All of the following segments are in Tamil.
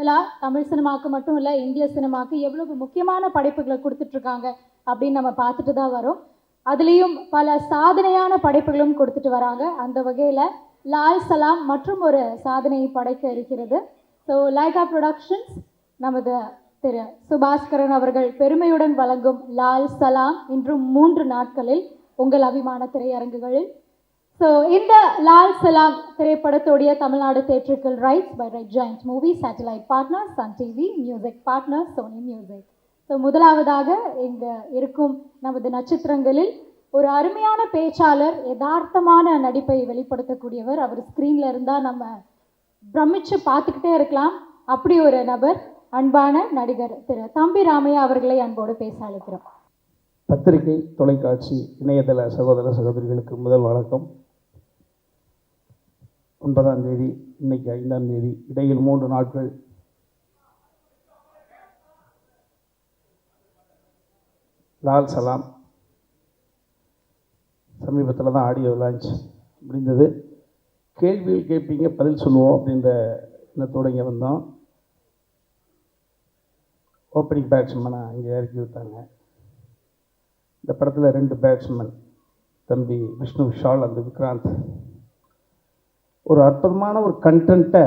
ஆண்டுகளாக தமிழ் சினிமாவுக்கு மட்டும் இல்லை, இந்திய சினிமாவுக்கு எவ்வளவு முக்கியமான படைப்புகளை கொடுத்துட்ருக்காங்க அப்படின்னு நம்ம பார்த்துட்டு தான் வரோம். அதுலேயும் பல சாதனையான படைப்புகளும் கொடுத்துட்டு வராங்க. அந்த வகையில் லால் சலாம் மற்றும் ஒரு சாதனையை படைக்க இருக்கிறது. ஸோ லைகா ப்ரொடக்ஷன்ஸ் நமது திரு சுபாஸ்கரன் அவர்கள் பெருமையுடன் வழங்கும் லால் சலாம் இன்றும் 3 நாட்களில் உங்கள் அபிமான திரையரங்குகளில். ஸோ இந்த லால் சலாம் திரைப்படத்துடைய Tamil Nadu theatrical rights by Red Giant Movie, satellite partner Sun TV, music partner Sony Music. So முதலாவதாக இங்கே இருக்கும் நமது நட்சத்திரங்களில் ஒரு அருமையான பேச்சாளர், யதார்த்தமான நடிப்பை வெளிப்படுத்தக்கூடியவர். அவர் ஸ்க்ரீனில் இருந்தால் நம்ம பிரமிச்சு பார்த்துக்கிட்டே இருக்கலாம். அப்படி ஒரு நபர், அன்பான நடிகர் திரு தம்பி ராமையா அவர்களை அன்போடு பேச அழைக்கிறோம். பத்திரிகை, தொலைக்காட்சி, இணையதள சகோதர சகோதரிகளுக்கு முதல் வணக்கம். 9ஆம் தேதி, இன்னைக்கு 5ஆம் தேதி, இடையில் 3 நாட்கள் லால் சலாம் சமீபத்தில் தான் ஆடியோ லான்ச் முடிந்தது. கேள்வியில் கேட்பீங்க, பதில் சொல்லுவோம் அப்படின்ற எண்ணத்தோடு இங்கே வந்தோம். ஓப்பனிங் பேட்ஸ்மேனை இங்கே இறக்கி விட்டாங்க. இந்த படத்தில் 2 பேட்ஸ்மேன், தம்பி விஷ்ணு விஷால் அந்த விக்ராந்த். ஒரு அற்புதமான ஒரு கண்டென்ட்டை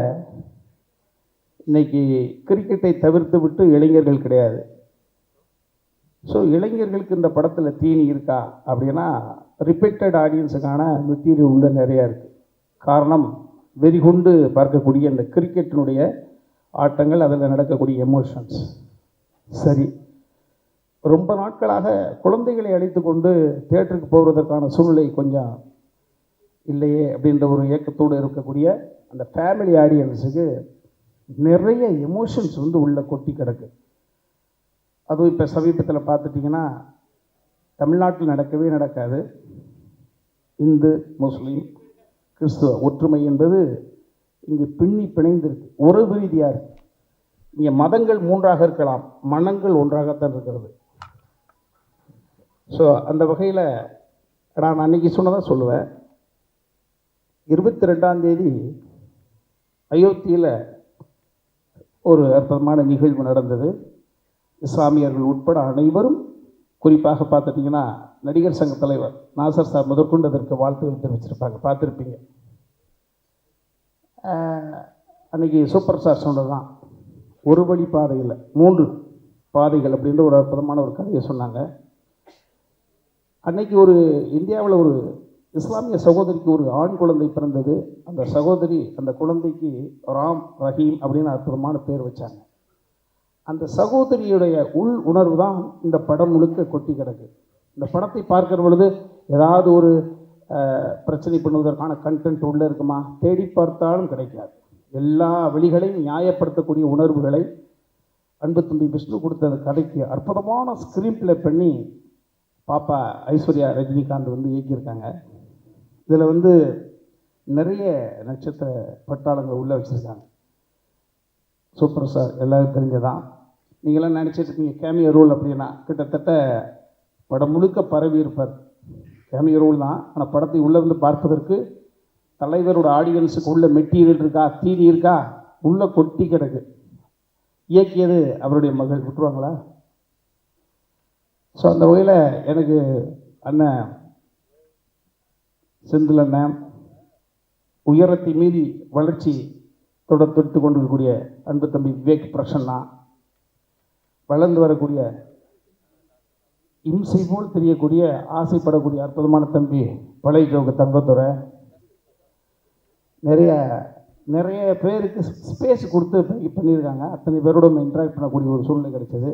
இன்றைக்கி கிரிக்கெட்டை தவிர்த்து விட்டு இளைஞர்கள் கிடையாது. ஸோ இளைஞர்களுக்கு இந்த படத்தில் தீனி இருக்கா அப்படின்னா, ரிப்பீட்டட் ஆடியன்ஸுக்கான மெட்டீரியல் உள்ள நிறையா இருக்குது. காரணம், வெறிகொண்டு பார்க்கக்கூடிய இந்த கிரிக்கெட்டினுடைய ஆட்டங்கள், அதில் நடக்கக்கூடிய எமோஷன்ஸ். சரி, ரொம்ப நாட்களாக குழந்தைகளை அழைத்து கொண்டு தியேட்டருக்கு போவதற்கான சூழ்நிலை கொஞ்சம் இல்லையே அப்படின்ற ஒரு ஏக்கத்தோடு இருக்கக்கூடிய அந்த ஃபேமிலி ஆடியன்ஸுக்கு நிறைய எமோஷன்ஸ் உள்ளே கொட்டி கிடக்கு. அதுவும் இப்போ சமீபத்தில் பார்த்துட்டிங்கன்னா, தமிழ்நாட்டில் நடக்கவே நடக்காது. இந்து, முஸ்லீம், கிறிஸ்துவ ஒற்றுமை என்பது இங்கு பின்னி பிணைந்திருக்கு. உறவு ரீதியாக இருக்குது. இங்கே மதங்கள் 3ஆக இருக்கலாம், மனங்கள் ஒன்றாகத்தான் இருக்கிறது. ஸோ அந்த வகையில் நான் அன்றைக்கி சொன்னதான் சொல்லுவேன். 22ஆம் தேதி அயோத்தியில் ஒரு அற்புதமான நிகழ்வு நடந்தது. இஸ்லாமியர்கள் உட்பட அனைவரும், குறிப்பாக பார்த்துட்டிங்கன்னா நடிகர் சங்க தலைவர் நாசர் சார் முதற்கொண்டு அதற்கு வாழ்த்துக்கள் தெரிவிச்சிருப்பாங்க, பார்த்துருப்பீங்க. அன்றைக்கி சூப்பர் ஸ்டார் சொன்னது தான், ஒரு வழி பாதையில் 3 பாதைகள் அப்படின்ற ஒரு அற்புதமான ஒரு கதையை சொன்னாங்க. அன்னைக்கு ஒரு இந்தியாவில் ஒரு இஸ்லாமிய சகோதரிக்கு ஒரு ஆண் குழந்தை பிறந்தது. அந்த சகோதரி அந்த குழந்தைக்கு ராம் ரஹீம் அப்படின்னு அற்புதமான பேர் வச்சாங்க. அந்த சகோதரியுடைய உள் உணர்வு தான் இந்த படம் முழுக்க கொட்டி கிடக்கு. இந்த படத்தை பார்க்கிற பொழுது ஏதாவது ஒரு பிரச்சனை பண்ணுவதற்கான கண்டென்ட் உள்ளே இருக்குமா? தேடி பார்த்தாலும் கிடைக்காது. எல்லா வழிகளையும் நியாயப்படுத்தக்கூடிய உணர்வுகளை அன்பு தம்பி விஷ்ணு கொடுத்த அந்த கதைக்கு அற்புதமான ஸ்க்ரீன் ப்ளே பண்ணி பாப்பா ஐஸ்வர்யா ரஜினிகாந்த் இயக்கியிருக்காங்க. இதில் நிறைய நட்சத்திர பட்டாளங்கள் உள்ளே வச்சுருக்காங்க. சூப்பர் ஸ்டார் எல்லாருக்கும் தெரிஞ்சதான். நீங்களாம் நினச்சிட்டு இருக்கீங்க கேமியோ ரோல் அப்படின்னா, கிட்டத்தட்ட படம் முழுக்க பரவி இருப்பார். கேமியோ ரோல் தான், ஆனால் படத்தை உள்ளே பார்ப்பதற்கு தலைவரோட ஆடியன்ஸுக்கு உள்ள மெட்டீரியல் இருக்கா, தீனி இருக்கா, உள்ளே கொட்டி கிடக்கு. இயக்கியது அவருடைய மகள், விட்டுருவாங்களா? ஸோ அந்த வகையில் எனக்கு அண்ணன் செந்தில் அண்ணன், உயரத்தை மீறி வளர்ச்சி தொடுத்து கொண்டிருக்கக்கூடிய அன்பு தம்பி விவேக் பிரசன்னா, வளர்ந்து வரக்கூடிய இம்சை போல் தெரியக்கூடிய ஆசைப்படக்கூடிய அற்புதமான தம்பி பழைய ஜோக தங்கத்துறை, நிறைய பேருக்கு ஸ்பேஸ் கொடுத்து பண்ணியிருக்காங்க. அத்தனை பேரோட இன்ட்ராக்ட் பண்ணக்கூடிய ஒரு சூழ்நிலை கிடைச்சது.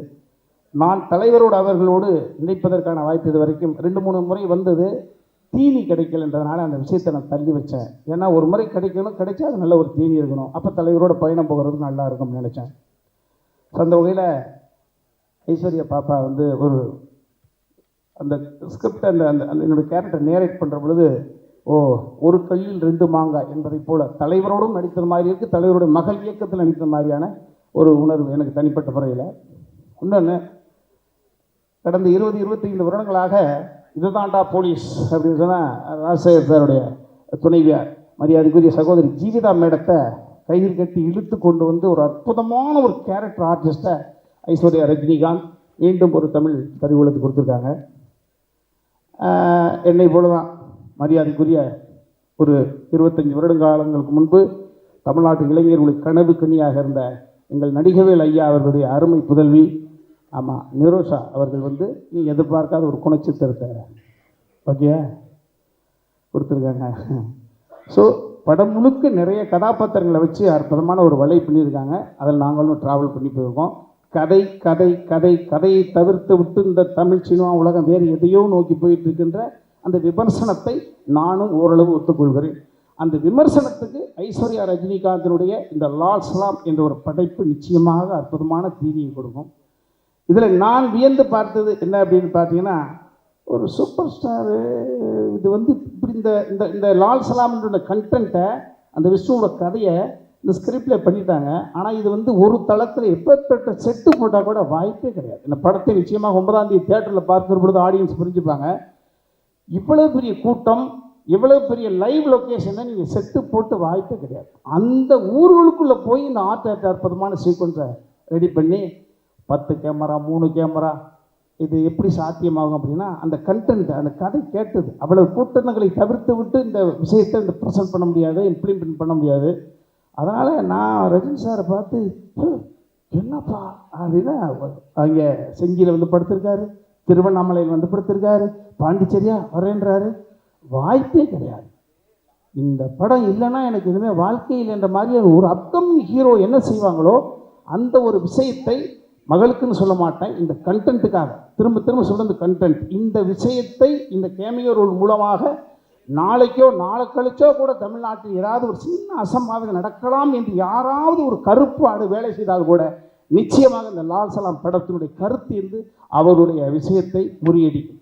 நான் தலைவரோடு அவர்களோடு இணைப்பதற்கான வாய்ப்பு இது வரைக்கும் 2-3 முறை வந்தது. தீனி கிடைக்கலன்றதுனால அந்த விஷயத்தை நான் தள்ளி வச்சேன். ஏன்னா ஒரு முறை கிடைக்கணும், கிடைச்சா அது நல்ல ஒரு தீனி இருக்கணும், அப்போ தலைவரோட பயணம் போகிறது நல்லா இருக்கும்னு நினச்சேன். ஸோ அந்த வகையில் ஐஸ்வர்யா பாப்பா ஒரு அந்த ஸ்கிரிப்ட் அந்த அந்த என்னோடய கேரக்டர் நேரேட் பண்ணுற பொழுது, ஒரு கல்லில் 2 மாங்காய் என்பதை போல் தலைவரோடும் நடித்தது மாதிரி இருக்குது, தலைவருடைய மகள் இயக்கத்தில் நடித்த மாதிரியான ஒரு உணர்வு எனக்கு தனிப்பட்ட முறையில். இன்னொன்று, கடந்த 20-25 வருடங்களாக இதுதான்டா போலீஸ் அப்படின்னு சொன்னால் ராஜசேகர் சாருடைய துணைவியார் மரியாதைக்குரிய சகோதரி ஜீவிதா மேடத்தை கயிறு கட்டி இழுத்து கொண்டு வந்து ஒரு அற்புதமான ஒரு கேரக்டர் ஆர்டிஸ்ட்டை ஐஸ்வர்யா ரஜினிகாந்த் மீண்டும் ஒரு தமிழ் கருவூலத்துக்கு கொடுத்துருக்காங்க. என்னை போல தான் மரியாதைக்குரிய ஒரு 25 வருடங்காலங்களுக்கு முன்பு தமிழ்நாட்டு இளைஞர்களுக்கு கனவு கனியாக இருந்த எங்கள் நடிகவேல் ஐயா அவர்களுடைய அருமை புதல்வி, ஆமாம், நிரோஷா அவர்கள் வந்து நீ எதிர்பார்க்காத ஒரு குணச்சித்திரத்தை ஓகே கொடுத்துருக்காங்க. ஸோ படம் முழுக்க நிறைய கதாபாத்திரங்களை வச்சு அற்புதமான ஒரு வலை பண்ணியிருக்காங்க. அதில் நாங்களும் ட்ராவல் பண்ணி போயிருக்கோம். கதை கதை கதை கதையை தவிர்த்து விட்டு இந்த தமிழ் சினிமா உலகம் வேறு எதையோ நோக்கி போயிட்டு இருக்கின்ற அந்த விமர்சனத்தை நானும் ஓரளவு ஒத்துக்கொள்கிறேன். அந்த விமர்சனத்துக்கு ஐஸ்வர்யா ரஜினிகாந்தினுடைய இந்த லால் சலாம் என்ற ஒரு படைப்பு நிச்சயமாக அற்புதமான தீனியை கொடுக்கும். இதில் நான் வியந்து பார்த்தது என்ன அப்படின்னு பார்த்தீங்கன்னா, ஒரு சூப்பர் ஸ்டாரு இது வந்து இப்படி இந்த இந்த இந்த லால் சலாம்ன்ற கண்டென்ட்டை அந்த விஷ்ணுவோட கதையை இந்த ஸ்கிரிப்டில் பண்ணிட்டாங்க. ஆனால் இது வந்து ஒரு தளத்தில் எப்பேற்பட்ட செட்டு போட்டால் கூட வாய்ப்பே கிடையாது. இந்த படத்தை நிச்சயமாக 9ஆம் தேதி தியேட்டரில் பார்க்குற பொழுது ஆடியன்ஸ் புரிஞ்சுப்பாங்க. இவ்வளோ பெரிய கூட்டம், இவ்வளோ பெரிய லைவ் லொக்கேஷனை நீங்கள் செட்டு போட்டு வாய்ப்பே கிடையாது. அந்த ஊர்களுக்குள்ளே போய் இந்த அற்புதமான சீக்வன்ஸை ரெடி பண்ணி 10 கேமரா 3 கேமரா இது எப்படி சாத்தியமாகும் அப்படின்னா, அந்த கண்டென்ட் அந்த கதை கேட்டது அவ்வளவு கூட்டங்களை தவிர்த்து விட்டு இந்த விஷயத்தை இந்த ப்ரெசென்ட் பண்ண முடியாது, இம்ப்ளிமெண்ட் பண்ண முடியாது. அதனால் நான் ரஜினி சாரை பார்த்து என்னப்பா அப்படின்னா, அங்கே செஞ்சியில் வந்து படுத்திருக்காரு, திருவண்ணாமலையில் வந்து படுத்திருக்காரு, பாண்டிச்சேரியா வரேன்றாரு. வாய்ப்பே கிடையாது. இந்த படம் இல்லைன்னா எனக்கு இனிமேல் வாழ்க்கையில் என்ற மாதிரி ஒரு அப்கமிங் ஹீரோ என்ன செய்வாங்களோ அந்த ஒரு விஷயத்தை மகளுக்குன்னு சொல்ல மாட்டேன், இந்த கண்டென்ட்டுக்காக திரும்ப திரும்ப சொல்கிறது கண்டென்ட். இந்த விஷயத்தை இந்த கேமியோ ரோல் மூலமாக நாளைக்கோ நாளை கழிச்சோ கூட தமிழ்நாட்டில் ஏதாவது ஒரு சின்ன அசம்பாவிதம் நடக்கலாம் என்று யாராவது ஒரு கருப்பு ஆடு வேலை செய்தால் கூட நிச்சயமாக இந்த லால் சலாம் படத்தினுடைய கருத்து என்று அவருடைய விஷயத்தை முறியடிக்கும்.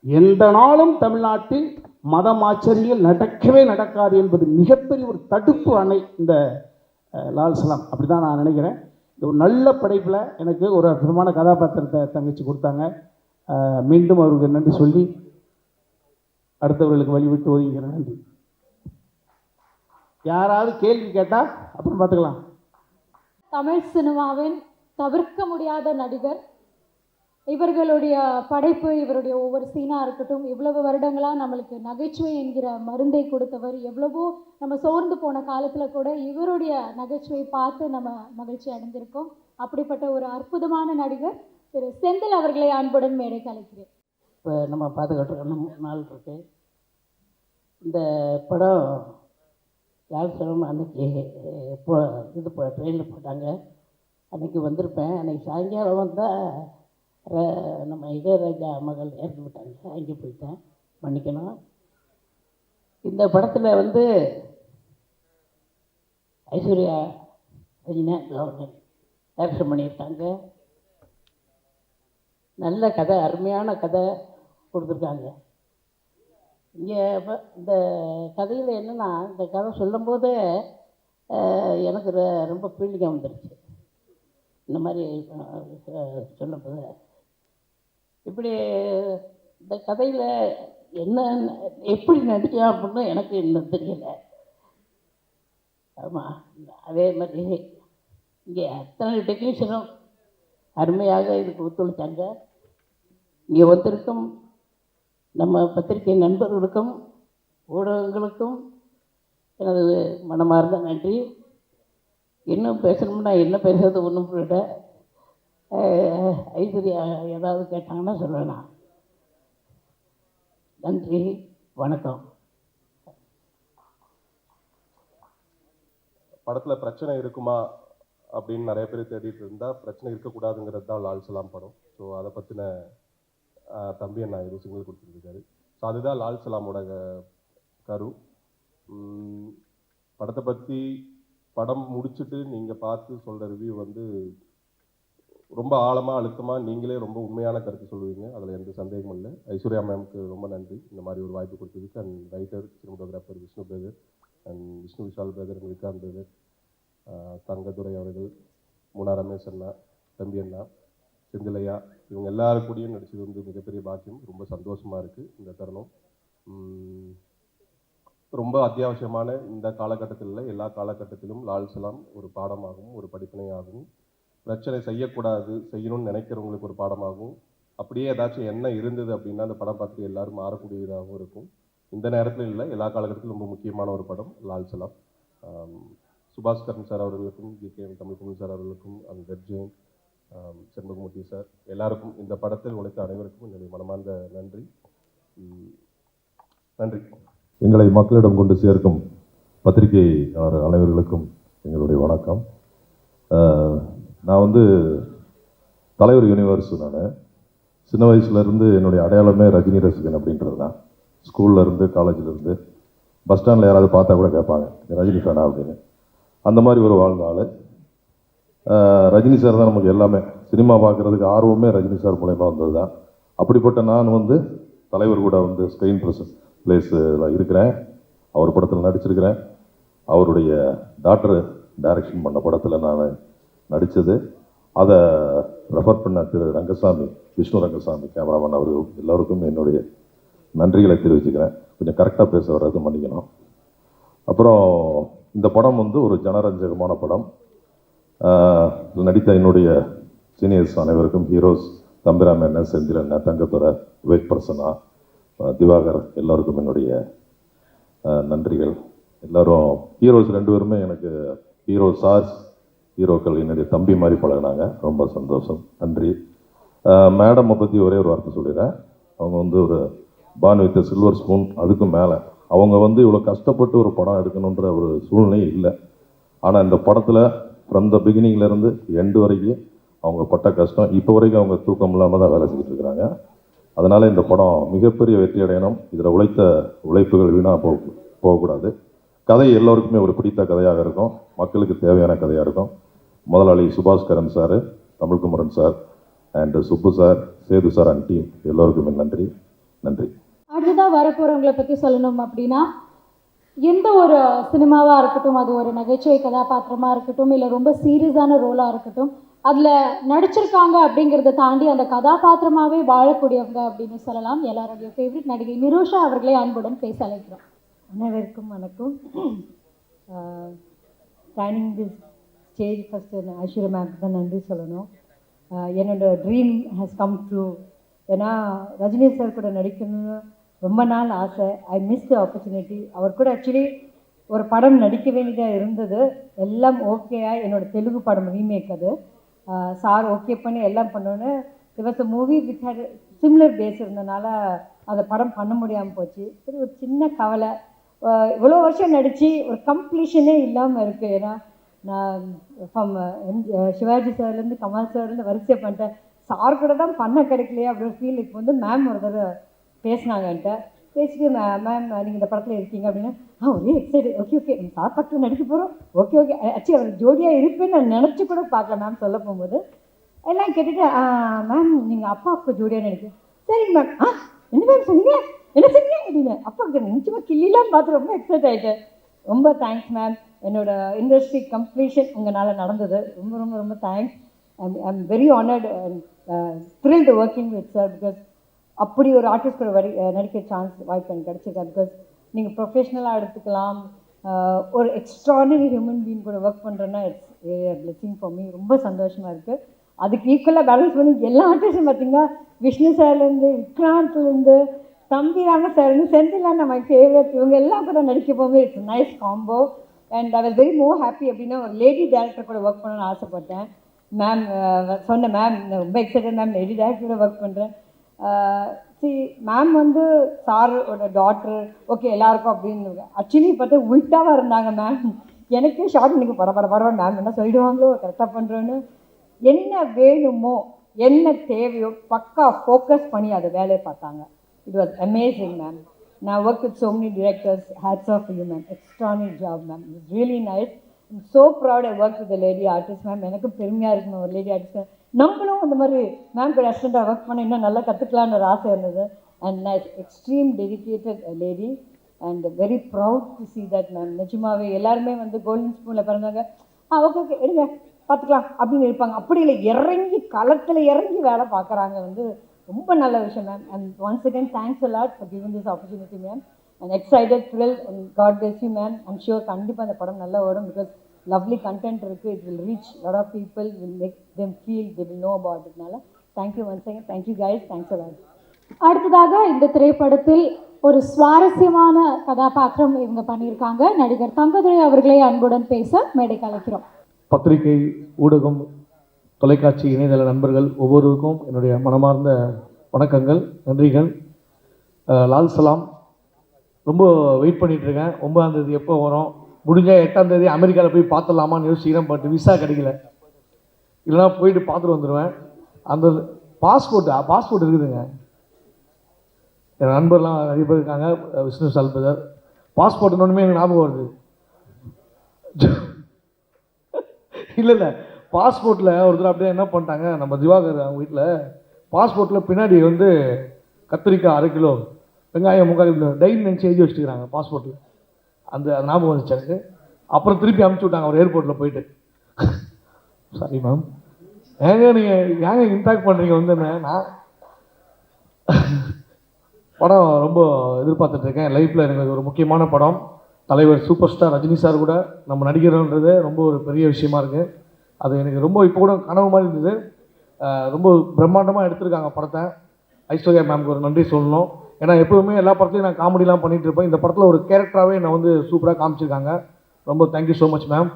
எந்த நாளும் தமிழ்நாட்டில் மதம் ஆச்சரியங்கள் நடக்கவே நடக்காது என்பது மிகப்பெரிய ஒரு தடுப்பு அணை இந்த லால் சலாம். அப்படி தான் நான் நினைக்கிறேன். ஒரு நல்ல படைப்பில் எனக்கு ஒரு அற்புதமான கதாபாத்திரத்தை தங்கச்சி கொடுத்தாங்க. மீண்டும் அவருக்கு நன்றி சொல்லி அடுத்தவர்களுக்கு வழிவிட்டு ஒதுங்கிறேன். நன்றி. யாராவது கேள்வி கேட்டால் அப்புறம் பார்த்துக்கலாம். தமிழ் சினிமாவின் தவிர்க்க முடியாத நடிகர், இவர்களுடைய படைப்பு, இவருடைய ஒவ்வொரு சீனாக இருக்கட்டும், இவ்வளவு வருடங்களாக நம்மளுக்கு நகைச்சுவை என்கிற மருந்தை கொடுத்தவர். எவ்வளவோ நம்ம சோர்ந்து போன காலத்தில் கூட இவருடைய நகைச்சுவை பார்த்து நம்ம மகிழ்ச்சி அடைந்திருக்கோம். அப்படிப்பட்ட ஒரு அற்புதமான நடிகர் திரு செந்தில் அவர்களை அன்புடன் மேடைக்கு அழைக்கிறேன். இப்போ நம்ம பார்த்துக்கிட்டு 3 நாள் இருக்கு. இந்த படம் லால் சலாம் அன்னைக்கு ட்ரெயினில் போட்டாங்க. அன்றைக்கி வந்திருப்பேன். அன்றைக்கி சாயங்காலம் வந்தால் நம்ம இளையராஜா மகள் இறந்து விட்டாங்க. அங்கே போயிட்டேன், மன்னிக்கணும். இந்த படத்தில் வந்து ஐஸ்வர்யா ரஜினிகாந்த் அவர்கள் டைரக்ஷன் பண்ணியிருக்காங்க. நல்ல கதை, அருமையான கதை கொடுத்துருக்காங்க. இங்கே இந்த கதையில் என்னென்னா, இந்த கதை சொல்லும்போது எனக்கு ரொம்ப ஃபீலிங்காக வந்துடுச்சு. இந்த மாதிரி சொல்லும்போது இப்படி இந்த கதையில் என்ன எப்படி நடிச்சா அப்படின்னு எனக்கு இன்னும் தெரியல. ஆமாம், அதே மாதிரி இங்கே அத்தனை டெக்னீஷியனும் அருமையாக இதுக்கு ஒத்துழைச்சாங்க. இங்கே வந்திருக்கும் நம்ம பத்திரிகை நண்பர்களுக்கும் ஊடகங்களுக்கும் எனது மனமார்ந்த நன்றி. இன்னும் பேசணும்னா என்ன பேசுறது ஒன்றும் புரியல. ஐஸ்வர்யா ஏதாவது கேட்டாங்கன்னா சொல்லலாம். நன்றி, வணக்கம். படத்தில் பிரச்சனை இருக்குமா அப்படின்னு நிறைய பேர் தேடிட்டு இருந்தால், பிரச்சனை இருக்கக்கூடாதுங்கிறது தான் லால் சலாம் படம். ஸோ அதை பற்றின தம்பி நான் இது சிங்கிள் கொடுத்துருக்காரு. ஸோ அதுதான் லால் சலாமோட கரு. படத்தை பற்றி படம் முடிச்சுட்டு நீங்கள் பார்த்து சொல்கிற ரிவ்யூ வந்து ரொம்ப ஆழமாக அழுத்தமாக நீங்களே ரொம்ப உண்மையான கருத்து சொல்லுவீங்க. அதில் எந்த சந்தேகமும் இல்லை. ஐஸ்வர்யா மேம்க்கு ரொம்ப நன்றி இந்த மாதிரி ஒரு வாய்ப்பு கொடுத்ததுக்கு. And writer, cinematographer Vishnu brother and Vishnu Vishal brother, Vikranth brother, Thangadurai அவர்கள், முனா ரமேஷ் அண்ணா, தம்பி அண்ணா, செந்திலையா, இவங்க எல்லாரும் கூடயும் நடிச்சது வந்து மிகப்பெரிய பாக்கியம். ரொம்ப சந்தோஷமாக இருக்குது இந்த தருணம். ரொம்ப அத்தியாவசியமான இந்த காலகட்டத்தில் இல்லை, எல்லா காலகட்டத்திலும் லால் சலாம் ஒரு பாடமாகவும் ஒரு படிப்பினையாகவும், பிரச்சனை செய்யக்கூடாது செய்யணும்னு நினைக்கிறவங்களுக்கு ஒரு பாடமாகவும், அப்படியே ஏதாச்சும் என்ன இருந்தது அப்படின்னா அந்த படம் பார்த்துட்டு எல்லாரும் மாறக்கூடியதாகவும் இருக்கும். இந்த நேரத்தில் இல்லை, எல்லா காலகட்டத்திலும் ரொம்ப முக்கியமான ஒரு படம் லால் சலாம். சுபாஸ்கரன் சார் அவர்களுக்கும், ஜிகேஎம் தமிழ்குமரன் சார் அவர்களுக்கும், அந்த வெர்ஜெயின், செண்பகமூர்த்தி சார் எல்லாருக்கும், இந்த படத்தில் உழைத்த அனைவருக்கும் என்னுடைய மனமார்ந்த நன்றி. நன்றி. எங்களை மக்களிடம் கொண்டு சேர்க்கும் பத்திரிகை அனைவர்களுக்கும் எங்களுடைய வணக்கம். நான் தலைவர் யூனிவர்ஸ். நான் சின்ன வயசுலேருந்து என்னுடைய அடையாளமே ரஜினி ரசிகன் அப்படின்றது தான். ஸ்கூல்லேருந்து காலேஜிலேருந்து பஸ் ஸ்டாண்டில் யாராவது பார்த்தா கூட கேட்பாங்க, ரஜினி ஃபேனா அப்படின்னு. அந்த மாதிரி ஒரு வாழ்ந்த ஆள். ரஜினி சார் தான் நமக்கு எல்லாமே. சினிமா பார்க்குறதுக்கு ஆர்வமே ரஜினி சார் மூலயமா வந்தது தான். அப்படிப்பட்ட நான் தலைவர் கூட ஸ்க்ரீன் பிளேஸில் இருக்கிறேன். அவர் படத்தில் நடிச்சிருக்கிறேன். அவருடைய டாக்டர் டைரக்ஷன் பண்ண படத்தில் நான் நடித்தது. அதை ரெஃபர் பண்ண திரு ரங்கசாமி, விஷ்ணு ரங்கசாமி கேமராமேன் அவர்கள் எல்லோருக்கும் என்னுடைய நன்றிகளை தெரிவிச்சுக்கிறேன். கொஞ்சம் கரெக்டாக பேச வர்றது மன்னிக்கணும். அப்புறம் இந்த படம் ஒரு ஜனரஞ்சகமான படம். நடித்த என்னுடைய சீனியர்ஸ் அனைவருக்கும், ஹீரோஸ் தம்பிராம என்ன, செந்தில் என்ன, தங்கத்துறை, விவேக் பிரசன்னா, திவாகர் எல்லோருக்கும் என்னுடைய நன்றிகள். எல்லோரும் ஹீரோஸ் 2 பேருமே எனக்கு ஹீரோ சார்ஸ், ஹீரோக்கள் என்னுடைய தம்பி மாதிரி பழகினாங்க. ரொம்ப சந்தோஷம், நன்றி. மேடமை பற்றி ஒரே ஒரு வார்த்தை சொல்லிடுறேன். அவங்க ஒரு பான் வித் சில்வர் ஸ்பூன், அதுக்கும் மேலே அவங்க இவ்வளோ கஷ்டப்பட்டு ஒரு படம் எடுக்கணுன்ற ஒரு சூழ்நிலை இல்லை. ஆனால் இந்த படத்தில் ஃப்ரம் த பிகினிங்லேருந்து எண்டு வரைக்கும் அவங்க பட்ட கஷ்டம், இப்போ வரைக்கும் அவங்க தூக்கம் இல்லாமல் தான் வேலை செஞ்சுட்டு இருக்கிறாங்க. அதனால் இந்த படம் மிகப்பெரிய வெற்றி அடையணும். இதில் உழைத்த உழைப்புகள் வீணாக போகக்கூடாது. கதை எல்லோருக்குமே ஒரு பிடித்த கதையாக இருக்கும், மக்களுக்கு தேவையான கதையாக இருக்கும். முதலாளி Subaskaran sir, Tamilkumaran sir and Subbu sir, Sethu sir and team எல்லோருக்குமே நன்றி. நன்றி. அடுத்ததாக வரப்போகிறவங்களை பற்றி சொல்லணும் அப்படின்னா, எந்த ஒரு சினிமாவாக இருக்கட்டும், அது ஒரு நகைச்சுவை கதாபாத்திரமாக இருக்கட்டும், இல்லை ரொம்ப சீரியஸான ரோலாக இருக்கட்டும், அதில் நடிச்சிருக்காங்க அப்படிங்கிறத தாண்டி அந்த கதாபாத்திரமாகவே வாழக்கூடியவங்க அப்படின்னு சொல்லலாம். எல்லாருடைய ஃபேவரட் நடிகை நிரோஷா அவர்களே அன்புடன் பேச அழைக்கிறோம். அனைவருக்கும் வணக்கம். Standing this stage first Aishwarya மேம்க்கு தான் நன்றி சொல்லணும். என்னோடய ட்ரீம் ஹேஸ் கம் ட்ரூ. ஏன்னா ரஜினி சார் கூட நடிக்கணும்னு ரொம்ப நாள் ஆசை. I miss the opportunity. அவர் கூட ஆக்சுவலி ஒரு படம் நடிக்க வேண்டியதாக இருந்தது. எல்லாம் ஓகேயா, என்னோடய தெலுங்கு படம் ரீமேக். அது சார் ஓகே பண்ணி எல்லாம் பண்ணோன்னு this movie with hate similar base இருந்தனால அந்த படம் பண்ண முடியாமல் போச்சு. சரி, ஒரு சின்ன கவலை. இவ்வளோ வருஷம் நடித்து ஒரு கம்ப்ளீஷனே இல்லாமல் இருக்குது. ஏன்னா நான் ஃப்ரம் சிவாஜி சார்லேருந்து கமல் சார்லேருந்து வரிசை பண்ணிட்டேன். சார் கூட தான் பண்ண கிடைக்கலையே அப்படின்னு ஃபீல். இப்போ மேம் ஒரு தடவை பேசினாங்க என்கிட்ட. பேசிட்டு மேம் நீங்கள் இந்த படத்தில் இருக்கீங்க அப்படின்னா ஒரே எக்ஸைட். ஓகே நம்ம சார் படத்தில் நடிக்க போகிறோம். ஓகே ஆக்சுவலி அவர் ஜோடியாக இருப்பேன்னு நான் நினச்சி கூட பார்க்கல. மேம் சொல்ல போகும்போது எல்லாம் கேட்டுட்டு, மேம் நீங்கள் அப்பாவுக்கு ஜோடியாக நடிக்கிறேன். சரிங்க மேம். என்ன மேம் சொன்னீங்க, என்ன சொன்னீங்க அப்படின்னு அப்பாவுக்கு நிச்சயமாக கிள்ளிலாம் பார்த்து ரொம்ப எக்ஸைட் ஆகிட்டேன். ரொம்ப தேங்க்ஸ் மேம். என்னோடய இண்டஸ்ட்ரி கம்ப்ளீஷன் உங்களால் நடந்தது. ரொம்ப ரொம்ப ரொம்ப thanks. I'm very honoured and thrilled working with sir. Because அப்படி ஒரு ஆர்டிஸ்ட் கூட நடிக்க சான்ஸ் வாய்ப்பு எனக்கு கிடச்சிருக்கா. பிகாஸ் நீங்கள் ப்ரொஃபஷ்னலாக எடுத்துக்கலாம். ஒரு எக்ஸ்ட்ரானரி ஹியூமன் பீயிங் கூட ஒர்க் பண்ணுறேன்னா இட்ஸ் பிளெஸிங் ஃபார் மீ. ரொம்ப சந்தோஷமாக இருக்குது. அதுக்கு ஈக்குவலாக பேலன்ஸ் பண்ணி எல்லா ஆர்டிஸ்டும் பார்த்திங்கன்னா, விஷ்ணு சார்லேருந்து, விக்ராந்த்லேருந்து, தம்பிராம சார்லேருந்து, செந்திலான மை ஃபேவரட், இவங்க எல்லாம் கூட நடிக்க போகும்போது it's nice combo. And I was very more happy. அப்படின்னா ஒரு லேடி டேரக்டர் கூட ஒர்க் பண்ணணும்னு ஆசைப்பட்டேன். மேம் சொன்ன மேம் ரொம்ப எக்ஸைட்டட் மேம், லேடி டேரக்டர் கூட ஒர்க் பண்ணுறேன். மேம் சாரோட டாக்டர் ஓகே எல்லாருக்கும் அப்படின்னு. ஆக்சுவலி பார்த்தா உல்ட்டாவாக இருந்தாங்க மேம். எனக்கே ஷார்ட் எனக்கு பரவாயில்ல மேம் என்ன சொல்லிடுவாங்களோ, கரெக்டாக பண்ணுறோன்னு. என்ன வேணுமோ என்ன தேவையோ பக்கா ஃபோக்கஸ் பண்ணி அதை வேலையை பார்த்தாங்க. It was amazing ma'am. நான் work with so many directors. Hats off to you ma'am. Extraordinary job ma'am. It's really nice. I'm so proud. I work with lady artist ma'am. எனக்கும் பெருமையாக இருக்கணும் ஒரு லேடி ஆர்டிஸ்ட். நம்மளும் அந்த மாதிரி மேம் கூட அசிஸ்டண்ட்டாக ஒர்க் பண்ண இன்னும் நல்லா கற்றுக்கலான்னு ஒரு ஆசை இருந்தது. And nice extreme dedicated lady and very proud to see that ma'am. நிஜமாவே எல்லாருமே கோல்டன் ஸ்பூனில் பிறந்தாங்க. ஓகே எடுங்க பார்த்துக்கலாம் அப்படின்னு இருப்பாங்க. அப்படி இல்லை, இறங்கி களத்தில் இறங்கி வேலை பார்க்குறாங்க. ரொம்ப நல்ல விஷயம் ma'am. And once again thanks a lot for giving this opportunity ma'am. and excited, thrilled, and God bless you, ma'am. I'm sure கண்டிப்பாக அந்த படம் நல்லா வரும் because lovely content இருக்கு. It will reach a lot of people, will make them feel, they will know about it. நால thank you once again. Thank you guys. Thanks a lot. அடுத்ததாக இந்த திரைப்படத்தில் ஒரு சுவாரஸ்யமான கதாபாத்திரம் இவங்க பண்ணியிருக்காங்க. நடிகர் தங்கதுரை அவர்களை அன்புடன் பேச மேடைக்கு அழைக்கிறோம். பத்திரிகை, ஊடகம், தொலைக்காட்சி, இணையதள நண்பர்கள் ஒவ்வொருவருக்கும் என்னுடைய மனமார்ந்த வணக்கங்கள், நன்றிகள். லால் சலாம் ரொம்ப வெயிட் பண்ணிகிட்ருக்கேன். 9ஆம் தேதி எப்போ வரும், முடிஞ்சால் 8ஆம் தேதி அமெரிக்காவில் போய் பார்த்துடலாமான்னு யோசிக்கிறேன். பட் விசா கிடைக்கல, இல்லைனா போயிட்டு பார்த்துட்டு வந்துடுவேன். அந்த பாஸ்போர்ட் இருக்குதுங்க. என் நண்பர்லாம் நிறைய பேர் இருக்காங்க, விஷ்ணு சால் பிரதர். பாஸ்போர்ட்னு எனக்கு ஞாபகம் வருது. இல்லை பாஸ்போர்ட்டில் ஒருத்தர் அப்படியே என்ன பண்ணிட்டாங்க, நம்ம திவாகர் அவங்க வீட்டில் பாஸ்போர்ட்டில் பின்னாடி வந்து கத்திரிக்காய் 1/2 கிலோ, வெங்காயம் 3/4 கிலோ டைரி நினச்சி எழுதி வச்சுக்கிறாங்க பாஸ்போர்ட்டில். அந்த ஞாபகம் வந்துச்சு எனக்கு. அப்புறம் திருப்பி அனுப்பிச்சி விட்டாங்க ஒரு ஏர்போர்ட்டில் போயிட்டு. சாரி மேம், நீங்கள் இம்பேக்ட் பண்ணுறீங்க வந்து நான் படம் ரொம்ப எதிர்பார்த்துட்ருக்கேன். லைஃப்பில் எனக்கு ஒரு முக்கியமான படம். தலைவர் சூப்பர் ஸ்டார் ரஜினி சார் கூட நம்ம நடிக்கிறோன்றது ரொம்ப ஒரு பெரிய விஷயமா இருக்குது. அது எனக்கு ரொம்ப இப்போ கூட கனவு மாதிரி இருந்தது. ரொம்ப பிரம்மாண்டமாக எடுத்திருக்காங்க படத்தை. ஐஸ்வர்யா மேம்க்கு ஒரு நன்றி சொல்லணும். ஏன்னா எப்போவுமே எல்லா படத்துலையும் நான் காமெடிலாம் பண்ணிகிட்டு இருப்பேன். இந்த படத்தில் ஒரு கேரக்டராகவே என்னை வந்து சூப்பராக காமிச்சிருக்காங்க. ரொம்ப தேங்க்யூ ஸோ மச் மேம்.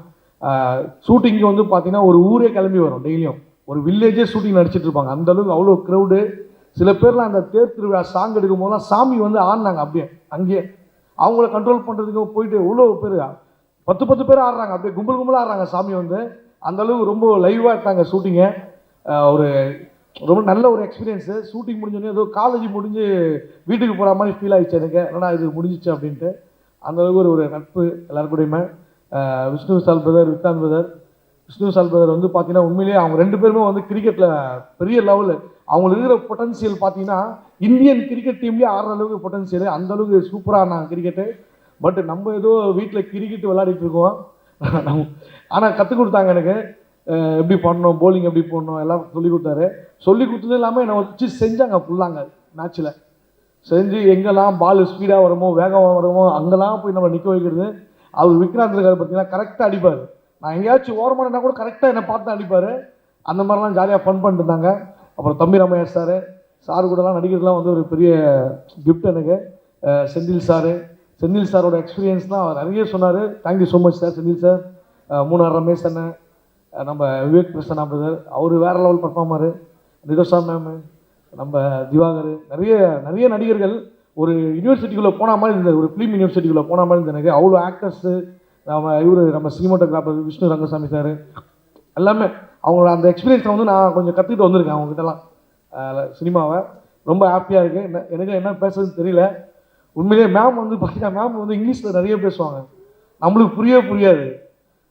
ஷூட்டிங்க்கு வந்து பார்த்தீங்கன்னா ஒரு ஊரே கிளம்பி வரும். டெய்லியும் ஒரு வில்லேஜே ஷூட்டிங் நடிச்சிட்டு இருப்பாங்க. அந்தளவுக்கு அவ்வளோ க்ரௌடு. சில பேர்லாம் அந்த தேர் திருவிழா சாங் எடுக்கும் போதெல்லாம் சாமி வந்து ஆடினாங்க அப்படியே அங்கேயே. அவங்கள கண்ட்ரோல் பண்ணுறதுக்கு போயிட்டு இவ்வளோ பேர் 10 பேர் ஆடுறாங்க, அப்படியே கும்பலாக ஆடுறாங்க சாமி வந்து. அந்தளவுக்கு ரொம்ப லைவாக எடுத்தாங்க ஷூட்டிங்கை. ஒரு ரொம்ப நல்ல ஒரு எக்ஸ்பீரியன்ஸு. ஷூட்டிங் முடிஞ்சோடனே ஏதோ காலேஜ் முடிஞ்சு வீட்டுக்கு போகிற மாதிரி ஃபீல் ஆகிடுச்சு எனக்கு. ஏன்னா இது முடிஞ்சிச்சு அப்படின்ட்டு. அந்தளவுக்கு ஒரு நட்பு எல்லாருக்கூடையுமே. விஷ்ணு சால் பிரதர், விக்ராந்த் பிரதர். விஷ்ணு சால் பிரதர் வந்து பார்த்தீங்கன்னா உண்மையிலேயே அவங்க 2 பேருமே வந்து கிரிக்கெட்டில் பெரிய லெவலு. அவங்களுக்கு இருக்கிற பொட்டன்சியல் பார்த்தீங்கன்னா இந்தியன் கிரிக்கெட் டீம்லேயே ஆடுற அளவுக்கு பொட்டன்சியல். அந்தளவுக்கு சூப்பராக ஆனாங்க கிரிக்கெட்டு. பட் நம்ம ஏதோ வீட்டில் கிரிக்கெட் விளையாடிட்டு இருக்கோம். ஆனால் கற்றுக் கொடுத்தாங்க எனக்கு எப்படி பண்ணணும், போலிங் எப்படி போடணும் எல்லாம் சொல்லி கொடுத்தாரு. சொல்லி கொடுத்ததும் இல்லாமல் என்னை வச்சு செஞ்சாங்க ஃபுல்லாங்க. மேட்ச்சில் செஞ்சு எங்கெல்லாம் பால் ஸ்பீடாக வருமோ வேகமாக வருமோ அங்கெல்லாம் போய் நம்ம நிற்க வைக்கிறது. அவர் விக்ராந்த் இருக்கார் பார்த்தீங்கன்னா கரெக்டாக அடிப்பார். நான் எங்கேயாச்சும் ஓரமானா கூட கரெக்டாக என்னை பார்த்து அடிப்பார். அந்த மாதிரிலாம் ஜாலியாக ஃபன் பண்ணிட்டு இருந்தாங்க. அப்புறம் தம்பி ராமையா சார் கூடலாம் நடிக்கிறதுலாம் வந்து ஒரு பெரிய கிஃப்ட் எனக்கு. செந்தில் சாரோட எக்ஸ்பீரியன்ஸ்லாம் அவர் நிறைய சொன்னார். Thank you so much sir. Senthil sir, Munnar Ramesh அண்ணன், நம்ம விவேக் பிரசன்னா பிரதர், அவர் வேறு லெவல் பர்ஃபார்மரு, நிரோஷா மேமு, நம்ம திவாகர், நிறைய நடிகர்கள். ஒரு யூனிவர்சிட்டிக்குள்ளே போன மாதிரி இருந்தது, ஒரு ஃபிலிம் யூனிவர்சிட்டிக்குள்ளே போன மாதிரி இருந்தது எனக்கு. அவ்வளோ ஆக்டர்ஸு, நம்ம சினிமாட்டோகிராஃபர் விஷ்ணு ரங்கசாமி சார் எல்லாமே அவங்களோட அந்த எக்ஸ்பீரியன்ஸை வந்து நான் கொஞ்சம் கற்றுக்கிட்டு வந்திருக்கேன் அவங்ககிட்டலாம் சினிமாவை. ரொம்ப ஹாப்பியாக இருக்குது. எனக்கு என்ன பேசுறதுன்னு தெரியல. உண்மையிலேயே மேம் வந்து பார்த்தீங்கன்னா மேம் வந்து இங்கிலீஷில் நிறைய பேசுவாங்க, நம்மளுக்கு புரியாது.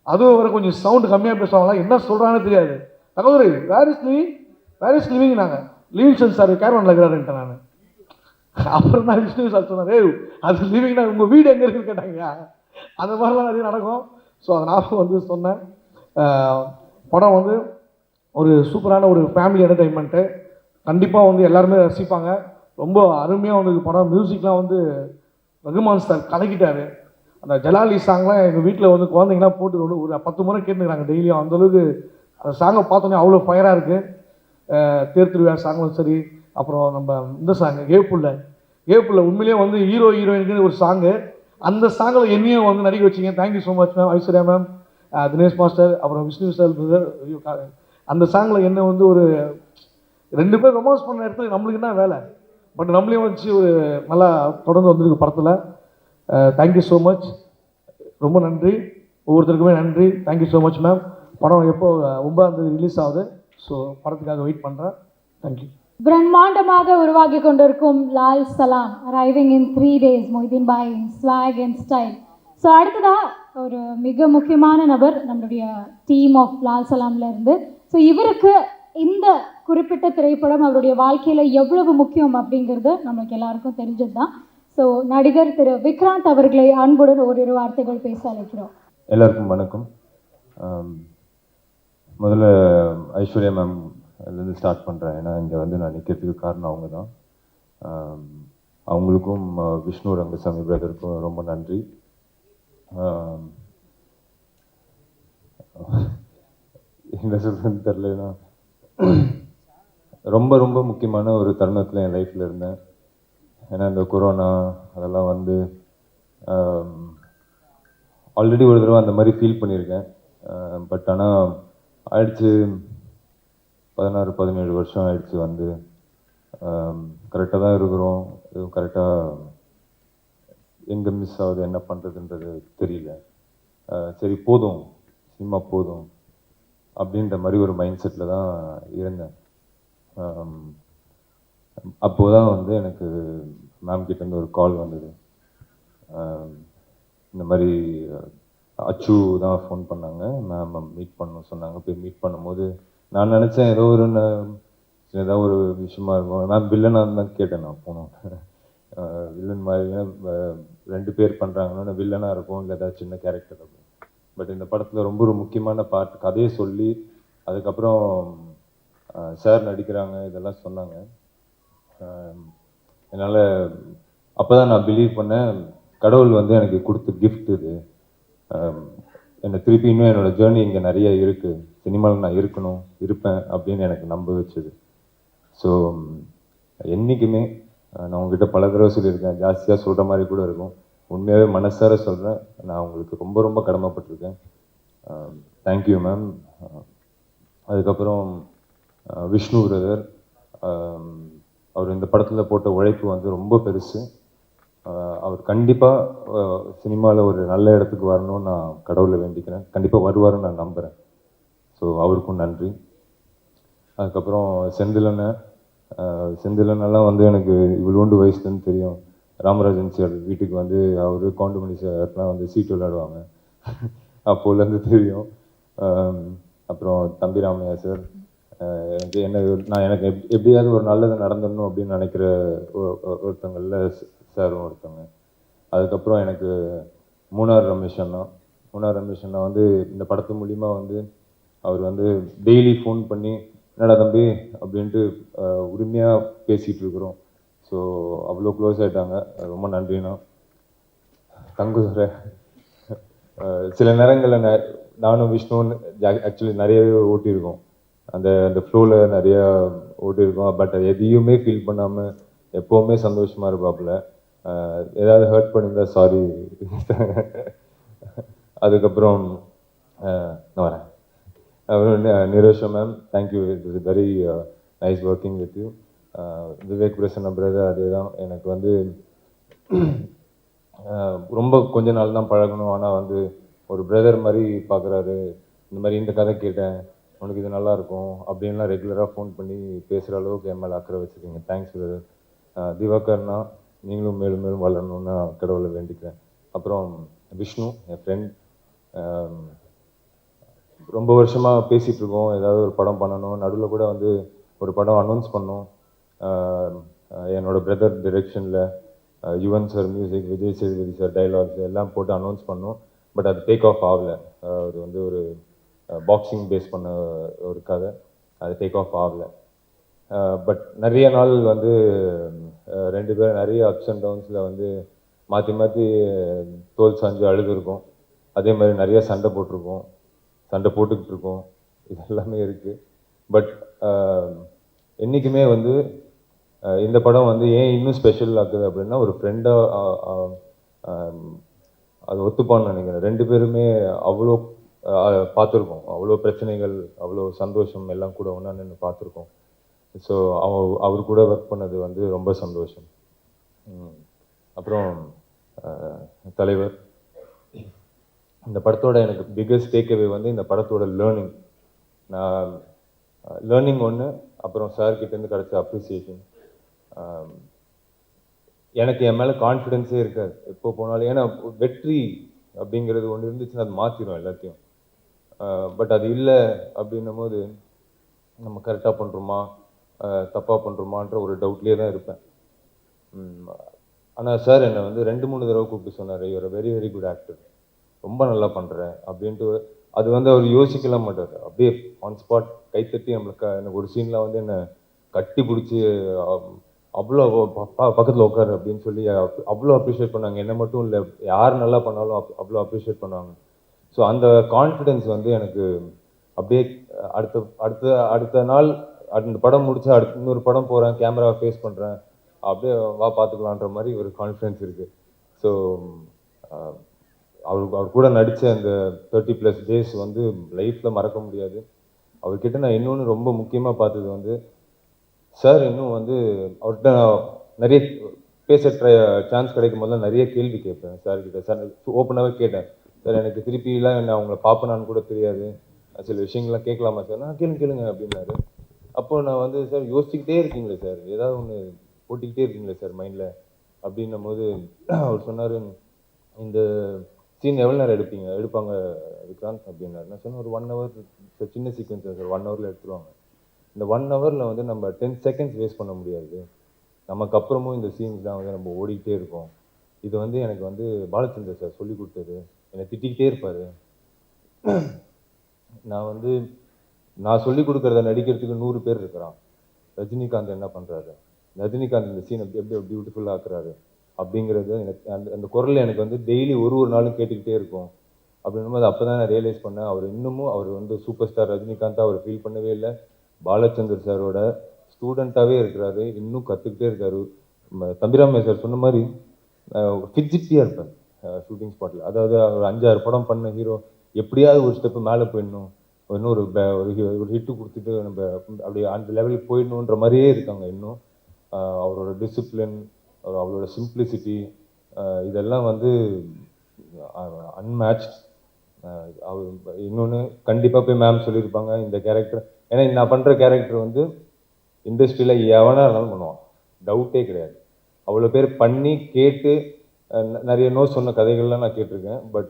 அதுவும் வர கொஞ்சம் சவுண்டு கம்மியாக பேசுவாங்களா, என்ன சொல்கிறாங்கன்னு தெரியாது. தகவல் வேர் இஸ் லிவிங் நாங்கள் லிவிங்ஸ்டன் சார் கேரவனில் இருக்கிறாருன்ட்டேன் நான். அப்புறம் தான் விஷ்ணு சார் சொன்னார், அது லிவிங்னா உங்கள் வீடு எங்கே இருக்குன்னு கேட்டாங்க. அந்த மாதிரிலாம் நிறைய நடக்கும். ஸோ அதனால் வந்து சொன்னேன். படம் வந்து ஒரு சூப்பரான ஒரு ஃபேமிலி என்டர்டெயின்மெண்ட்டு. கண்டிப்பாக வந்து எல்லாருமே ரசிப்பாங்க. ரொம்ப அருமையாக வந்து படம். மியூசிக்லாம் வந்து ரகுமான் சார் கலக்கிட்டார். அந்த ஜலாலி சாங்லாம் எங்கள் வீட்டில் வந்து குழந்தைங்களாம் போட்டு ஒரு 10 முறை கேட்டுக்கிறாங்க டெய்லியும். அந்தளவுக்கு அந்த சாங்கை பார்த்தோன்னே அவ்வளோ ஃபயராக இருக்குது. தேர் திருவிழா சாங்கும் சரி, அப்புறம் நம்ம இந்த சாங்கு ஏப்புள்ள உண்மையிலேயே வந்து ஹீரோயினுக்கு ஒரு சாங்கு. அந்த சாங்கில் என்னையும் வந்து நடிக்க வச்சிங்க. Thank you so much ma'am. Aishwarya ma'am, Dinesh master, அப்புறம் விஷ்ணு சார் பிரதர். அந்த சாங்கில் என்ன வந்து ஒரு 2 பேர் ரொமான்ஸ் பண்ண இடத்துல நம்மளுக்கு என்ன வேலை, பட் நம்மளையும் வச்சு ஒரு நல்லா தொடர்ந்து வந்திருக்கு படத்தில். Thank you so much. ரொம்ப நன்றி, ஒவ்வொருத்தருக்குமே நன்றி. Thank you so much ma'am. படம் எப்போ 9ஆம் தேதி ரிலீஸ் ஆகுது. ஸோ படத்துக்காக வெயிட் பண்ணுறேன். தேங்க்யூ. பிரம்மாண்டமாக உருவாகி கொண்டிருக்கும் Lal Salaam arriving in 3 days. Moideen bye in swag and style. So அடுத்ததாக ஒரு மிக முக்கியமான நபர் நம்மளுடைய டீம் ஆஃப் லால் சலாம்ல இருந்து. ஸோ இவருக்கு இந்த குறிப்பிட்ட திரைப்படம் அவருடைய வாழ்க்கையில் எவ்வளவு முக்கியம் அப்படிங்கிறது நம்மளுக்கு எல்லாருக்கும் தெரிஞ்சது தான். ஸோ நடிகர் திரு விக்ராந்த் அவர்களை அன்புடன் ஓரிரு வார்த்தைகள் பேச அழைக்கிறோம். எல்லாருக்கும் வணக்கம். முதல்ல ஐஸ்வர்யா மேம்லேருந்து ஸ்டார்ட் பண்ணுறேன். ஏன்னா இங்கே வந்து நான் நிற்கிறதுக்கு காரணம் அவங்க தான். அவங்களுக்கும் விஷ்ணு ரங்கசாமி பிரதருக்கும் ரொம்ப நன்றி. என்ன சொல்கிறேன்னு தெரிலனா, ரொம்ப ரொம்ப முக்கியமான ஒரு தருணத்தில் என் லைஃப்பில் இருந்தேன். ஏன்னா இந்த கொரோனா அதெல்லாம் வந்து ஆல்ரெடி ஒரு தடவை அந்த மாதிரி ஃபீல் பண்ணியிருக்கேன். பட் ஆனால் ஆயிடுச்சு 16-17 வருஷம் ஆயிடுச்சு வந்து. கரெக்டாக தான் இருக்கிறோம். எதுவும் கரெக்டாக எங்கே மிஸ் ஆகுது என்ன பண்ணுறதுன்றது தெரியல. சரி போதும், சினிமா போதும் அப்படின்ற மாதிரி ஒரு மைண்ட் செட்டில் தான் இருந்தேன். அப்போது தான் வந்து எனக்கு மேம் கிட்டேருந்து ஒரு கால் வந்தது. இந்த மாதிரி அச்சு தான் ஃபோன் பண்ணாங்க, மேம் மீட் பண்ணணும் சொன்னாங்க. போய் மீட் பண்ணும்போது நான் நினச்சேன் ஏதோ ஒரு ஏதாவது ஒரு விஷயமா இருக்கும். நான் வில்லனாக தான் கேட்டேன். நான் போனோம் வில்லன் மாதிரி 2 பேர் பண்ணுறாங்கன்னா வில்லனாக இருக்கும், இல்லை ஏதாவது சின்ன கேரக்டர் இருக்கும். பட் இந்த படத்தில் ரொம்ப ஒரு முக்கியமான பார்ட், கதையை சொல்லி அதுக்கப்புறம் சார் நடிக்கிறாங்க இதெல்லாம் சொன்னாங்க. என்னால் அப்போ தான் நான் பிலீவ் பண்ணேன், கடவுள் வந்து எனக்கு கொடுத்த கிஃப்ட் இது. என்னை திருப்பி இன்னும் என்னோடய ஜேர்னி இங்கே நிறைய இருக்குது, சினிமாவில் நான் இருக்கணும் இருப்பேன் அப்படின்னு எனக்கு நம்ப வச்சுது. ஸோ என்றைக்குமே நான் உங்ககிட்ட பல தடவை சொல்லியிருக்கேன், ஜாஸ்தியாக சொல்கிற மாதிரி கூட இருக்கும், உண்மையாகவே மனசார சொல்கிறேன், நான் உங்களுக்கு ரொம்ப ரொம்ப கடமைப்பட்டிருக்கேன். Thank you ma'am. அதுக்கப்புறம் விஷ்ணு பிரதர், அவர் இந்த படத்தில் போட்ட உழைப்பு வந்து ரொம்ப பெருசு. அவர் கண்டிப்பாக சினிமாவில் ஒரு நல்ல இடத்துக்கு வரணும்னு நான் கடவுளை வேண்டிக்கிறேன். கண்டிப்பாக வருவாருன்னு நான் நம்புகிறேன். ஸோ அவருக்கும் நன்றி. அதுக்கப்புறம் செந்திலனெல்லாம் வந்து எனக்கு இவ்வளோண்டு வயசுலேருந்து தெரியும். ராமராஜன் சார் வீட்டுக்கு வந்து அவர் கவுண்டமணி சார்லாம் வந்து சீட்டு விளையாடுவாங்க, அப்போலேருந்து தெரியும். அப்புறம் தம்பி ராமையா சார், எனக்கு எப்படியாவது ஒரு நல்லது நடந்துடணும் அப்படின்னு நினைக்கிற ஒருத்தங்களில் சாரும் ஒருத்தவங்க. அதுக்கப்புறம் எனக்கு மூணார் ரமேஷ் அண்ணா வந்து இந்த படத்து மூலிமா வந்து அவர் வந்து டெய்லி ஃபோன் பண்ணி என்னடா தம்பி அப்படின்ட்டு உரிமையாக பேசிகிட்டு இருக்கிறோம். ஸோ அவ்வளோ க்ளோஸ் ஆகிட்டாங்க. ரொம்ப நன்றிண்ணா. தங்குதுரை, சில நேரங்களில் நானும் விஷ்ணுன்னு ஆக்சுவலி நிறையவே ஓட்டியிருக்கோம், அந்த ஃப்ளோவில் நிறையா ஓட்டியிருக்கோம். பட் அது எதையுமே ஃபீல் பண்ணாமல் எப்போவுமே சந்தோஷமாக இருப்பாப்புல. ஏதாவது ஹர்ட் பண்ணியிருந்தா சாரி. அதுக்கப்புறம் நான் வரேன். Nirosha ma'am, thank you. It is very nice working with you. Vivek Prasanna brother, அதே தான். எனக்கு வந்து ரொம்ப கொஞ்ச நாள் தான் பழகணும், ஆனால் வந்து ஒரு பிரதர் மாதிரி பார்க்குறாரு. இந்த மாதிரி இந்த கதை கேட்டேன், உனக்கு இது நல்லாயிருக்கும் அப்படின்லாம் ரெகுலராக ஃபோன் பண்ணி பேசுகிற அளவுக்கு என் மேலே அக்கறை வச்சுருக்கீங்க. Thanks brother. திவாகர்னா, நீங்களும் மேலும் மேலும் வளரணும்னு நான் கடவுளை வேண்டிக்கிறேன். அப்புறம் விஷ்ணு, என் ஃப்ரெண்ட், ரொம்ப வருஷமாக பேசிகிட்ருக்கோம் ஏதாவது ஒரு படம் பண்ணணும். நடுவில் கூட வந்து ஒரு படம் அனௌன்ஸ் பண்ணோம், என்னோட பிரதர் டிரெக்ஷனில், Yuvan sir music, Vijay Sethupathi sir dialogues எல்லாம் போட்டு அனௌன்ஸ் பண்ணோம். பட் அது டேக் ஆஃப் ஆகலை. அது வந்து ஒரு பாக்ஸிங் பேஸ் பண்ண ஒரு கதை, அது டேக் ஆஃப் ஆகலை. பட் நிறைய நாள் வந்து 2 பேரும் நிறைய அப்ஸ் அண்ட் டவுன்ஸில் வந்து மாற்றி மாற்றி தோல் சாஞ்சு அழுதுருக்கோம். அதே மாதிரி நிறைய சண்டை போட்டுக்கிட்டு இருக்கோம். இது எல்லாமே இருக்குது. பட் என்றைக்குமே வந்து இந்த படம் வந்து ஏன் இன்னும் ஸ்பெஷல் ஆகுது அப்படின்னா, ஒரு ஃப்ரெண்டாக அது ஒத்துப்பான்னு நினைக்கிறேன். 2 பேருமே அவ்வளோ பார்த்துருக்கோம், அவ்வளோ பிரச்சனைகள், அவ்வளோ சந்தோஷம் எல்லாம் கூட ஒன்றா நின்று பார்த்துருக்கோம். ஸோ அவர் கூட ஒர்க் பண்ணது வந்து ரொம்ப சந்தோஷம். அப்புறம் தலைவர், இந்த படத்தோட எனக்கு பிக்கஸ்ட் டேக்அவே வந்து இந்த படத்தோட லேர்னிங் ஒன்று, அப்புறம் சார்கிட்டேருந்து கிடச்ச அப்ரிசியேஷன். எனக்கு என் மேலே கான்ஃபிடென்ஸே இருக்காது எப்போ போனாலும். ஏன்னா வெற்றி அப்படிங்கிறது ஒன்று இருந்துச்சுன்னா அது மாற்றிடும் எல்லாத்தையும். பட் அது இல்லை அப்படின்னும் போது நம்ம கரெக்டாக பண்ணுறோமா தப்பாக பண்ணுறோமான்ற ஒரு டவுட்லேயே தான் இருப்பேன். ஆனால் சார் என்னை வந்து 2-3 தடவை கூப்பிட்டு சொன்னார், you're very very good actor, ரொம்ப நல்லா பண்ணுறேன் அப்படின்ட்டு. அது வந்து அவர் யோசிக்கலாம் மாட்டார், அப்படியே ஆன் ஸ்பாட் கைத்தட்டி நம்மளுக்கு. எனக்கு ஒரு சீனில் வந்து என்னை கட்டி பிடிச்சி அவ்வளோ பக்கத்தில் உட்காரு அப்படின்னு சொல்லி அவ்வளோ அப்ரிஷியேட் பண்ணாங்க. என்ன மட்டும் இல்லை, யார் நல்லா பண்ணாலும் அவ்வளோ அப்ரிஷியேட் பண்ணுவாங்க. ஸோ அந்த கான்ஃபிடென்ஸ் வந்து எனக்கு அப்படியே அடுத்த அடுத்த அடுத்த நாள் அந்த படம் முடிச்சா அடுத்த இன்னொரு படம் போகிறேன், கேமராவை ஃபேஸ் பண்ணுறேன், அப்படியே வா பார்த்துக்கலான்ற மாதிரி ஒரு கான்ஃபிடென்ஸ் இருக்குது. ஸோ அவர் கூட நடித்த அந்த 30+ டேஸ் வந்து லைஃப்பில் மறக்க முடியாது. அவர்கிட்ட நான் இன்னொன்று ரொம்ப முக்கியமாக பார்த்தது வந்து, சார் இன்னும் வந்து அவர்கிட்ட நிறைய பேச சான்ஸ் கிடைக்கும் போதெல்லாம் நிறைய கேள்வி கேட்பேன் சார்கிட்ட. சார் ஓப்பனாகவே கேட்டேன், சார் எனக்கு திருப்பிலாம் நான் அவங்கள பார்ப்பேனான்னு கூட தெரியாது, சில விஷயங்கள்லாம் கேட்கலாமா சார்? நான் கேளுங்க அப்படின்னாரு. அப்போ நான் வந்து, சார் யோசிச்சுக்கிட்டே இருக்கீங்களே சார், ஏதாவது ஒன்று போட்டிக்கிட்டே இருக்கீங்களே சார் மைண்டில் அப்படின்னும் போது அவர் சொன்னார், இந்த சீன் எவ்வளோ நேரம் எடுப்பாங்க விக்ராந்த் அப்படின்னாரு. நான் சொன்னேன், ஒரு 1 hour, சின்ன சீக்வன்ஸ் சார், 1 hourல எடுத்துருவாங்க. இந்த 1 hourல வந்து நம்ம 10 seconds வேஸ்ட் பண்ண முடியாது, நமக்கு அப்புறமும் இந்த சீன்ஸ் தான் வந்து நம்ம ஓடிக்கிட்டே இருக்கோம். இது வந்து எனக்கு வந்து பாலச்சந்தர் சார் சொல்லி கொடுத்தது. என்னை திட்டிக்கிட்டே இருப்பார். நான் சொல்லி கொடுக்குறத நடிக்கிறதுக்கு 100 பேர் இருக்கிறான். ரஜினிகாந்த் என்ன பண்ணுறாரு, ரஜினிகாந்த் இந்த சீனை எப்படி பியூட்டிஃபுல்லாக ஆக்குறாரு அப்படிங்கிறது எனக்கு அந்த குரல் எனக்கு வந்து டெய்லி ஒரு நாளும் கேட்டுக்கிட்டே இருக்கும். அப்படின்னும்போது அப்போ தான் நான் ரியலைஸ் பண்ணேன், அவர் வந்து சூப்பர் ஸ்டார் ரஜினிகாந்தாக அவர் ஃபீல் பண்ணவே இல்லை, பாலச்சந்தர் சாரோட ஸ்டூடெண்ட்டாகவே இருக்கிறாரு, இன்னும் கற்றுக்கிட்டே இருக்காரு. தம்பிராமையா சார் சொன்ன மாதிரி ஃபிஜிட்டியாக இருப்பார் ஷூட்டிங் ஸ்பாட்டில். அதாவது ஒரு 5-6 படம் பண்ண ஹீரோ எப்படியாவது ஒரு ஸ்டெப்பு மேலே போயிடணும், இன்னும் ஒரு ஹிட்டு கொடுத்துட்டு நம்ம அப்படி அந்த லெவலுக்கு போயிடணுன்ற மாதிரியே இருக்காங்க இன்னும். அவரோட டிசிப்ளின், அவரோட சிம்பிளிசிட்டி, இதெல்லாம் வந்து அன்மேட்ச். அவர் இன்னொன்று கண்டிப்பாக போய் மேம் சொல்லியிருப்பாங்க, இந்த கேரக்டர், ஏன்னா நான் பண்ணுற கேரக்டர் வந்து இண்டஸ்ட்ரியில் எவனா இருந்தாலும் பண்ணுவான், டவுட்டே கிடையாது. அவ்வளோ பேர் பண்ணி கேட்டு நிறைய நோ சொன்ன கதைகள்லாம் நான் கேட்டிருக்கேன். பட்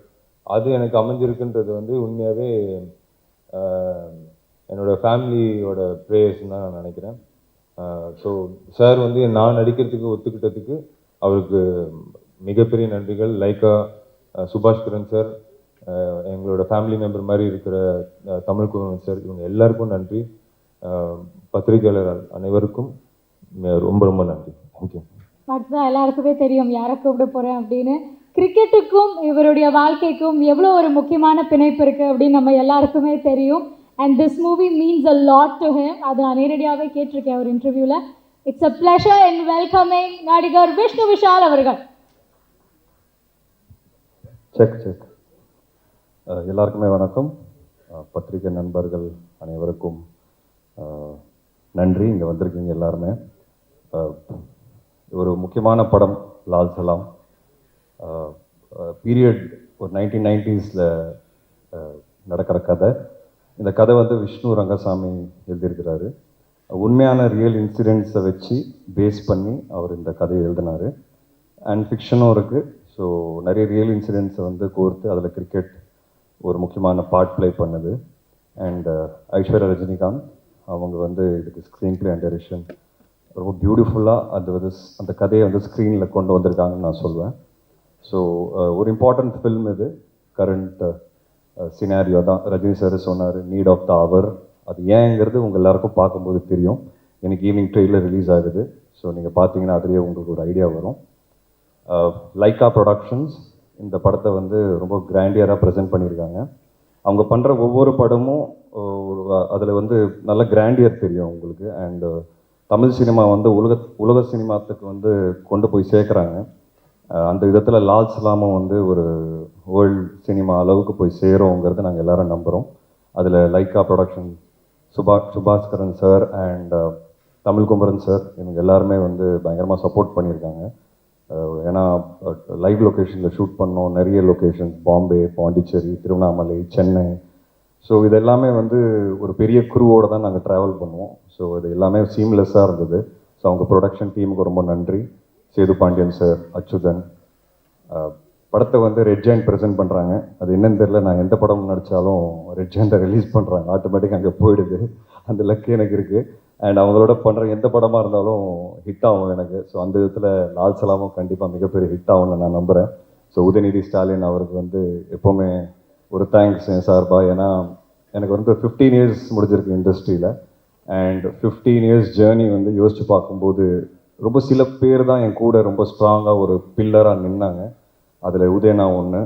அது எனக்கு அமைஞ்சிருக்குன்றது வந்து உண்மையாகவே என்னோடய ஃபேமிலியோட ப்ரேயர்ஸ்ன்னு தான் நான் நினைக்கிறேன். ஸோ சார் வந்து நான் நடிக்கிறதுக்கு ஒத்துக்கிட்டதுக்கு அவருக்கு மிகப்பெரிய நன்றிகள். லைக்கா சுபாஷ்கரன் சார், எங்களோட ஃபேமிலி மெம்பர் மாதிரி இருக்கிற தமிழ்குமரன் சார், இவங்க எல்லாருக்கும் நன்றி. பத்திரிகையாளர் அனைவருக்கும் ரொம்ப ரொம்ப நன்றி. தேங்க்யூ. அடுத்ததான் எல்லாருக்குமே தெரியும் யாரை கூப்பிட போகிறேன் அப்படின்னு. கிரிக்கெட்டுக்கும் இவருடைய வாழ்க்கைக்கும் எவ்வளோ ஒரு முக்கியமான பிணைப்பு இருக்குது அப்படின்னு நம்ம எல்லாருக்குமே தெரியும். And this movie means a lot to him. அது நான் நேரடியாகவே கேட்டிருக்கேன் ஒரு இன்டர்வியூவில். It's a pleasure in welcoming நடிகர் விஷ்ணு விஷால் அவர்கள். செக் எல்லாருக்குமே வணக்கம். பத்திரிகை நண்பர்கள் அனைவருக்கும் நன்றி. இங்கே வந்திருக்கீங்க எல்லாருமே. ஒரு முக்கியமான படம் லால் சலாம். பீரியட் ஒரு 1990s நடக்கிற கதை. இந்த கதை வந்து விஷ்ணு ரங்கசாமி எழுதியிருக்கிறாரு. உண்மையான ரியல் இன்சிடென்ட்ஸை வச்சு பேஸ் பண்ணி அவர் இந்த கதையை எழுதினார். அண்ட் ஃபிக்ஷனும் இருக்குது. ஸோ நிறைய ரியல் இன்சிடென்ட்ஸை வந்து கோர்த்து அதில் கிரிக்கெட் ஒரு முக்கியமான பார்ட் ப்ளே பண்ணுது. அண்ட் ஐஸ்வர்யா ரஜினிகாந்த் அவங்க வந்து இதுக்கு ஸ்க்ரீன் ப்ளே அண்ட் டைரக்ஷன் ரொம்ப பியூட்டிஃபுல்லாக அந்த கதையை வந்து ஸ்க்ரீனில் கொண்டு வந்திருக்காங்கன்னு நான் சொல்லுவேன். ஸோ ஒரு இம்பார்ட்டண்ட் ஃபில்ம் இது. கரண்ட் சினாரியோ தான் ரஜினி சார் சொன்னார், நீட் ஆஃப் த அவர். அது ஏங்கிறது உங்கள் எல்லாருக்கும் பார்க்கும்போது தெரியும். எனக்கு ஈவினிங் ட்ரெயிலர் ரிலீஸ் ஆகுது. ஸோ நீங்கள் பார்த்தீங்கன்னா அதுலேயே உங்களுக்கு ஒரு ஐடியா வரும். லைக்கா ப்ரொடக்ஷன்ஸ் இந்த படத்தை வந்து ரொம்ப கிராண்டியராக ப்ரெசென்ட் பண்ணியிருக்காங்க. அவங்க பண்ணுற ஒவ்வொரு படமும் அதில் வந்து நல்ல கிராண்டியர் தெரியும் உங்களுக்கு. அண்டு தமிழ் சினிமா வந்து உலக சினிமாத்துக்கு வந்து கொண்டு போய் சேர்க்குறாங்க. அந்த விதத்தில் லால் சலாமும் வந்து ஒரு வேர்ல்டு சினிமா அளவுக்கு போய் சேருங்கிறது நாங்கள் எல்லாரும் நம்புகிறோம். அதில் Lyca production, Subaskaran sir and Tamilkumaran sir இவங்க எல்லாருமே வந்து பயங்கரமாக சப்போர்ட் பண்ணியிருக்காங்க. ஏன்னா லைவ் லொக்கேஷனில் ஷூட் பண்ணோம். நிறைய லொக்கேஷன்ஸ் பாம்பே, பாண்டிச்சேரி, திருவண்ணாமலை, சென்னை. ஸோ இது எல்லாமே வந்து ஒரு பெரிய குரூவோடு தான் நாங்கள் ட்ராவல் பண்ணுவோம். ஸோ இது எல்லாமே சீம்லெஸ்ஸாக இருந்தது. ஸோ அவங்க ப்ரொடக்ஷன் டீமுக்கு ரொம்ப நன்றி. சேது பாண்டியன் சார், அச்சுதன். படத்தை வந்து ரெட் ஜெயண்ட் ப்ரெசென்ட் பண்ணுறாங்க. அது என்னன்னு தெரியல, நான் எந்த படம் நடித்தாலும் ரெட் ஜெயண்ட்டை ரிலீஸ் பண்ணுறாங்க, ஆட்டோமேட்டிக் அங்கே போயிடுது. அந்த லக்கு எனக்கு இருக்குது. அண்ட் அவங்களோட பண்ணுற எந்த படமாக இருந்தாலும் ஹிட் ஆகும் எனக்கு. ஸோ அந்த விதத்தில் லால் சலாமும் கண்டிப்பாக மிகப்பெரிய ஹிட் ஆகும்னு நான் நம்புகிறேன். ஸோ உதயநிதி ஸ்டாலின் அவருக்கு வந்து எப்போவுமே ஒரு தேங்க்ஸ் என் சார்பாக. ஏன்னா எனக்கு வந்து 15 years முடிஞ்சிருக்கு இண்டஸ்ட்ரியில். அண்ட் 15 years ஜேர்னி வந்து யோசித்து பார்க்கும்போது ரொம்ப சில பேர் தான் என் கூட ரொம்ப ஸ்ட்ராங்காக ஒரு பில்லராக நின்னாங்க. அதில் உதயனா ஒன்று.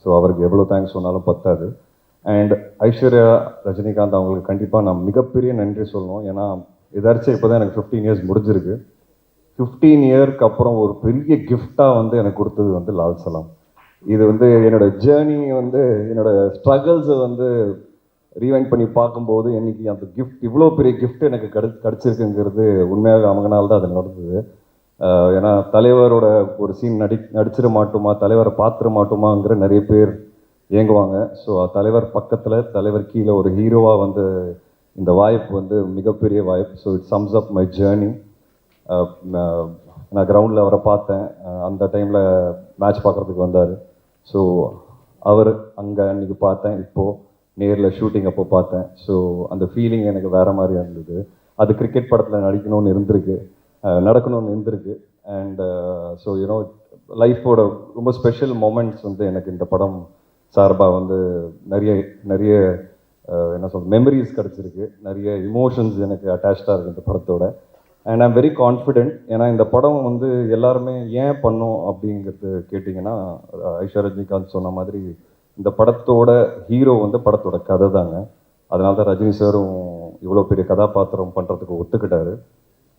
ஸோ அவருக்கு எவ்வளோ தேங்க்ஸ் சொன்னாலும் பத்தாது. அண்ட் ஐஸ்வர்யா, ரஜினிகாந்த் அவங்களுக்கு கண்டிப்பாக நான் மிகப்பெரிய நன்றி சொல்லணும். ஏன்னா எதாச்சும் இப்போ தான் எனக்கு 15 இயர்ஸ் முடிஞ்சிருக்கு. 15 இயர்க்கு அப்புறம் ஒரு பெரிய கிஃப்டாக வந்து எனக்கு கொடுத்தது வந்து லால் சலாம். இது வந்து என்னோட ஜேர்னி வந்து என்னோட ஸ்ட்ரகிள்ஸை வந்து ரீவைண்ட் பண்ணி பார்க்கும்போது இன்னைக்கு அந்த கிஃப்ட், இவ்வளோ பெரிய கிஃப்ட் எனக்கு கிடச்சிருக்குங்கிறது உண்மையாக அவங்கனால தான் அது நடந்தது. ஏன்னா தலைவரோட ஒரு சீன் நடிச்சிட மாட்டோமா, தலைவரை பார்த்துட மாட்டோமாங்கிற நிறைய பேர் ஏங்குவாங்க. ஸோ தலைவர் பக்கத்தில், தலைவர் கீழே ஒரு ஹீரோவாக வந்து இந்த வாய்ப்பு வந்து மிகப்பெரிய வாய்ப்பு. So it sums up my journey. நான் கிரவுண்டில் அவரை பார்த்தேன். அந்த டைமில் மேட்ச் பார்க்குறதுக்கு வந்தார். ஸோ அவர் அங்கே அன்றைக்கி பார்த்தேன். இப்போது நேரில் ஷூட்டிங் அப்போ பார்த்தேன். ஸோ அந்த ஃபீலிங் எனக்கு வேறு மாதிரி இருந்தது. அது கிரிக்கெட் படத்தில் நடிக்கணும்னு இருந்திருக்கு, நடக்கணும்னு இருந்திருக்கு. அண்ட் ஸோ யூனோ லைஃபோட ரொம்ப ஸ்பெஷல் மொமெண்ட்ஸ் வந்து எனக்கு இந்த படம் சார்பாக வந்து நிறைய நிறைய என்ன சொல்ற மெமரிஸ் கிடச்சிருக்கு. நிறைய இமோஷன்ஸ் எனக்கு அட்டாச்சாக இருக்குது இந்த படத்தோட. And I'm very confident. ஏன்னா இந்த படம் வந்து எல்லாருமே ஏன் பண்ணோம் அப்படிங்கிறது கேட்டிங்கன்னா, ஐஸ்வர்யா ரஜினிகாந்த் சொன்ன மாதிரி இந்த படத்தோட ஹீரோ வந்து படத்தோட கதை தாங்க. அதனால தான் ரஜினி சாரும் இவ்வளோ பெரிய கதாபாத்திரம் பண்ணுறதுக்கு ஒத்துக்கிட்டாரு.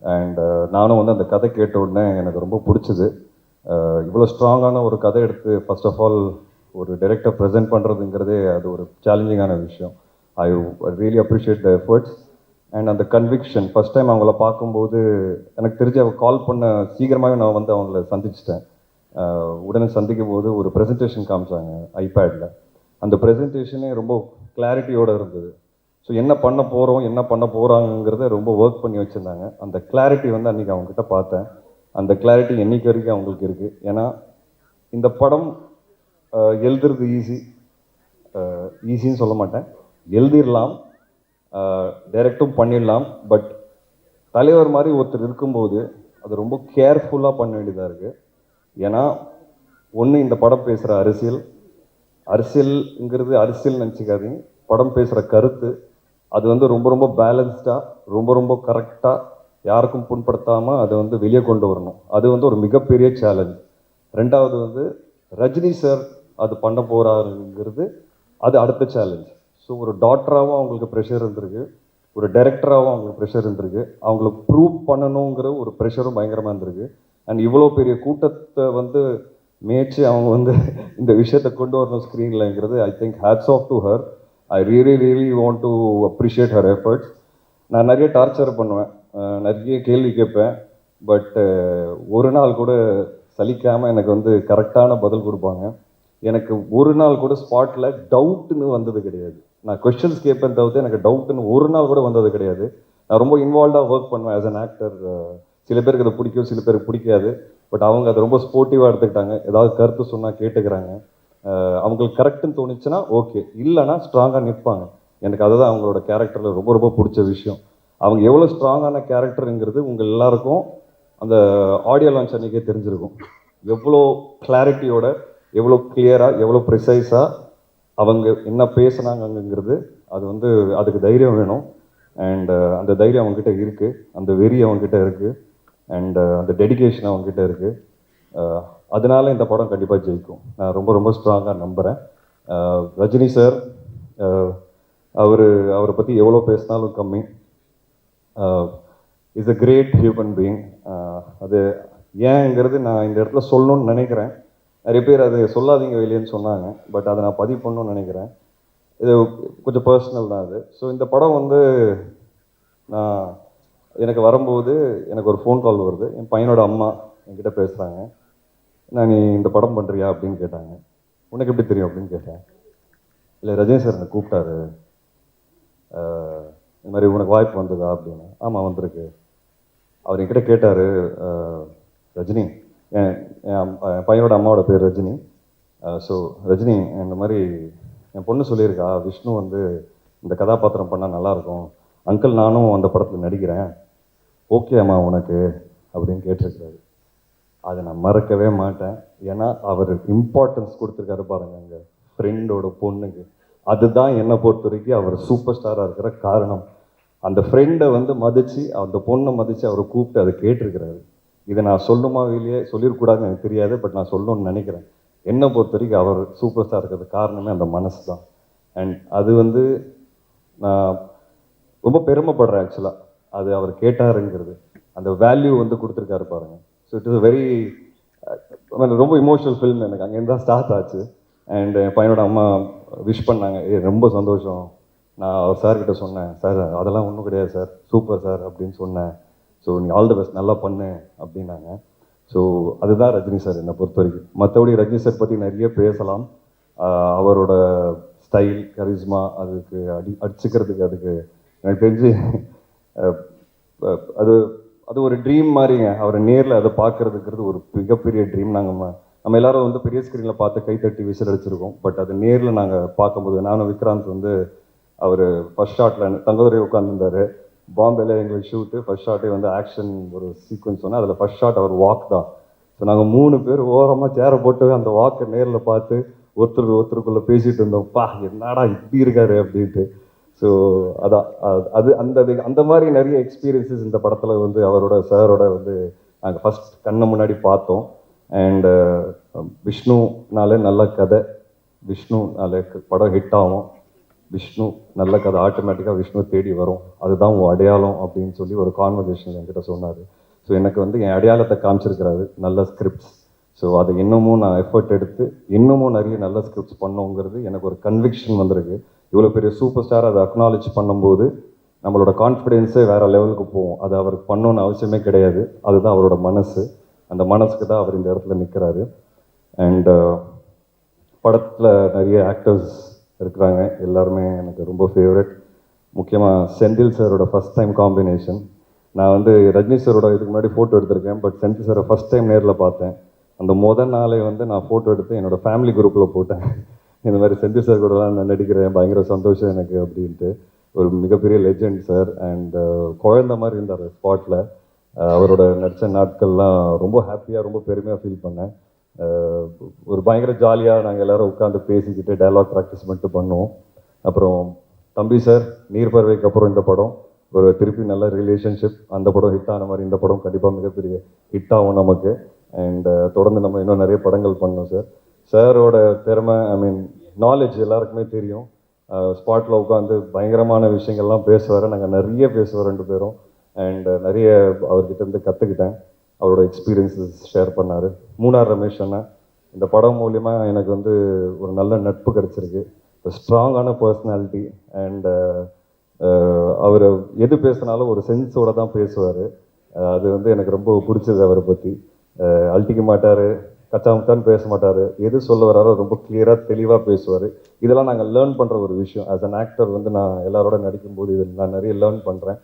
அண்ட் நானும் வந்து அந்த கதை கேட்ட உடனே எனக்கு ரொம்ப பிடிச்சது. இவ்வளோ ஸ்ட்ராங்கான ஒரு கதை எடுத்து ஃபர்ஸ்ட் ஆஃப் ஆல் ஒரு டைரக்டர் ப்ரெசென்ட் பண்ணுறதுங்கிறதே அது ஒரு சேலஞ்சிங்கான விஷயம். I really appreciate the efforts and அந்த கன்விக்ஷன். ஃபஸ்ட் டைம் அவங்கள பார்க்கும்போது எனக்கு தெரிஞ்சு அவங்க கால் பண்ண சீக்கிரமாகவே நான் வந்து அவங்கள சந்திச்சிட்டேன். உடனே சந்திக்கும் போது ஒரு ப்ரெசன்டேஷன் காமிச்சாங்க ஐபேடில். அந்த ப்ரெசன்டேஷனே ரொம்ப கிளாரிட்டியோடு இருந்தது. ஸோ என்ன பண்ண போகிறோம், என்ன பண்ண போகிறாங்கிறத ரொம்ப ஒர்க் பண்ணி வச்சுருந்தாங்க. அந்த கிளாரிட்டி வந்து அன்றைக்கி அவங்ககிட்ட பார்த்தேன். அந்த கிளாரிட்டி என்றைக்கு வரைக்கும் அவங்களுக்கு இருக்குது. ஏன்னா இந்த படம் எழுதுறது ஈஸின்னு சொல்ல மாட்டேன், எழுதிடலாம், டைரக்டும் பண்ணிடலாம். பட் தலைவர் மாதிரி ஒருத்தர் இருக்கும்போது அது ரொம்ப கேர்ஃபுல்லாக பண்ண வேண்டியதாக இருக்குது. ஏன்னா ஒன்று, இந்த படம் பேசுகிற அரசியல்ங்கிறது அரசியல் நினச்சிக்காதீங்க. படம் பேசுகிற கருத்து அது வந்து ரொம்ப ரொம்ப பேலன்ஸ்டாக, ரொம்ப ரொம்ப கரெக்டாக, யாருக்கும் புண்படுத்தாமல் அதை வந்து வெளியே கொண்டு வரணும். அது வந்து ஒரு மிகப்பெரிய சேலஞ்ச். ரெண்டாவது வந்து ரஜினி சார் அது பண்ண போகிறாருங்கிறது அது அடுத்த சேலஞ்ச். ஸோ ஒரு டாக்டராகவும் அவங்களுக்கு ப்ரெஷர் இருந்திருக்கு, ஒரு டைரக்டராகவும் அவங்களுக்கு ப்ரெஷர் இருந்திருக்கு, அவங்கள ப்ரூவ் பண்ணணுங்கிற ஒரு ப்ரெஷரும் பயங்கரமாக இருந்திருக்கு. அண்ட் இவ்வளோ பெரிய கூட்டத்தை வந்து மேய்ச்சி அவங்க வந்து இந்த விஷயத்தை கொண்டு வரணும் ஸ்க்ரீன்லங்கிறது I think hats off to her. I really want to appreciate her efforts. நான் நிறைய டார்ச்சர் பண்ணுவேன், நிறைய கேள்வி கேட்பேன். பட் ஒரு நாள் கூட சலிக்காமல் எனக்கு வந்து கரெக்டான பதில் கொடுப்பாங்க. எனக்கு ஒரு நாள் கூட ஸ்பாட்டில் டவுட்டுன்னு வந்தது கிடையாது. நான் கொஸ்டின்ஸ் கேட்பேன் தவிர்த்து எனக்கு டவுட்டுன்னு ஒரு நாள் கூட வந்தது கிடையாது. நான் ரொம்ப இன்வால்வ்டாக ஒர்க் பண்ணுவேன் ஆஸ் அன் ஆக்டர். சில பேருக்கு அது பிடிக்கும், சில பேருக்கு பிடிக்காது. பட் அவங்க அதை ரொம்ப ஸ்போர்ட்டிவாக எடுத்துக்கிட்டாங்க. ஏதாவது கருத்து சொன்னால் கேட்டுக்கிறாங்க. அவங்களுக்கு கரெக்டுன்னு தோணுச்சுன்னா ஓகே, இல்லைன்னா ஸ்ட்ராங்காக நிற்பாங்க. எனக்கு அதுதான் அவங்களோட கேரக்டரில் ரொம்ப ரொம்ப பிடிச்ச விஷயம். அவங்க எவ்வளோ ஸ்ட்ராங்கான கேரக்டருங்கிறது உங்கள் எல்லாருக்கும் அந்த ஆடியோ லான்ச் அன்றைக்கே தெரிஞ்சிருக்கும். எவ்வளோ கிளாரிட்டியோட, எவ்வளோ கிளியராக, எவ்வளோ ப்ரிசைஸாக அவங்க என்ன பேசுனாங்கங்கிறது. அது வந்து அதுக்கு தைரியம் வேணும். அண்ட் அந்த தைரியம் அவங்ககிட்ட இருக்குது, அந்த வெறி அவங்ககிட்ட இருக்குது, அண்ட் அந்த டெடிகேஷன் அவங்ககிட்ட இருக்குது. அதனால இந்த படம் கண்டிப்பாக ஜெயிக்கும் நான் ரொம்ப ரொம்ப ஸ்ட்ராங்காக நம்புகிறேன். ரஜினி சார் அவரை பற்றி எவ்வளோ பேசினாலும் கம்மி. Is a great human being. அது ஏங்கிறது நான் இந்த இடத்துல சொல்லணும்னு நினைக்கிறேன். நிறைய பேர் அது சொல்லாதீங்க வெளியேன்னு சொன்னாங்க, பட் அதை நான் பதிவு பண்ணணும்னு நினைக்கிறேன். இது கொஞ்சம் பர்சனல் தான் அது. ஸோ இந்த படம் வந்து எனக்கு வரும்போது எனக்கு ஒரு ஃபோன் கால் வருது. என் பையனோட அம்மா என்கிட்ட பேசுகிறாங்க. நீ இந்த படம் பண்ணுறியா அப்படின்னு கேட்டாங்க. உனக்கு எப்படி தெரியும் அப்படின்னு கேட்டேன். இல்லை ரஜினி சார் என்னை கூப்பிட்டாரு, இந்த மாதிரி உனக்கு வாய்ப்பு வந்ததா அப்படின்னு. ஆமாம் வந்திருக்கு. அவர் என்கிட்ட கேட்டார், ரஜினி, என் பையனோட அம்மாவோட பேர் ரஜினி. ஸோ ரஜினி, இந்த மாதிரி என் பொண்ணு சொல்லியிருக்கா விஷ்ணு வந்து இந்த கதாபாத்திரம் பண்ணால் நல்லாயிருக்கும், அங்கிள் நானும் அந்த படத்தில் நடிக்கிறேன், ஓகே அம்மா உனக்கு அப்படின்னு கேட்டிருக்கிறாரு. அதை நான் மறக்கவே மாட்டேன். ஏன்னா அவர் இம்பார்ட்டன்ஸ் கொடுத்துருக்காரு பாருங்க எங்கள் ஃப்ரெண்டோட பொண்ணுக்கு. அதுதான் என்னை பொறுத்த வரைக்கும் அவர் சூப்பர் ஸ்டாராக இருக்கிற காரணம். அந்த ஃப்ரெண்டை வந்து மதித்து அந்த பொண்ணை மதித்து அவரை கூப்பிட்டு அதை கேட்டிருக்கிறாரு. இதை நான் சொல்லுமா வெளியே சொல்லிடக்கூடாதுன்னு எனக்கு தெரியாது, பட் நான் சொல்லணும்னு நினைக்கிறேன். என்னை பொறுத்த வரைக்கும் அவர் சூப்பர் ஸ்டார் இருக்கிறது காரணமே அந்த மனசு தான். அண்ட் அது வந்து நான் ரொம்ப பெருமைப்படுறேன் ஆக்சுவலாக. அது அவர் கேட்டாருங்கிறது அந்த வேல்யூ வந்து கொடுத்துருக்காரு பாருங்க. ஸோ இட் இஸ் வெரி ரொம்ப இமோஷனல் ஃபில்ம். எனக்கு அங்கேருந்து தான் ஸ்டார்ட் ஆச்சு. அண்ட் என் பையனோட அம்மா விஷ் பண்ணாங்க. ரொம்ப சந்தோஷம். நான் அவர் சார்கிட்ட சொன்னேன், சார் அதெல்லாம் ஒன்றும் கிடையாது சார், சூப்பர் சார் அப்படின்னு சொன்னேன். ஸோ நீ ஆல் தி பெஸ்ட், நல்லா பண்ணு அப்படின்னாங்க. ஸோ அதுதான் ரஜினி சார் என்னை பொறுத்த வரைக்கும். மற்றபடி ரஜினி சார் பற்றி நிறைய பேசலாம். அவரோட ஸ்டைல், கரிஸ்மா, அதுக்கு அடிச்சுக்கிறதுக்கு அதுக்கு எனக்கு தெரிஞ்சு அது அது ஒரு ட்ரீம் மாதிரிங்க. அவரை நேரில் அதை பார்க்கறதுங்கிறது ஒரு மிகப்பெரிய ட்ரீம். நம்ம எல்லாரும் வந்து பெரிய ஸ்க்ரீனில் பார்த்து கைத்தட்டி விசில் அடிச்சிருக்கோம். பட் அது நேரில் நாங்கள் பார்க்கும்போது, நானும் விக்ராந்த் வந்து அவர் ஃபர்ஸ்ட் ஷாட்டில் தங்கதுரை உட்காந்துருந்தார். பாம்பேல எங்களுக்கு ஷூட்டு ஃபர்ஸ்ட் ஷாட்டே வந்து ஆக்ஷன் ஒரு சீக்வன்ஸ் சொன்னால் அதில் ஃபர்ஸ்ட் ஷாட் அவர் வாக் தான். ஸோ நாங்கள் 3 பேர் ஓரமாக சேரை போட்டு அந்த வாக்கை நேரில் பார்த்து ஒருத்தருக்குள்ளே பேசிகிட்டு இருந்தோம். பா என்னடா இப்படி இருக்காரு அப்படின்ட்டு. ஸோ அதான் அது அந்த மாதிரி நிறைய எக்ஸ்பீரியன்ஸஸ் இந்த படத்தில் வந்து அவரோட சாரோட வந்து நாங்கள் ஃபஸ்ட் கண்ணை முன்னாடி பார்த்தோம். அண்டு விஷ்ணுனாலே நல்ல கதை, விஷ்ணுனாலே படம் ஹிட் ஆகும், விஷ்ணு நல்ல கதை ஆட்டோமேட்டிக்காக விஷ்ணு தேடி வரும், அதுதான் உன் அடையாளம் அப்படின்னு சொல்லி ஒரு கான்வர்சேஷன் என்கிட்ட சொன்னார். ஸோ எனக்கு வந்து என் அடையாளத்தை காமிச்சிருக்கிறாரு, நல்ல ஸ்கிரிப்ட்ஸ். ஸோ அதை இன்னமும் நான் எஃபர்ட் எடுத்து இன்னமும் நிறைய நல்ல ஸ்கிரிப்ட்ஸ் பண்ணோங்கிறது எனக்கு ஒரு கன்விக்ஷன் வந்திருக்கு. இவ்வளோ பெரிய சூப்பர் ஸ்டார் அதை அக்னாலேஜ் பண்ணும்போது நம்மளோட கான்ஃபிடென்ஸே வேறு லெவலுக்கு போகும். அது அவருக்கு பண்ணணுன்னு அவசியமே கிடையாது, அதுதான் அவரோட மனசு. அந்த மனசுக்கு தான் அவர் இந்த இடத்துல நிற்கிறாரு. அண்ட் படத்தில் நிறைய ஆக்டர்ஸ் இருக்கிறாங்க, எல்லாருமே எனக்கு ரொம்ப ஃபேவரட். முக்கியமாக செந்தில் சாரோட ஃபஸ்ட் டைம் காம்பினேஷன். நான் வந்து ரஜினி சாரோட இதுக்கு முன்னாடி ஃபோட்டோ எடுத்திருக்கேன், பட் செந்தில் சாரை ஃபஸ்ட் டைம் நேரில் பார்த்தேன். அந்த நாளே வந்து நான் ஃபோட்டோ எடுத்து என்னோடய ஃபேமிலி குரூப்பில் போட்டேன். இந்த மாதிரி செந்தில் சார் கூடலாம் நான் நடிக்கிறேன், பயங்கர சந்தோஷம் எனக்கு அப்படின்ட்டு. ஒரு மிகப்பெரிய லெஜெண்ட் சார். அண்ட் குழந்த மாதிரி இருந்தார் ஸ்பாட்டில். அவரோட நடித்த நாட்கள்லாம் ரொம்ப ஹாப்பியாக, ரொம்ப பெருமையாக ஃபீல் பண்ணேன். ஒரு பயங்கர ஜாலியாக நாங்கள் எல்லோரும் உட்காந்து பேசிக்கிட்டு டயலாக் ப்ராக்டிஸ் பண்ணிட்டு பண்ணுவோம். அப்புறம் தம்பி சார் நீர்பறவைக்கு அப்புறம் இந்த படம் ஒரு திருப்பி நல்ல ரிலேஷன்ஷிப். அந்த படம் ஹிட் ஆன மாதிரி இந்த படம் கண்டிப்பாக மிகப்பெரிய ஹிட் ஆகும் நமக்கு. அண்ட் தொடர்ந்து நம்ம இன்னும் நிறைய படங்கள் பண்ணோம் சார். சாரோட திறமை, ஐ மீன் நாலேஜ் எல்லாருக்குமே தெரியும். ஸ்பாட்டில் உட்காந்து பயங்கரமான விஷயங்கள்லாம் பேசுவார், நாங்கள் நிறைய பேசுவோம் 2 பேரும். அண்ட் நிறைய அவர்கிட்ட இருந்து கற்றுக்கிட்டேன், அவரோட எக்ஸ்பீரியன்ஸஸ் ஷேர் பண்ணார். மூணார் ரமேஷ் அண்ணன், இந்த படம் மூலிமா எனக்கு வந்து ஒரு நல்ல நட்பு கிடச்சிருக்கு. ஒரு ஸ்ட்ராங்கான பர்சனாலிட்டி. அண்ட் அவர் எது பேசினாலும் ஒரு சென்ஸோடு தான் பேசுவார். அது வந்து எனக்கு ரொம்ப பிடிச்சது. அவரை பற்றி அழட்டிக்க மாட்டார், கச்சாமுச்சான்னு பேச மாட்டார், எது சொல்ல வராரோ ரொம்ப கிளியராக தெளிவாக பேசுவார். இதெல்லாம் நாங்கள் லேர்ன் பண்ணுற ஒரு விஷயம். ஆஸ் அன் ஆக்டர் வந்து நான் எல்லாரோட நடிக்கும்போது இதில் நான் நிறைய லேர்ன் பண்ணுறேன்.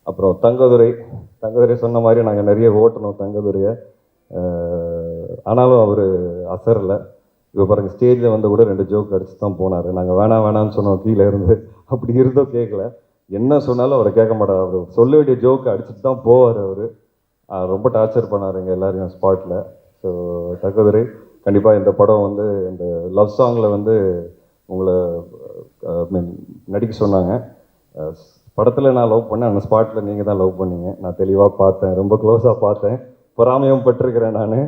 அப்புறம் தங்கதுரை சொன்ன மாதிரி நாங்கள் நிறைய ஓட்டணும் தங்கதுரையை. ஆனாலும் அவர் அசரலை. இப்போ பாருங்கள், ஸ்டேஜில் வந்து கூட 2 ஜோக் அடிச்சு தான் போனார். நாங்கள் வேணான்னு சொன்னோம் கீழே இருந்து, அப்படி இருந்தோம் கேட்கல. என்ன சொன்னாலும் அவரை கேட்க மாட்டார். அவர் சொல்ல வேண்டிய ஜோக்கு அடிச்சுட்டு தான் போவார். அவர் ரொம்ப டார்ச்சர் பண்ணார் எங்கள் எல்லாரையும் ஸ்பாட்டில். ஸோ தங்கதுரை கண்டிப்பாக இந்த படம் வந்து இந்த லவ் சாங்கில் வந்து உங்களை மீன் நடிக்க சொன்னாங்க. படத்தில் நான் லவ் பண்ணேன், அந்த ஸ்பாட்டில் நீங்கள் தான் லவ் பண்ணீங்க. நான் தெளிவாக பார்த்தேன், ரொம்ப க்ளோஸாக பார்த்தேன், பொறாமையும் பட்டிருக்கிறேன் நான்.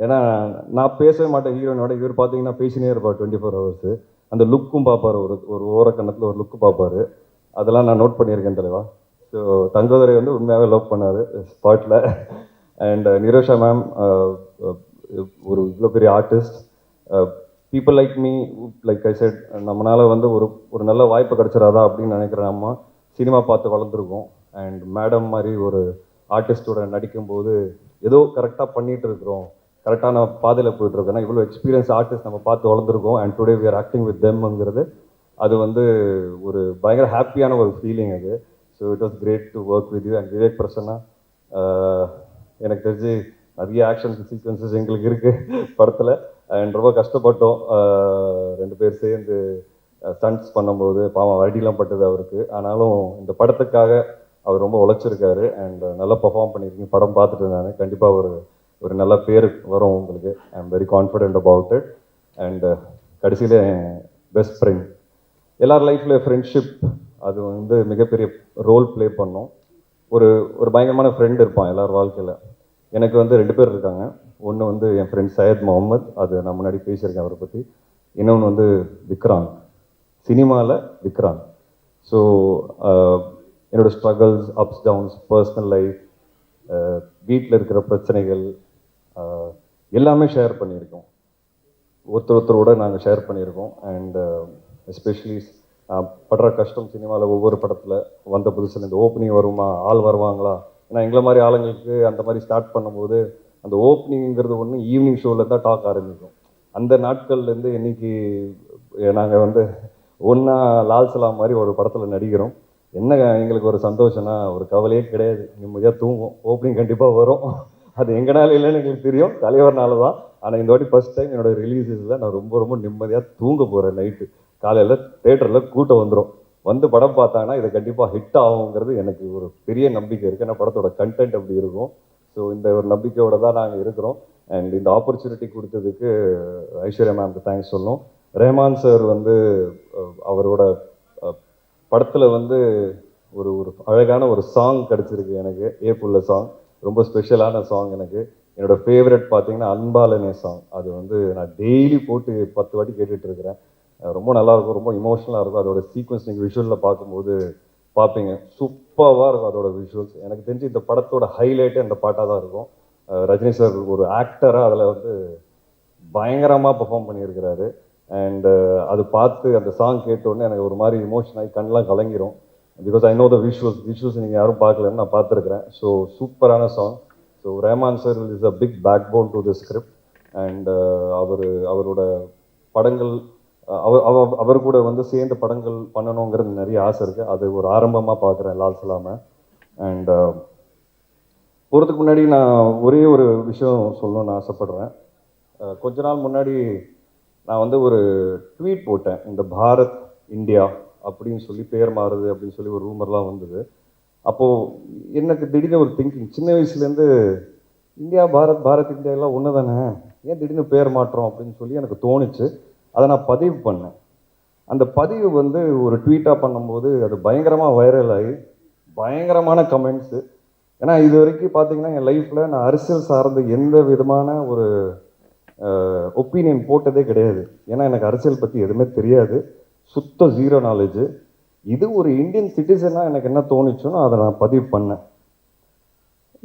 ஏன்னா நான் பேசவே மாட்டேன் ஹீரோனோட. இவர் பார்த்தீங்கன்னா பேசினே இருப்பார் 24 ஹவர்ஸு. அந்த லுக்கும் பார்ப்பார், ஒரு ஓரக்கண்ணத்தில் ஒரு லுக்கு பார்ப்பார். அதெல்லாம் நான் நோட் பண்ணியிருக்கேன் தலைவா. ஸோ தங்கதுரை வந்து உண்மையாகவே லவ் பண்ணார் ஸ்பாட்டில். அண்ட் நிரோஷா மேம் ஒரு இவ்வளோ பெரிய artist. People like me, like I set, நம்மளால் வந்து ஒரு நல்ல வாய்ப்பு கிடச்சிடாதா அப்படின்னு நினைக்கிறேன். அம்மா சினிமா பார்த்து வளர்ந்துருக்கோம். அண்ட் மேடம் மாதிரி ஒரு ஆர்டிஸ்டோட நடிக்கும்போது ஏதோ கரெக்டாக பண்ணிகிட்டு இருக்கிறோம், கரெக்டான பாதையில் போயிட்டுருக்கோம். ஏன்னா இவ்வளோ எக்ஸ்பீரியன்ஸ் ஆர்டிஸ்ட் நம்ம பார்த்து வளர்ந்துருக்கோம். And today we are acting with தெம்ங்கிறது அது வந்து ஒரு பயங்கர ஹாப்பியான ஒரு ஃபீலிங் அது. So it was great to work with you. And Vivek Prasanna, எனக்கு தெரிஞ்சு நிறைய ஆக்ஷன் சீக்வன்சஸ் எங்களுக்கு இருக்குது படத்தில். அண்ட் ரொம்ப கஷ்டப்பட்டோம் 2 பேர் சேர்ந்து ஸ்டண்ட்ஸ் பண்ணும்போது. பாவம் அடிலாம் பட்டது அவருக்கு. ஆனாலும் இந்த படத்துக்காக அவர் ரொம்ப உழைச்சிருக்காரு. அண்ட் நல்லா பர்ஃபார்ம் பண்ணியிருக்கீங்க. படம் பார்த்துட்டு நான் கண்டிப்பாக ஒரு நல்ல பேர் வரும் உங்களுக்கு. I am very confident about it. And கடைசியில் பெஸ்ட் ஃப்ரெண்ட், எல்லார் லைஃப்பில் ஃப்ரெண்ட்ஷிப் அது வந்து மிகப்பெரிய ரோல் ப்ளே பண்ணோம். ஒரு ஒரு பயங்கரமான ஃப்ரெண்ட் இருப்பான் எல்லார் வாழ்க்கையில். எனக்கு வந்து 2 பேர் இருக்காங்க. ஒன்று வந்து என் ஃப்ரெண்ட் சையத் முகமது, அது நான் முன்னாடி பேசியிருக்கேன் அவரை பற்றி. இன்னொன்று வந்து விக்ராந்த், சினிமாவில் விக்ராந்த். ஸோ என்னோடய struggles, ups downs, personal life, வீட்டில் இருக்கிற பிரச்சனைகள் எல்லாமே ஷேர் பண்ணியிருக்கோம். ஒருத்தரோட நாங்கள் ஷேர் பண்ணியிருக்கோம். அண்ட் எஸ்பெஷலி படுற கஷ்டம் சினிமாவில் ஒவ்வொரு படத்தில் வந்த புதுசில் இந்த ஓப்பனிங் வருமா, ஆள் வருவாங்களா, ஏன்னா எங்களை மாதிரி ஆளுங்களுக்கு அந்த மாதிரி ஸ்டார்ட் பண்ணும்போது அந்த ஓப்பனிங்கிறது ஒன்று ஈவினிங் ஷோவில் தான் டாக் ஆரம்பிக்கும். அந்த நாட்கள்லேருந்து இன்னைக்கு நாங்கள் வந்து ஒன்றா லால் சலாம் மாதிரி ஒரு படத்தில் நடிக்கிறோம். என்ன எங்களுக்கு ஒரு சந்தோஷம்னா ஒரு கவலையே கிடையாது, நிம்மதியாக தூங்கும். ஓப்பனிங் கண்டிப்பாக வரும், அது எங்கனால இல்லைன்னு எங்களுக்கு தெரியும், தலைவர்னால தான். ஆனால் இந்த வாட்டி ஃபஸ்ட் டைம் என்னோடய ரிலீஸஸில் நான் ரொம்ப ரொம்ப நிம்மதியாக தூங்க போகிறேன். நைட்டு காலையில் தேட்டரில் கூட்டம் வந்துடும், வந்து படம் பார்த்தாங்கன்னா இதை கண்டிப்பாக ஹிட் ஆகுங்கிறது எனக்கு ஒரு பெரிய நம்பிக்கை இருக்குது. ஏன்னா படத்தோட கண்டென்ட் அப்படி இருக்கும். ஸோ இந்த ஒரு நம்பிக்கையோடு தான் நாங்கள் இருக்கிறோம். அண்ட் இந்த ஆப்பர்ச்சுனிட்டி கொடுத்ததுக்கு ஐஸ்வர்யா மேம்க்கு தேங்க்ஸ் சொல்லணும். ரஹ்மான் சார் வந்து அவரோட படத்தில் வந்து ஒரு ஒரு அழகான ஒரு சாங் கிடச்சிருக்கு எனக்கு, ஏப்புள்ள சாங், ரொம்ப ஸ்பெஷலான சாங் எனக்கு. என்னோடய ஃபேவரட் பார்த்தீங்கன்னா அன்பாலனே சாங். அது வந்து நான் டெய்லி போட்டு 10 வாட்டி கேட்டுட்ருக்கிறேன். ரொம்ப நல்லாயிருக்கும், ரொம்ப இமோஷனலாக இருக்கும். அதோட சீக்வன்ஸ் நீங்கள் விஷுவலில் பார்க்கும்போது பார்ப்பீங்க, சூப்பராக இருக்கும் அதோட விஷுவல்ஸ். எனக்கு தெரிஞ்சு இந்த படத்தோட ஹைலைட்டே அந்த பாட்டாக தான் இருக்கும். ரஜினி சார் ஒரு ஆக்டராக அதில் வந்து பயங்கரமாக பெர்ஃபார்ம் பண்ணியிருக்கிறாரு. அண்டு அது பார்த்து அந்த சாங் கேட்டோடனே எனக்கு ஒரு மாதிரி இமோஷன் ஆகி கண்ணெலாம் கலங்கிரும். Because I know the visuals நீங்கள் யாரும் பார்க்கலன்னு நான் பார்த்துருக்குறேன். ஸோ சூப்பரான song. So Rahman sir is a big backbone to the script. And அவரோட படங்கள் அவர் கூட வந்து சேர்ந்து படங்கள் பண்ணணுங்கிறது நிறைய ஆசை இருக்குது. அது ஒரு ஆரம்பமாக பார்க்குறேன் லால் சலாமை. அண்ட் போகிறதுக்கு முன்னாடி நான் ஒரே ஒரு விஷயம் சொல்லணும்னு ஆசைப்பட்றேன். கொஞ்ச நாள் முன்னாடி நான் வந்து ஒரு ட்வீட் போட்டேன், இந்த பாரத் இந்தியா அப்படின்னு சொல்லி பேர் மாறுது அப்படின்னு சொல்லி ஒரு ரூமர்லாம் வந்தது. அப்போது எனக்கு திடீர்னு ஒரு திங்கிங், சின்ன வயசுலேருந்து இந்தியா பாரத் இந்தியா எல்லாம் ஒன்று தானே, ஏன் திடீர்னு பேர் மாற்றோம் அப்படின்னு சொல்லி எனக்கு தோணுச்சு. அதை நான் பதிவு பண்ணேன். அந்த பதிவு வந்து ஒரு ட்வீட்டாக பண்ணும்போது அது பயங்கரமாக வைரல் ஆகி பயங்கரமான கமெண்ட்ஸு. ஏன்னா இது வரைக்கும் பார்த்தீங்கன்னா என் லைஃப்பில் நான் அரசியல் சார்ந்த எந்த விதமான ஒரு ஒப்பீனியன் போட்டதே கிடையாது. ஏன்னா எனக்கு அரசியல் பற்றி எதுவுமே தெரியாது, சுத்த ஜீரோ நாலேஜு. இது ஒரு இந்தியன் சிட்டிசனாக எனக்கு என்ன தோணுச்சுன்னு அதை நான் பதிவு பண்ணேன்.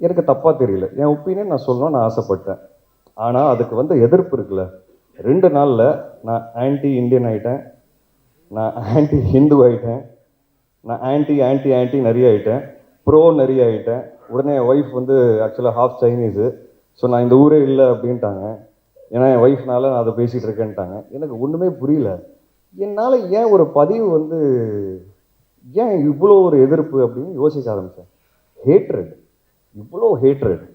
எனக்கு தப்பாக தெரியல, என் ஒப்பீனியன் நான் சொல்லணும்னு நான் ஆசைப்பட்டேன். ஆனால் அதுக்கு வந்து எதிர்ப்பு இருக்குல்ல. 2 நாளில் நான் ஆன்டி இந்தியன் ஆகிட்டேன், நான் ஆன்டி ஹிந்து ஆகிட்டேன், நான் ஆன்டி நிறைய ஆகிட்டேன், ப்ரோ நிறைய ஆகிட்டேன். உடனே என் ஒய்ஃப் வந்து ஆக்சுவலாக ஹாஃப் சைனீஸு. ஸோ நான் இந்த ஊரே இல்லை அப்படின்ட்டாங்க. ஏன்னா என் ஒய்ஃப்னால நான் அதை பேசிகிட்டு இருக்கேன்ட்டாங்க. எனக்கு ஒன்றுமே புரியல, என்னால் ஏன் ஒரு பதிவு வந்து ஏன் இவ்வளோ ஒரு எதிர்ப்பு அப்படின்னு யோசிக்க ஆரம்பித்தேன். ஹேட்ரட், இவ்வளோ ஹேட்ரட்,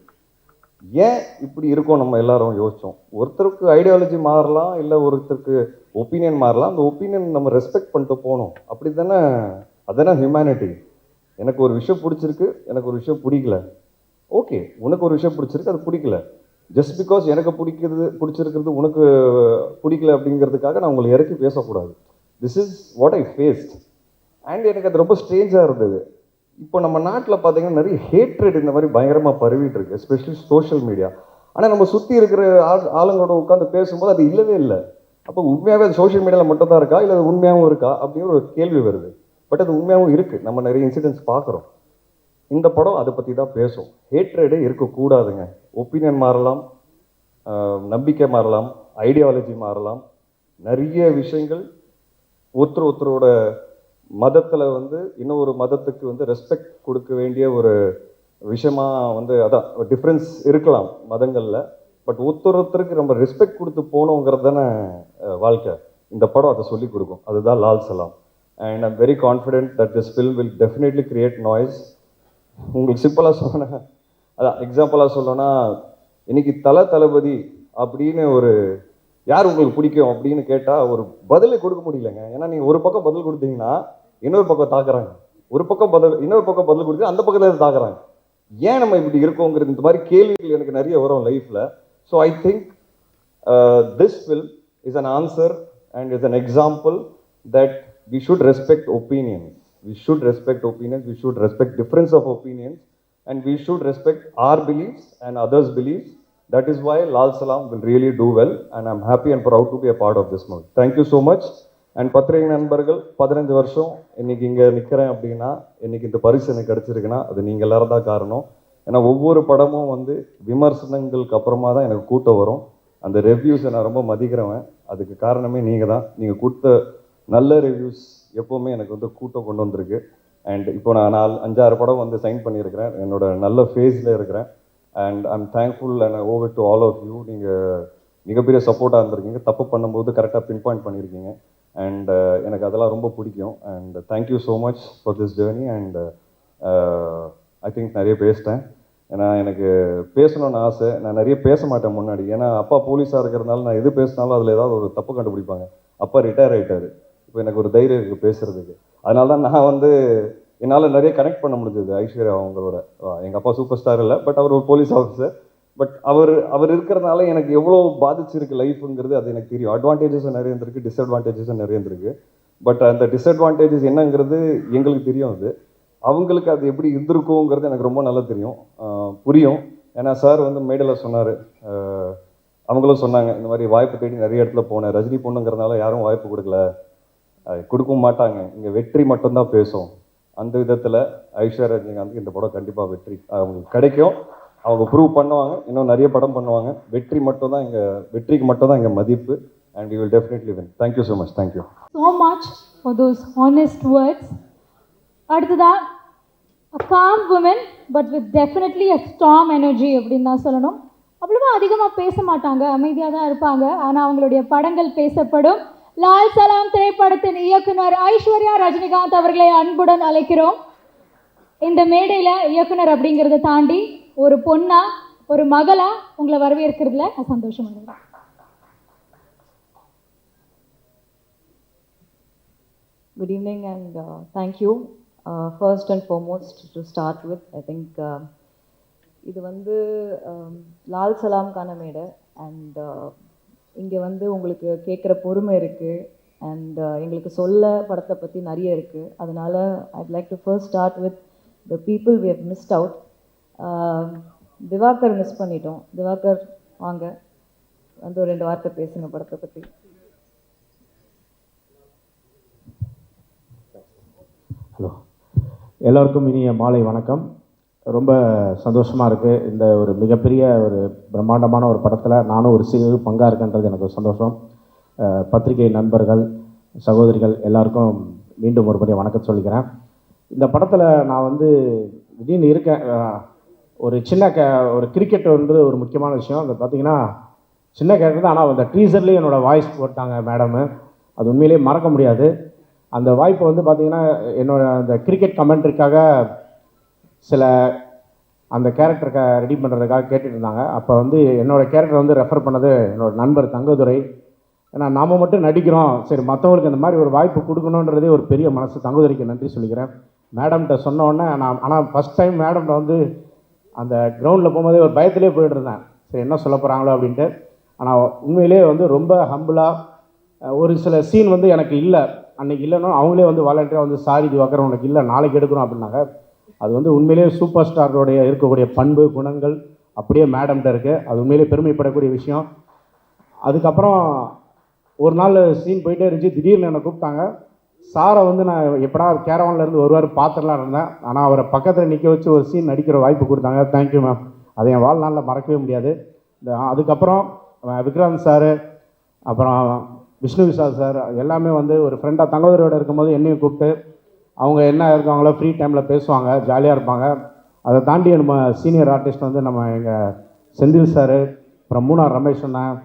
ஏன் இப்படி இருக்கோம் நம்ம எல்லாரும் யோசித்தோம். ஒருத்தருக்கு ஐடியாலஜி மாறலாம், இல்லை ஒருத்தருக்கு ஒப்பீனியன் மாறலாம். அந்த ஒப்பீனியன் நம்ம ரெஸ்பெக்ட் பண்ணிட்டு போகணும், அப்படி தானே, அதுதானே ஹியூமனிட்டி. எனக்கு ஒரு விஷயம் பிடிச்சிருக்கு, எனக்கு ஒரு விஷயம் பிடிக்கல, ஓகே. உனக்கு ஒரு விஷயம் பிடிச்சிருக்கு, அது பிடிக்கல. ஜஸ்ட் பிகாஸ் எனக்கு பிடிச்சிருக்கிறது உனக்கு பிடிக்கல அப்படிங்கிறதுக்காக நான் உங்களை இறக்கி பேசக்கூடாது. This is what I faced. And எனக்கு அது ரொம்ப ஸ்ட்ரேஞ்சாக இருந்தது. இப்போ நம்ம நாட்டில் பார்த்தீங்கன்னா நிறைய ஹேட்ரட் இந்த மாதிரி பயங்கரமாக பரவிட்டு இருக்கு, எஸ்பெஷலி சோஷியல் மீடியா. ஆனால் நம்ம சுற்றி இருக்கிற ஆளுங்களோட உட்காந்து பேசும்போது அது இல்லவே இல்லை. அப்போ உண்மையாகவே அது சோஷியல் மீடியாவில் மட்டும் தான் இருக்கா, இல்லை அது உண்மையாகவும் இருக்கா அப்படின்னு ஒரு கேள்வி வருது. பட் அது உண்மையாகவும் இருக்குது, நம்ம நிறைய இன்சிடென்ட்ஸ் பார்க்குறோம். இந்த படம் அதை பற்றி தான் பேசும். ஹேட்ரடே இருக்கக்கூடாதுங்க. ஒப்பீனியன் மாறலாம், நம்பிக்கை மாறலாம், ஐடியாலஜி மாறலாம், நிறைய விஷயங்கள். ஒருத்தரோட மதத்தில் வந்து இன்னொரு மதத்துக்கு வந்து ரெஸ்பெக்ட் கொடுக்க வேண்டிய ஒரு விஷயமா வந்து அதான் டிஃப்ரென்ஸ் இருக்கலாம் மதங்களில். பட் ஒருத்தருக்கு நம்ம ரெஸ்பெக்ட் கொடுத்து போகணுங்கிறது தானே வாழ்க்கை. இந்த படம் அதை சொல்லிக் கொடுக்கும், அதுதான் Lal Salaam. And I'm very confident that this film will definitely create noise. உங்களுக்கு சிம்பிளாக சொன்னேன், அதான் எக்ஸாம்பிளாக சொல்லணும்னா, இன்னைக்கு தளபதி அப்படின்னு ஒரு யார் உங்களுக்கு பிடிக்கும் அப்படின்னு கேட்டால் ஒரு பதிலே கொடுக்க முடியலங்க. ஏன்னா நீங்கள் ஒரு பக்கம் பதில் கொடுத்தீங்கன்னா இன்னொரு பக்கம் தாக்குறாங்க, இன்னொரு பக்கம் பதில் கொடுத்து அந்த பக்கத்தில் தாக்குறாங்க. ஏன் நம்ம இப்படி இருக்கோங்கிறது, இந்த மாதிரி கேள்விகள் எனக்கு நிறைய வரும் லைஃப்பில். So I think this film is an answer and is an example that we should respect opinions. We should respect opinions, we should respect difference of opinions, and we should respect our beliefs and others' beliefs. That is why Lal Salam will really do well, and I'm happy and proud to be a part of this movie. Thank you so much. And பத்திரிகை நண்பர்கள் 15 வருஷம் இன்னைக்கு இங்கே நிற்கிறேன் அப்படின்னா, இன்னைக்கு இந்த பரிசு எனக்கு கிடச்சிருக்குன்னா அது நீங்கள் எல்லாரும் தான் காரணம். ஏன்னா ஒவ்வொரு படமும் வந்து விமர்சனங்களுக்கு அப்புறமா தான் எனக்கு கூட்டம் வரும். அந்த ரிவ்யூஸை நான் ரொம்ப மதிக்கிறவன். அதுக்கு காரணமே நீங்கள் தான். நீங்கள் கொடுத்த நல்ல ரிவ்யூஸ் எப்போவுமே எனக்கு வந்து கூட்டம் கொண்டு வந்திருக்கு. அண்ட் இப்போ நான் 5-6 படம் வந்து சைன் பண்ணியிருக்கிறேன். என்னோட நல்ல ஃபேஸில் இருக்கிறேன். And I'm thankful and over to all of you. நீங்கள் மிகப்பெரிய சப்போர்ட்டாக இருந்திருக்கீங்க. தப்பு பண்ணும்போது கரெக்டாக பின் பாயிண்ட் பண்ணியிருக்கீங்க. அண்ட் எனக்கு அதெல்லாம் ரொம்ப பிடிக்கும். And thank you so much for this journey. And I think நிறைய பேசிட்டேன். ஏன்னா எனக்கு பேசணும்னு ஆசை. நான் நிறைய பேச மாட்டேன் முன்னாடி. ஏன்னா அப்பா போலீஸாக இருக்கிறதுனால நான் எது பேசினாலும் அதில் ஏதாவது ஒரு தப்பு கண்டுபிடிப்பாங்க. அப்பா ரிட்டையர் ஆகிட்டார். இப்போ எனக்கு ஒரு தைரியம் இருக்குது பேசுகிறதுக்கு. அதனால தான் நான் வந்து என்னால் நிறைய கனெக்ட் பண்ண முடிஞ்சது ஐஸ்வர்யா அவங்களோட. எங்கள் அப்பா சூப்பர் ஸ்டார் இல்லை, பட் அவர் ஒரு போலீஸ் ஆஃபீஸர். பட் அவர் இருக்கிறதுனால எனக்கு எவ்வளோ பாதிச்சிருக்கு லைஃபுங்கிறது அது எனக்கு தெரியும். அட்வான்டேஜஸும் நிறைய இருந்திருக்கு, டிஸ்அட்வான்டேஜஸும் நிறைய இருந்திருக்கு. பட் அந்த டிஸ்அட்வான்டேஜஸ் என்னங்கிறது எங்களுக்கு தெரியும். அது அவங்களுக்கு அது எப்படி இருந்திருக்குங்கிறது எனக்கு ரொம்ப நல்லா தெரியும், புரியும். ஏன்னா சார் வந்து மேடையில் சொன்னார், அவங்களும் சொன்னாங்க இந்த மாதிரி வாய்ப்பு தேடி நிறைய இடத்துல போனேன். ரஜினி பொண்ணுங்கிறதுனால யாரும் வாய்ப்பு கொடுக்கல, கொடுக்கவும் மாட்டாங்க, இங்கே வெற்றி மட்டும்தான் பேசும். அந்த விதத்தில் ஐஸ்வர்யா ரஜினிகாந்த் இந்த படம் கண்டிப்பாக வெற்றி அவங்களுக்கு கிடைக்கும். அவங்க ப்ரூவ் பண்ணுவாங்க, இன்னும் நிறைய படம் பண்ணுவாங்க. வெற்றிக்கு மட்டும் தான் இங்கே மதிப்பு. And you will definitely win. Thank you so much. Thank you so much for those honest words. அடுத்ததா a calm woman but with definitely a storm energy அப்படின்னு தான் சொல்லணும். அவ்வளவா அதிகமாக பேச மாட்டாங்க, அமைதியாக தான் இருப்பாங்க. ஆனால் அவங்களுடைய படங்கள் பேசப்படும். லால் சலாம் திரைப்படத்தின் இயக்குனர் ஐஸ்வர்யா ரஜினிகாந்த் அவர்களை அன்புடன் அழைக்கிறோம். இந்த மேடையில் இயக்குனர் அப்படிங்கிறத தாண்டி ஒரு பொண்ணா, ஒரு மகளா உங்களை வரவேற்கிறதுல நான் சந்தோஷம் அடைகிறேன். Good evening and thank you. First and foremost, to start with, I think இது வந்து லால் சலாம்கான மேடை. அண்ட் இங்கே வந்து உங்களுக்கு கேட்குற பொறுமை இருக்குது. அண்ட் எங்களுக்கு சொல்ல படத்தை பற்றி நிறைய இருக்குது. அதனால் I'd like to first start with the people we have missed out. Divakar miss பண்ணிட்டோம். திவாகர் வாங்க, வந்து ஒரு 2 வார்த்தை பேசுங்க படத்தை பற்றி. ஹலோ, எல்லோருக்கும் இனிய மாலை வணக்கம். ரொம்ப சந்தோஷமாக இருக்குது. இந்த ஒரு மிகப்பெரிய ஒரு பிரம்மாண்டமான ஒரு படத்தில் நானும் ஒரு சிறு பங்காக இருக்கேன்றது எனக்கு ஒரு சந்தோஷம். பத்திரிகை நண்பர்கள், சகோதரிகள் எல்லாருக்கும் மீண்டும் ஒரு முறை வணக்கம் சொல்லிக்கிறேன். இந்த படத்தில் நான் வந்து திடீர்னு இருக்கேன். ஒரு சின்ன ஒரு கிரிக்கெட் வந்து ஒரு முக்கியமான விஷயம். அது பார்த்திங்கன்னா சின்ன கேரக்டர் தான், ஆனால் அந்த ட்ரீசர்லேயும் என்னோடய வாய்ஸ் போட்டாங்க மேடமு. அது உண்மையிலேயே மறக்க முடியாது. அந்த வாய்ப்பை வந்து பார்த்திங்கன்னா என்னோடய அந்த கிரிக்கெட் கமெண்ட்ரிக்காக சில அந்த கேரக்டருக்கு ரெடி பண்ணுறதுக்காக கேட்டுட்டு இருந்தாங்க. அப்போ வந்து என்னோடய கேரக்டர் வந்து ரெஃபர் பண்ணது என்னோடய நண்பர் தங்கதுரை. ஏன்னா நாம் மட்டும் நடிக்கிறோம், சரி மற்றவங்களுக்கு அந்த மாதிரி ஒரு வாய்ப்பு கொடுக்கணுன்றதே ஒரு பெரிய மனசு. தங்கதுரைக்கு நன்றி சொல்லிக்கிறேன். மேடம்கிட்ட சொன்ன உடனே ஆனால் ஃபஸ்ட் டைம் மேடம்கிட்ட வந்து அந்த கிரவுண்டில் போகும்போதே ஒரு பயத்திலே போய்ட்டு இருந்தேன், சரி என்ன சொல்ல போகிறாங்களோ அப்படின்ட்டு. ஆனால் உண்மையிலே வந்து ரொம்ப ஹம்பிளாக ஒரு சில சீன் வந்து எனக்கு இல்லை, அன்றைக்கி இல்லைன்னா அவங்களே வந்து வாலண்டியராக வந்து சாரி திவாகர் உனக்கு இல்லை, நாளைக்கு எடுக்கிறோம் அப்படின்னாங்க. அது வந்து உண்மையிலேயே சூப்பர் ஸ்டாரோடைய இருக்கக்கூடிய பண்பு குணங்கள் அப்படியே மேடம்கிட்ட இருக்குது. அது உண்மையிலே பெருமைப்படக்கூடிய விஷயம். அதுக்கப்புறம் ஒரு நாள் சீன் போயிட்டே இருந்துச்சு, திடீர்னு என்னை கூப்பிட்டாங்க. சாரை வந்து நான் எப்படா கேரவான்லேருந்து வருவார் பார்த்துடலாம் இருந்தேன். ஆனால் அவரை பக்கத்தில் நிற்க வச்சு ஒரு சீன் நடிக்கிற வாய்ப்பு கொடுத்தாங்க. Thank you ma'am. அதை என் வாழ்நாளில் மறக்கவே முடியாது. அதுக்கப்புறம் விக்ராந்த் சார், அப்புறம் விஷ்ணு விஷால் சார் எல்லாமே வந்து ஒரு ஃப்ரெண்டாக தங்கதுரையோடு இருக்கும்போது என்னையும் கூப்பிட்டு அவங்க என்ன இருக்காங்களோ ஃப்ரீ டைமில் பேசுவாங்க, ஜாலியாக இருப்பாங்க. அதை தாண்டி நம்ம சீனியர் ஆர்டிஸ்ட் வந்து நம்ம எங்கள் செந்தில் சார், அப்புறம் மூணார் ரமேஷ் அண்ணன்,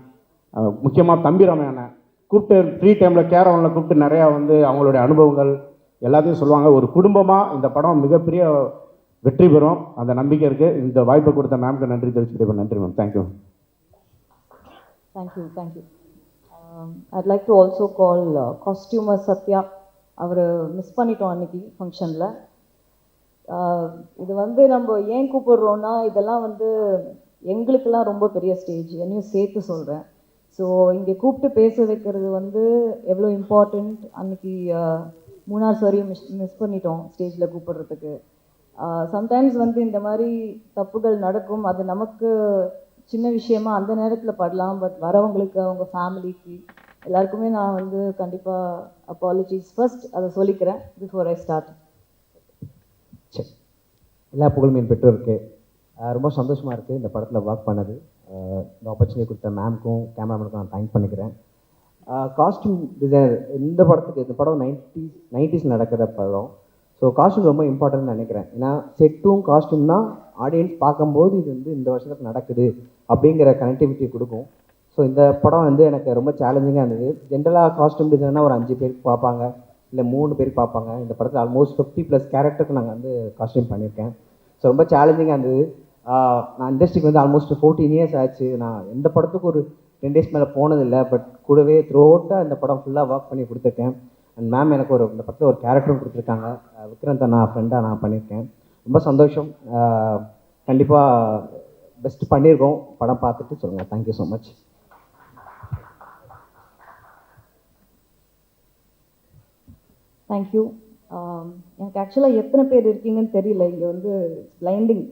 முக்கியமாக தம்பி ரமேஷ் அண்ணன் கூப்பிட்டு ஃப்ரீ டைமில் கேரவனில் கூப்பிட்டு நிறையா வந்து அவங்களுடைய அனுபவங்கள் எல்லாத்தையும் சொல்லுவாங்க. ஒரு குடும்பமாக இந்த படம் மிகப்பெரிய வெற்றி பெறும் அந்த நம்பிக்கை இருக்குது. இந்த வாய்ப்பை கொடுத்த மேம்க்கு நன்றி தெரிவிச்சுக்கிட்டேன். நன்றி ma'am. Thank you. Thank you. I'd like to also call costumer Satya. அவர் மிஸ் பண்ணிட்டோம் அன்றைக்கி ஃபங்க்ஷனில். இது வந்து நம்ம ஏன் கூப்பிடுறோன்னா, இதெல்லாம் வந்து எங்களுக்கெல்லாம் ரொம்ப பெரிய ஸ்டேஜ், என்னையும் சேர்த்து சொல்கிறேன். ஸோ இங்கே கூப்பிட்டு பேச வைக்கிறது வந்து எவ்வளோ இம்பார்ட்டண்ட். அன்றைக்கி மூணார் வரையும் மிஸ் பண்ணிட்டோம் ஸ்டேஜில் கூப்பிடுறதுக்கு. சம்டைம்ஸ் வந்து இந்த மாதிரி தப்புகள் நடக்கும். அது நமக்கு சின்ன விஷயமா அந்த நேரத்தில் படலாம். பட் வரவங்களுக்கு, அவங்க ஃபேமிலிக்கு எல்லாருக்குமே நான் வந்து கண்டிப்பாக அப்பாலஜிஸ் ஃபர்ஸ்ட் அதை சொல்லிக்கிறேன் பிஃபோர் ஐ ஸ்டார்ட். சரி, எல்லா புகழும் என் பெற்றோருக்கு. ரொம்ப சந்தோஷமாக இருக்குது இந்த படத்தில் ஒர்க் பண்ணது. இந்த ஆப்பர்ச்சுனிட்டி கொடுத்த மேம்க்கும் கேமராமேனுக்கும் நான் தேங்க் பண்ணிக்கிறேன். காஸ்டியூம் டிசைனர் இந்த படத்துக்கு, இந்த படம் 90s நடக்கிற படம். ஸோ காஸ்டியூம் ரொம்ப இம்பார்ட்டன்ட்னு நினைக்கிறேன். ஏன்னா செட்டும் காஸ்டியூம் தான் ஆடியன்ஸ் பார்க்கும்போது இது வந்து இந்த வருஷத்துக்கு நடக்குது அப்படிங்கிற கனெக்டிவிட்டி கொடுக்கும். ஸோ இந்த படம் வந்து எனக்கு ரொம்ப சேலஞ்சிங்காக இருந்தது. ஜென்ரலாக காஸ்டியூம் டிசைனர்னால் ஒரு 5 பேருக்கு பார்ப்பாங்க, இல்லை 3 பேருக்கு பார்ப்பாங்க. இந்த படத்தில் ஆல்மோஸ்ட் 50+ கேரக்டருக்கு நாங்கள் வந்து காஸ்டியூம் பண்ணியிருக்கேன். ஸோ ரொம்ப சேலஞ்சிங்காக இருந்தது. நான் இண்டஸ்ட்ரிக்கு வந்து ஆல்மோஸ்ட் 14 இயர்ஸ் ஆச்சு. நான் எந்த படத்துக்கு ஒரு 2 டேஸ் மேலே போனதில்லை. பட் கூடவே த்ரூ அவுட்டாக இந்த படம் ஃபுல்லாக ஒர்க் பண்ணி கொடுத்துருக்கேன். அண்ட் மேம் எனக்கு இந்த படத்தில் ஒரு கேரக்டரும் கொடுத்துருக்காங்க. விக்ராந்த் அண்ணா ஃப்ரெண்டாக நான் பண்ணியிருக்கேன். ரொம்ப சந்தோஷம். கண்டிப்பாக பெஸ்ட் பண்ணியிருக்கோம். படம் பார்த்துட்டு சொல்லுங்கள். Thank you so much. தேங்க்யூ. எனக்கு ஆக்சுவலாக எத்தனை பேர் இருக்கீங்கன்னு தெரியல, இங்கே வந்து blinding.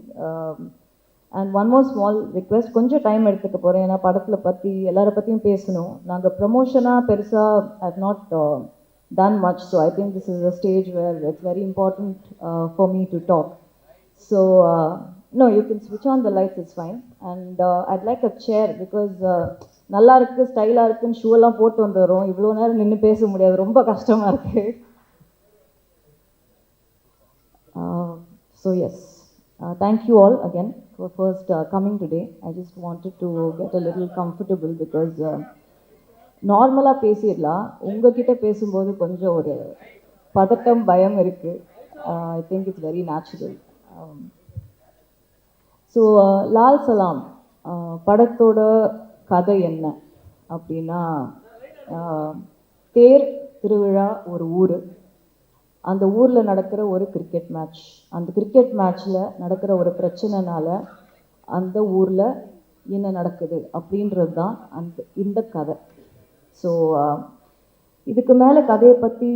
And one more small request, கொஞ்சம் டைம் எடுத்துக்க போகிறேன். ஏன்னா படத்தில் பற்றி எல்லாரை பற்றியும் பேசணும். நாங்கள் ப்ரமோஷனாக பெருசாக I've not done much. So I think this is a stage where it's very important for me to talk. So no, you can switch on the lights, it's fine. And I'd like a chair because நல்லா இருக்குது, ஸ்டைலாக இருக்குன்னு ஷூவெல்லாம் போட்டு வந்துடுறோம். இவ்வளோ நேரம் நின்று பேச முடியாது, ரொம்ப கஷ்டமாக இருக்குது. So yes, thank you all again for first coming today. I just wanted to get a little comfortable because நார்மலாக பேசிடலாம், உங்ககிட்ட பேசும்போது கொஞ்சம் ஒரு பதட்டம், பயம் இருக்குது. I think it's very natural. So Lal Salaam படத்தோட கதை என்ன அப்படின்னா, தேர் திருவிழா ஒரு ஊர், அந்த ஊரில் நடக்கிற ஒரு கிரிக்கெட் மேட்ச், அந்த கிரிக்கெட் மேட்ச்சில் நடக்கிற ஒரு பிரச்சனைனால அந்த ஊரில் என்ன நடக்குது அப்படின்றது தான் இந்த கதை. ஸோ இதுக்கு மேலே கதையை பற்றி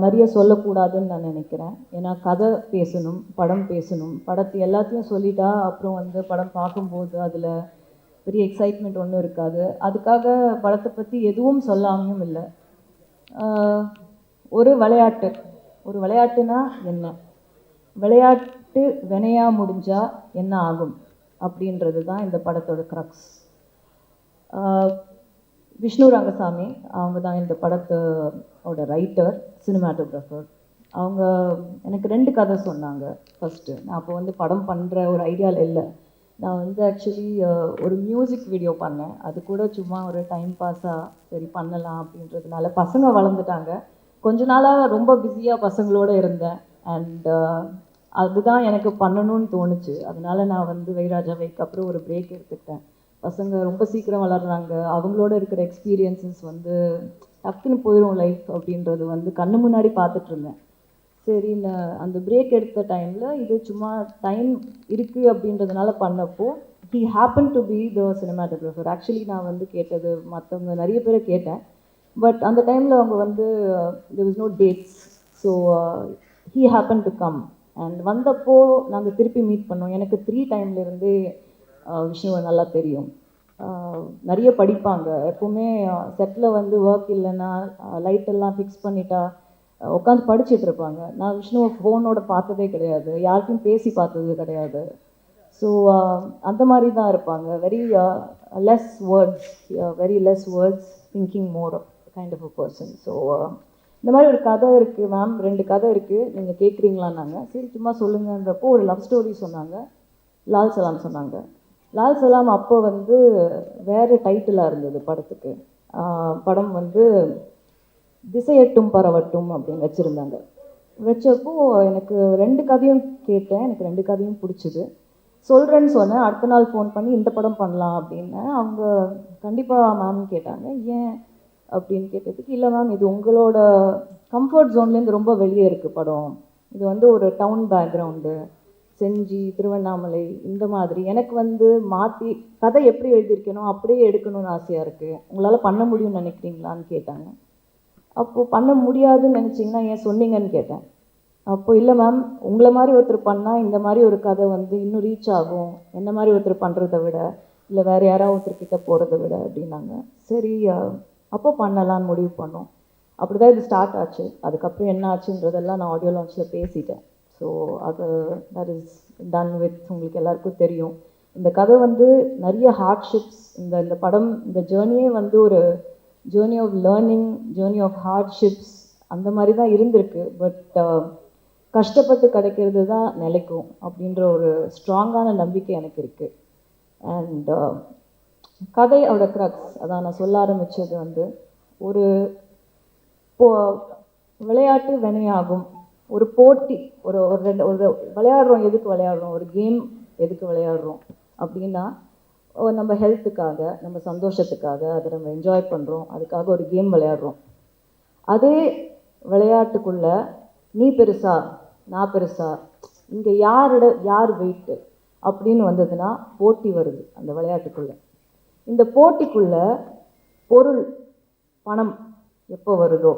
நிறைய சொல்லக்கூடாதுன்னு நான் நினைக்கிறேன். ஏன்னா கதை பேசணும், படம் பேசணும். படத்தை எல்லாத்தையும் சொல்லிட்டா அப்புறம் வந்து படம் பார்க்கும்போது அதில் பெரிய எக்ஸைட்மெண்ட் ஒன்றும் இருக்காது. அதுக்காக படத்தை பற்றி எதுவும் சொல்லாமையும் இல்லை. ஒரு விளையாட்டுனா என்ன, விளையாட்டு வினையாக முடிஞ்சால் என்ன ஆகும் அப்படின்றது தான் இந்த படத்தோட க்ரக்ஸ். விஷ்ணு ரங்கசாமி அவங்க தான் இந்த படத்தோட ரைட்டர், சினிமாட்டோகிராஃபர். அவங்க எனக்கு 2 கதை சொன்னாங்க. ஃபஸ்ட்டு நான் அப்போ வந்து படம் பண்ணுற ஒரு ஐடியாவில் இல்லை. நான் வந்து ஆக்சுவலி ஒரு மியூசிக் வீடியோ பண்ணேன். அது கூட சும்மா ஒரு டைம் பாஸாக சரி பண்ணலாம் அப்படின்றதுனால. பசங்க வளர்ந்துட்டாங்க, கொஞ்ச நாளாக ரொம்ப பிஸியாக பசங்களோடு இருந்தேன். அண்ட் அதுதான் எனக்கு பண்ணணும்னு தோணுச்சு. அதனால நான் வந்து வைராஜாவைக்கு அப்புறம் ஒரு பிரேக் எடுத்துக்கிட்டேன். பசங்க ரொம்ப சீக்கிரம் வளர்கிறாங்க, அவங்களோட இருக்கிற எக்ஸ்பீரியன்ஸஸ் வந்து டக்குன்னு போயிடும் லைஃப் அப்படின்றது வந்து கண்ணு முன்னாடி பார்த்துட்ருந்தேன். சரி, நான் அந்த பிரேக் எடுத்த டைமில் இது சும்மா டைம் இருக்குது அப்படின்றதுனால பண்ணப்போ he happen to be the cinematographer. Actually நான் வந்து கேட்டது மற்றவங்க நிறைய பேரை கேட்டேன். பட் அந்த டைமில் அவங்க வந்து there was no dates. So he happen to come. And வந்தப்போ நாங்கள் திருப்பி மீட் பண்ணோம். எனக்கு 3 டைம்லேருந்தே விஷ்ணுவை நல்லா தெரியும். நிறைய படிப்பாங்க. எப்போவுமே செட்டில் வந்து ஒர்க் இல்லைன்னா லைட்டெல்லாம் ஃபிக்ஸ் பண்ணிட்டா உட்காந்து படிச்சுட்டு இருப்பாங்க. நான் விஷ்ணுவை ஃபோனோட பார்த்ததே கிடையாது, யார்கிட்டையும் பேசி பார்த்தது கிடையாது. ஸோ அந்த மாதிரி தான் இருப்பாங்க. Very less words, thinking more kind of a person. So இந்த மாதிரி ஒரு கதை இருக்குது மேம், 2 கதை இருக்குது, நீங்கள் கேட்குறீங்களான்னாங்க. சரி சும்மா சொல்லுங்கன்றப்போ ஒரு லவ் ஸ்டோரி சொன்னாங்க, லால் சலாம் சொன்னாங்க. லால் சலாம் அப்போ வந்து வேறு டைட்டிலாக இருந்தது படத்துக்கு. படம் வந்து திசையட்டும் பரவட்டும் அப்படின்னு வச்சுருந்தாங்க. வச்சப்போ எனக்கு 2 கதையும் கேட்டேன், எனக்கு 2 கதையும் பிடிச்சிது. சொல்கிறேன்னு சொன்னேன். அடுத்த நாள் ஃபோன் பண்ணி இந்த படம் பண்ணலாம் அப்படின்னு. அவங்க கண்டிப்பாக மேம் கேட்டாங்க. ஏன் அப்படின்னு கேட்டதுக்கு, இல்லை மேம் இது உங்களோட கம்ஃபர்ட் ஜோன்லேருந்து ரொம்ப வெளியே இருக்குது படம், இது வந்து ஒரு டவுன் பேக்ரவுண்டு, செஞ்சி, திருவண்ணாமலை இந்த மாதிரி. எனக்கு வந்து மாற்றி கதை எப்படி எழுதியிருக்கணும் அப்படியே எடுக்கணும்னு ஆசையாக இருக்குது, உங்களால் பண்ண முடியும்னு நினைக்கிறீங்களான்னு கேட்டாங்க. அப்போது பண்ண முடியாதுன்னு நினச்சிங்கன்னா ஏன் சொன்னீங்கன்னு கேட்டேன். அப்போ இல்லை மேம், உங்களை மாதிரி ஒருத்தர் பண்ணால் இந்த மாதிரி ஒரு கதை வந்து இன்னும் ரீச் ஆகும், என்ன மாதிரி ஒருத்தர் பண்ணுறதை விட, இல்லை வேறு யாராவது ஒருத்தர்கிட்ட போகிறத விட அப்படின்னாங்க. சரி, அப்போ பண்ணலான்னு முடிவு பண்ணோம். அப்படி தான் இது ஸ்டார்ட் ஆச்சு. அதுக்கப்புறம் என்ன ஆச்சுன்றதெல்லாம் நான் ஆடியோ லான்ச்சில் பேசிட்டேன். ஸோ அது தட் இஸ் டன் வித். உங்களுக்கு எல்லாருக்கும் தெரியும் இந்த கதை வந்து நிறைய ஹார்ட்ஷிப்ஸ், இந்த படம், இந்த ஜேர்னியே வந்து ஒரு journey of learning, journey of hardships அந்த மாதிரி தான் இருந்திருக்கு. பட் கஷ்டப்பட்டு கிடைக்கிறது தான் நிலைக்கும் அப்படின்ற ஒரு ஸ்ட்ராங்கான நம்பிக்கை எனக்கு இருக்குது. அண்ட் கதையோட க்ரக்ஸ், அதான் நான் சொல்ல ஆரம்பித்தது வந்து ஒரு விளையாட்டு வினையாகும், ஒரு போட்டி, ஒரு ஒரு விளையாடுறோம். எதுக்கு விளையாடுறோம்? ஒரு கேம் எதுக்கு விளையாடுறோம் அப்படின்னா, நம்ம ஹெல்த்துக்காக, நம்ம சந்தோஷத்துக்காக, அதை நம்ம என்ஜாய் பண்ணுறோம், அதுக்காக ஒரு கேம் விளையாடுறோம். அதே விளையாட்டுக்குள்ள நீ பெருசா நான் பெருசா, இங்கே யார் வெயிட்டு அப்படின்னு வந்ததுன்னா போட்டி வருது அந்த விளையாட்டுக்குள்ள. இந்த போட்டிக்குள்ள பொருள், பணம் எப்போ வருதோ,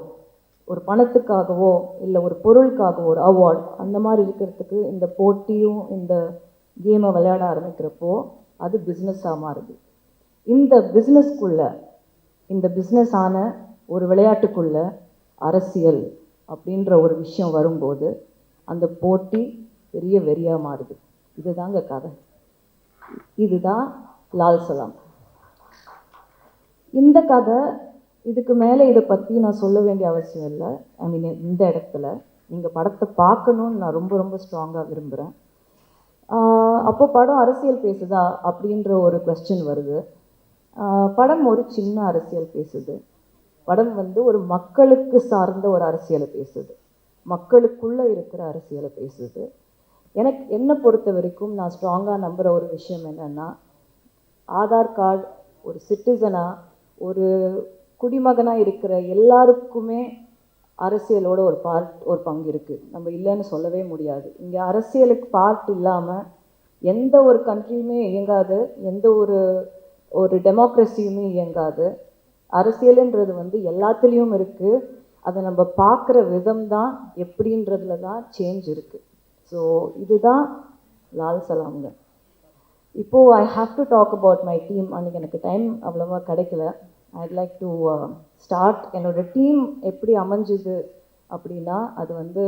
ஒரு பணத்துக்காகவோ இல்லை ஒரு பொருளுக்காகவோ, ஒரு அவார்ட் அந்த மாதிரி இருக்கிறதுக்கு இந்த போட்டியும் இந்த கேமை விளையாட ஆரம்பிக்கிறப்போ அது பிஸ்னஸாக மாறுது. இந்த பிஸ்னஸ்க்குள்ள, இந்த பிஸ்னஸான ஒரு விளையாட்டுக்குள்ள அரசியல் அப்படின்ற ஒரு விஷயம் வரும்போது அந்த போட்டி பெரிய வெறியாக மாறுது. இதுதாங்க கதை. இதுதான் லால் சலாம். இந்த கதை, இதுக்கு மேலே இதை பற்றி நான் சொல்ல வேண்டிய அவசியம் இல்லை. ஐ மீன், இந்த இடத்துல நீங்கள் படத்தை பார்க்கணுன்னு நான் ரொம்ப ரொம்ப ஸ்ட்ராங்காக விரும்புகிறேன். அப்போ படம் அரசியல் பேசுதா அப்படின்ற ஒரு கொஸ்டின் வருது. படம் ஒரு சின்ன அரசியல் பேசுது. படம் வந்து ஒரு மக்களுக்கு சார்ந்த ஒரு அரசியலை பேசுது, மக்களுக்குள்ளே இருக்கிற அரசியலை பேசுது. என்னை பொறுத்த வரைக்கும் நான் ஸ்ட்ராங்காக நம்புகிற ஒரு விஷயம் என்னென்னா, ஆதார் கார்டு ஒரு சிட்டிசனாக, ஒரு குடிமகனாக இருக்கிற எல்லாருக்குமே அரசியலோட ஒரு பங்கு இருக்குது. நம்ம இல்லைன்னு சொல்லவே முடியாது. இங்கே அரசியலுக்கு பார்ட் இல்லாமல் எந்த ஒரு கண்ட்ரியுமே இயங்காது, எந்த ஒரு டெமோக்ரஸியுமே இயங்காது. அரசியலுன்றது வந்து எல்லாத்துலேயும் இருக்குது. அதை நம்ம பார்க்குற விதம் தான் எப்படின்றதுல தான் சேஞ்ச் இருக்குது. ஸோ இதுதான் லால் சலாம்ங்க. இப்போது I have to talk about my team. அன்றைக்கி எனக்கு டைம் அவ்வளோவா கிடைக்கல. I'd like to start. என்னோடய டீம் எப்படி அமைஞ்சுது அப்படின்னா, அது வந்து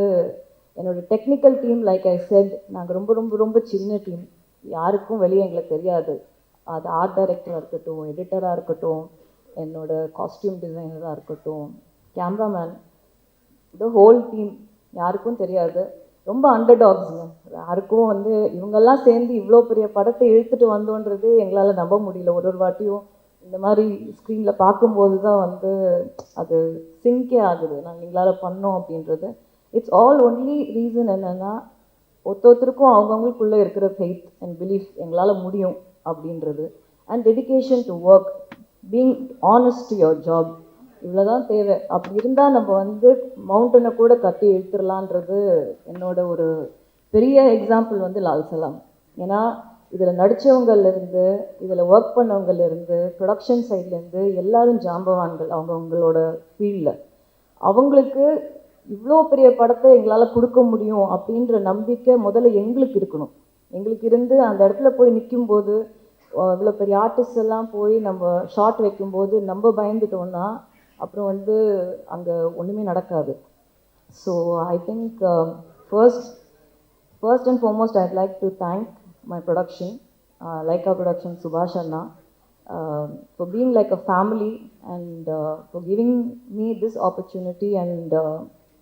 என்னோடய technical team. Like I said, நாங்கள் ரொம்ப ரொம்ப ரொம்ப சின்ன டீம். யாருக்கும் வெளியே எங்களுக்கு தெரியாது. அது ஆர்ட் டைரக்டராக இருக்கட்டும், எடிட்டராக இருக்கட்டும், என்னோடய காஸ்டியூம் டிசைனராக இருக்கட்டும், கேமராமேன், த ஹோல் டீம் யாருக்கும் தெரியாது. ரொம்ப அண்டர் டாக்ஸுங்க. யாருக்கும் வந்து இவங்கெல்லாம் சேர்ந்து இவ்வளோ பெரிய படத்தை இழுத்துட்டு வந்தோன்றது எங்களால் நம்ப முடியல. ஒரு வாட்டியும் இந்த மாதிரி ஸ்க்ரீனில் பார்க்கும்போது தான் வந்து அது சிங்கே ஆகுது, நாங்கள் எங்களால் பண்ணோம் அப்படின்றது. இட்ஸ் ஆல் ஒன்லி ரீசன் என்னென்னா, ஒருத்தருக்கும் அவங்கவுங்களுக்குள்ளே இருக்கிற ஃபெய்த் அண்ட் பிலீஃப், எங்களால் முடியும் அப்படின்றது. And dedication to work, being honest to your job, இவ்வளோ தான் தேவை. அப்படி இருந்தால் நம்ம வந்து மவுண்டனை கூட கட்டி இழுத்துடலான்றது என்னோட ஒரு பெரிய எக்ஸாம்பிள் வந்து லால் சலாம். ஏன்னா இதில் நடித்தவங்கலேருந்து, இதில் ஒர்க் பண்ணவங்கலேருந்து, ப்ரொடக்ஷன் சைட்லேருந்து எல்லாரும் ஜாம்பவான்கள் அவங்களோட ஃபீல்டில். அவங்களுக்கு இவ்வளோ பெரிய படத்தை எங்களால் கொடுக்க முடியும் அப்படின்ற நம்பிக்கை முதல்ல எங்களுக்கு இருக்கணும். எங்களுக்கு இருந்து அந்த இடத்துல போய் நிற்கும்போது, இவ்வளோ பெரிய ஆர்டிஸ்ட் எல்லாம் போய் நம்ம ஷார்ட் வைக்கும்போது நம்ம பயந்துட்டோம்னா அப்புறம் வந்து அங்கே ஒன்றுமே நடக்காது. So I think first and foremost IIT like to thank my production, Laika Production, Subhash Anna, for being like a family and for giving me this opportunity and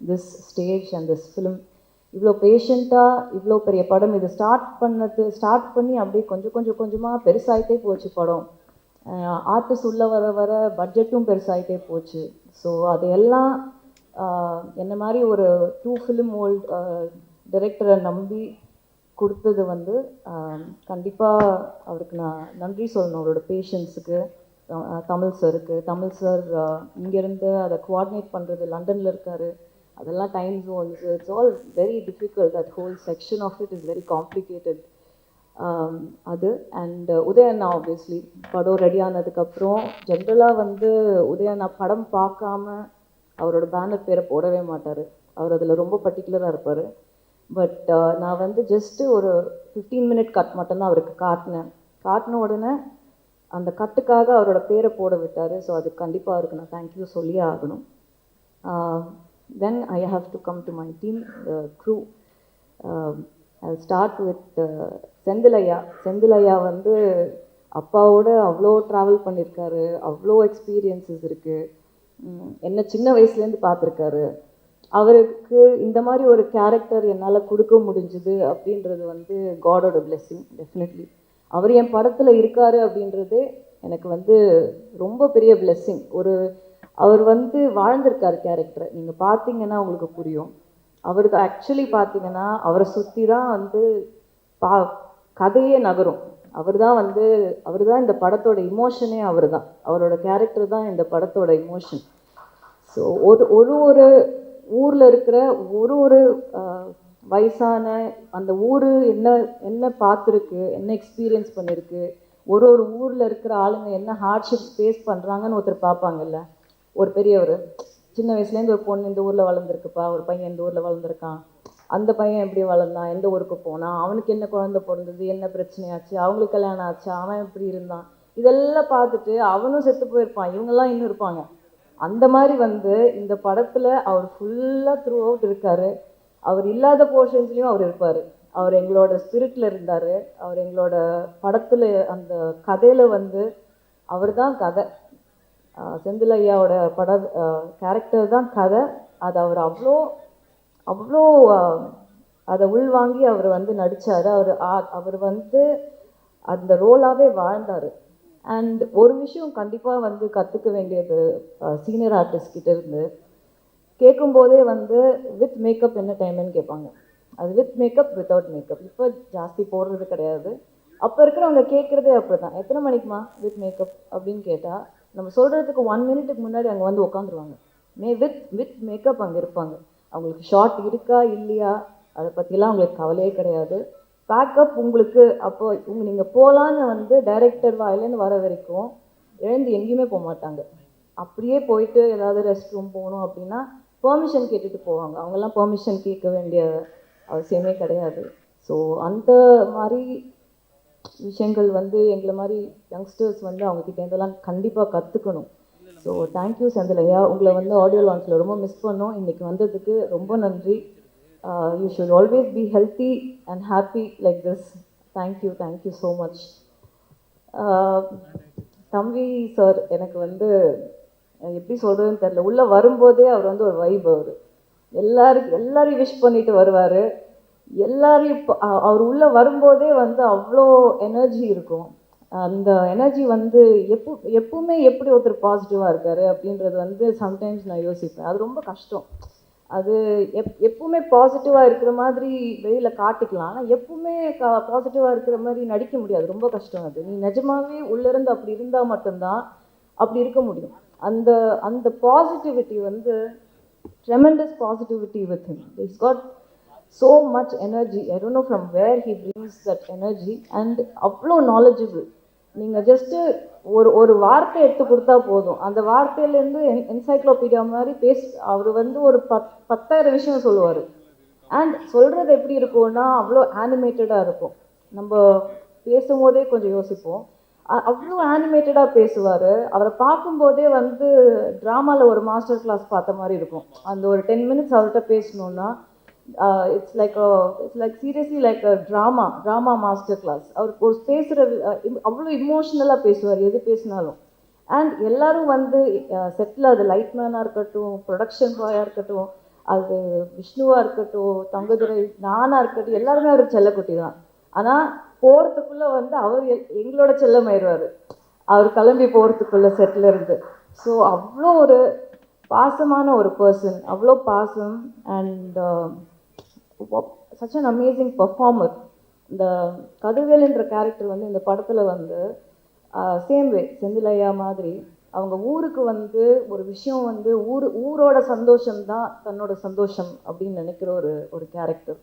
this stage and this film. இவ்வளோ பேஷண்ட்டாக இவ்வளோ பெரிய படம் இது ஸ்டார்ட் பண்ணி அப்படியே கொஞ்சமாக பெருசாகிட்டே போச்சு படம். ஆர்டிஸ்ட் உள்ளே வர வர பட்ஜெட்டும் பெருசாகிட்டே போச்சு. ஸோ அதையெல்லாம் என்ன மாதிரி ஒரு 2 ஃபிலிம் ஓல்ட் டைரக்டரை நம்பி கொடுத்தது வந்து கண்டிப்பாக அவருக்கு நான் நன்றி சொல்லணும். அவரோட பேஷன்ஸுக்கு, தமிழ் சார் இங்கேருந்து அதை கோஆர்டினேட் பண்ணுறது, லண்டனில் இருக்கார், அதெல்லாம் time zones, it's all very difficult. That whole section of it is very complicated. அது அண்ட் உதயண்ணா ஆப்வியஸ்லி படம் ரெடி ஆனதுக்கப்புறம் ஜென்ரலாக வந்து உதயண்ணா படம் பார்க்காம அவரோட பேனர் பேரை போடவே மாட்டார். அவர் அதில் ரொம்ப பர்டிகுலராக இருப்பார். பட் நான் வந்து ஜஸ்ட்டு ஒரு 15 மினிட் கட் மட்டும்தான் அவருக்கு காட்டின உடனே அந்த கட்டுக்காக அவரோட பேரை போட விட்டார். ஸோ அது கண்டிப்பாக அவருக்கு நான் தேங்க்யூ சொல்லியே ஆகணும். Then I have to come to my team, crew. I'll start with செந்திலையா வந்து அப்பாவோட அவ்வளோ ட்ராவல் பண்ணியிருக்காரு, அவ்வளோ எக்ஸ்பீரியன்ஸஸ் இருக்குது. என்ன சின்ன வயசுலேருந்து பார்த்துருக்காரு. அவருக்கு இந்த மாதிரி ஒரு கேரக்டர் என்னால் கொடுக்க முடிஞ்சுது அப்படின்றது வந்து காடோட பிளெஸ்ஸிங் டெஃபினெட்லி. அவர் என் படத்தில் இருக்கார் அப்படின்றது எனக்கு வந்து ரொம்ப பெரிய பிளெஸ்ஸிங். அவர் வந்து வாழ்ந்திருக்கார் கேரக்டரை. நீங்கள் பார்த்தீங்கன்னா உங்களுக்கு புரியும். அவருக்கு ஆக்சுவலி பார்த்தீங்கன்னா அவரை சுற்றி தான் வந்து கதையே நகரும். அவர் தான் இந்த படத்தோட இமோஷனே அவர் தான். அவரோட கேரக்டர் தான் இந்த படத்தோட இமோஷன். ஸோ ஒரு ஊரில் இருக்கிற ஒரு வயசான அந்த ஊர் என்ன பார்த்துருக்கு, என்ன எக்ஸ்பீரியன்ஸ் பண்ணியிருக்கு, ஒரு ஊரில் இருக்கிற ஆளுங்க என்ன ஹார்ட்ஷிப்ஸ் ஃபேஸ் பண்ணுறாங்கன்னு ஒருத்தர் பார்ப்பாங்கல்ல. ஒரு பெரியவர் சின்ன வயசுலேருந்து ஒரு பொண்ணு இந்த ஊரில் வளர்ந்துருக்குப்பா, ஒரு பையன் இந்த ஊரில் வளர்ந்துருக்கான், அந்த பையன் எப்படி வளர்ந்தான், எந்த ஊருக்கு போனான், அவனுக்கு என்ன குழந்தை பிறந்தது, என்ன பிரச்சனையாச்சு, அவங்களுக்கு கல்யாணம் ஆச்சு, அவன் எப்படி இருந்தான், இதெல்லாம் பார்த்துட்டு அவனும் செத்து போயிருப்பான், இவங்கெல்லாம் இன்னும் இருப்பாங்க. அந்த மாதிரி வந்து இந்த படத்தில் அவர் ஃபுல்லாக த்ரூ அவுட் இருக்கார். அவர் இல்லாத போர்ஷன்ஸ்லேயும் அவர் இருப்பார். அவர் எங்களோட ஸ்பிரிட்டில் இருந்தார். அவர் எங்களோட படத்தில் அந்த கதையில் வந்து அவர் தான் கதை. செந்திலையாவோட கேரக்டர் தான் கதை. அது அவர் அவ்வளோ அதை உள்வாங்கி அவர் வந்து நடித்தார். அவர் வந்து அந்த ரோலாகவே வாழ்ந்தார். அண்ட் ஒரு விஷயம் கண்டிப்பாக வந்து கற்றுக்க வேண்டியது சீனியர் ஆர்டிஸ்ட்கிட்ட இருந்து, கேட்கும்போதே வந்து வித் மேக்கப் என்ன டைம்னு கேட்பாங்க. அது வித் மேக்கப் வித்தவுட் மேக்கப் இப்போ ஜாஸ்தி போடுறது கிடையாது. அப்போ இருக்கிறவங்க கேட்குறதே அப்படி தான். எத்தனை மணிக்குமா வித் மேக்கப் அப்படின்னு கேட்டால் நம்ம சொல்கிறதுக்கு 1 மினிட்டுக்கு முன்னாடி அங்கே வந்து உட்காந்துருவாங்க. வித் மேக்கப் அங்கே இருப்பாங்க. அவங்களுக்கு ஷார்ட் இருக்கா இல்லையா அதை பற்றிலாம் அவங்களுக்கு கவலையே கிடையாது. பேக்கப் உங்களுக்கு அப்போ நீங்கள் போகலான்னு வந்து டைரக்டர் வாயிலேருந்து வர வரைக்கும் எழுந்து எங்கேயுமே போக மாட்டாங்க. அப்படியே போயிட்டு ஏதாவது ரெஸ்ட் ரூம் போகணும் அப்படின்னா பெர்மிஷன் கேட்டுட்டு போவாங்க. அவங்கெல்லாம் பெர்மிஷன் கேட்க வேண்டிய அவசியமே கிடையாது. ஸோ அந்த மாதிரி விஷயங்கள் வந்து எங்களை மாதிரி யங்ஸ்டர்ஸ் வந்து அவங்கக்கிட்டேருந்தெல்லாம் கண்டிப்பாக கற்றுக்கணும். ஸோ தேங்க்யூ செந்திலையா. உங்களை வந்து ஆடியோ லான்ச்சில் ரொம்ப மிஸ் பண்ணோம். இன்றைக்கி வந்ததுக்கு ரொம்ப நன்றி. You should always be healthy and happy like this. Thank you so much. தம்பி சார் எனக்கு வந்து எப்படி சொல்கிறதுன்னு தெரில. உள்ளே வரும்போதே அவர் வந்து ஒரு வைப். எல்லாரையும் விஷ் பண்ணிட்டு வருவார். எல்லாரையும் அவர் உள்ளே வரும்போதே வந்து அவ்வளோ எனர்ஜி இருக்கும். அந்த எனர்ஜி வந்து எப்பவுமே எப்படி ஒருத்தர் பாசிட்டிவாக இருக்கார் அப்படின்றது வந்து சம்டைம்ஸ் நான் யோசிப்பேன். அது ரொம்ப கஷ்டம். அது எப்பவுமே பாசிட்டிவாக இருக்கிற மாதிரி வெளியில் காட்டிக்கலாம். ஆனால் எப்பவுமே பாசிட்டிவாக இருக்கிற மாதிரி நடிக்க முடியாது. ரொம்ப கஷ்டம். அது நீ நிஜமாகவே உள்ளேருந்து அப்படி இருந்தால் மட்டும்தான் அப்படி இருக்க முடியும். அந்த பாசிட்டிவிட்டி வந்து tremendous positivity with him. He's got so much energy. I don't know from where he brings that energy. And அவ்வளோ knowledgeable. நீங்கள் ஜஸ்ட்டு ஒரு வார்த்தை எடுத்து கொடுத்தா போதும். அந்த வார்த்தையிலேருந்து என்சைக்ளோபீடியா மாதிரி அவர் வந்து ஒரு 10,000 விஷயம் சொல்லுவார். அண்ட் சொல்கிறது எப்படி இருக்கும்னா அவ்வளோ ஆனிமேட்டடாக இருக்கும். நம்ம பேசும்போதே கொஞ்சம் யோசிப்போம். அவ்வளோ ஆனிமேட்டடாக பேசுவார். அவரை பார்க்கும்போதே வந்து ட்ராமாவில் ஒரு மாஸ்டர் கிளாஸ் பார்த்த மாதிரி இருக்கும். அந்த ஒரு 10 மினிட்ஸ் அவர்கிட்ட பேசணுன்னா it's like seriously like a drama master class. அவர் ஒரு பேசுகிறது அவ்வளோ இமோஷ்னலாக பேசுவார் எது பேசினாலும். அண்ட் எல்லோரும் வந்து செட்டில் அது லைட்மேனாக இருக்கட்டும், ப்ரொடக்ஷன் பாயாக இருக்கட்டும், அது விஷ்ணுவாக இருக்கட்டும், தங்கதுரை, நானாக இருக்கட்டும், எல்லாருமே அவர் செல்லக்குட்டி தான். ஆனால் போகிறதுக்குள்ளே வந்து அவர் எங்களோட செல்லமாயிடுவார். அவர் கிளம்பி போகிறதுக்குள்ளே செட்டில் இருந்து. ஸோ அவ்வளோ ஒரு பாசமான ஒரு பர்சன். அவ்வளோ பாசம். And such an amazing performer. இந்த கதிர்வேலுன்ற கேரக்டர் வந்து இந்த படத்தில் வந்து சேம் வே செந்திலையா மாதிரி அவங்க ஊருக்கு வந்து ஒரு விஷயம் வந்து ஊரோட சந்தோஷம் தான் தன்னோட சந்தோஷம் அப்படின்னு நினைக்கிற ஒரு கேரக்டர்.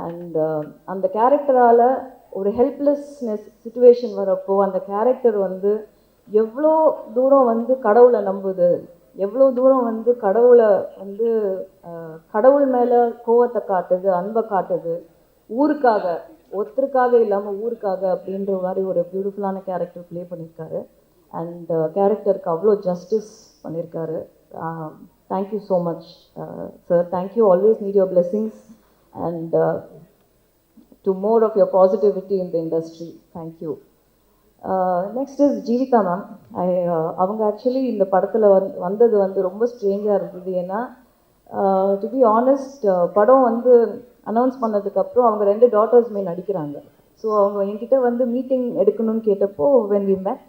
அண்ட் அந்த கேரக்டரால் ஒரு ஹெல்ப்லெஸ்னஸ் சுச்சுவேஷன் வரப்போ அந்த கேரக்டர் வந்து எவ்வளோ தூரம் வந்து கடவுளை நம்புது, எவ்வளோ தூரம் வந்து கடவுளை வந்து கடவுள் மேலே கோவத்தை காட்டுது, அன்பை காட்டுது, ஊருக்காக, ஒருத்தருக்காக இல்லாமல் ஊருக்காக அப்படின்ற மாதிரி ஒரு பியூட்டிஃபுல்லான கேரக்டர் ப்ளே பண்ணியிருக்காரு. அண்ட் கேரக்டருக்கு அவ்வளோ ஜஸ்டிஸ் பண்ணியிருக்காரு. Thank you so much sir. Thank you. Always need your blessings and to more of your positivity in the industry. Thank you. Next is Jeevitha ma'am. அவங்க ஆக்சுவலி இந்த படத்தில் வந்தது வந்து ரொம்ப ஸ்ட்ரேஞ்சாக இருந்தது. ஏன்னா டு பி ஆனஸ்ட், படம் வந்து அனௌன்ஸ் பண்ணதுக்கப்புறம் அவங்க 2 டாட்டர்ஸுமே நடிக்கிறாங்க. ஸோ அவங்க என்கிட்ட வந்து மீட்டிங் எடுக்கணும்னு கேட்டப்போ when we met,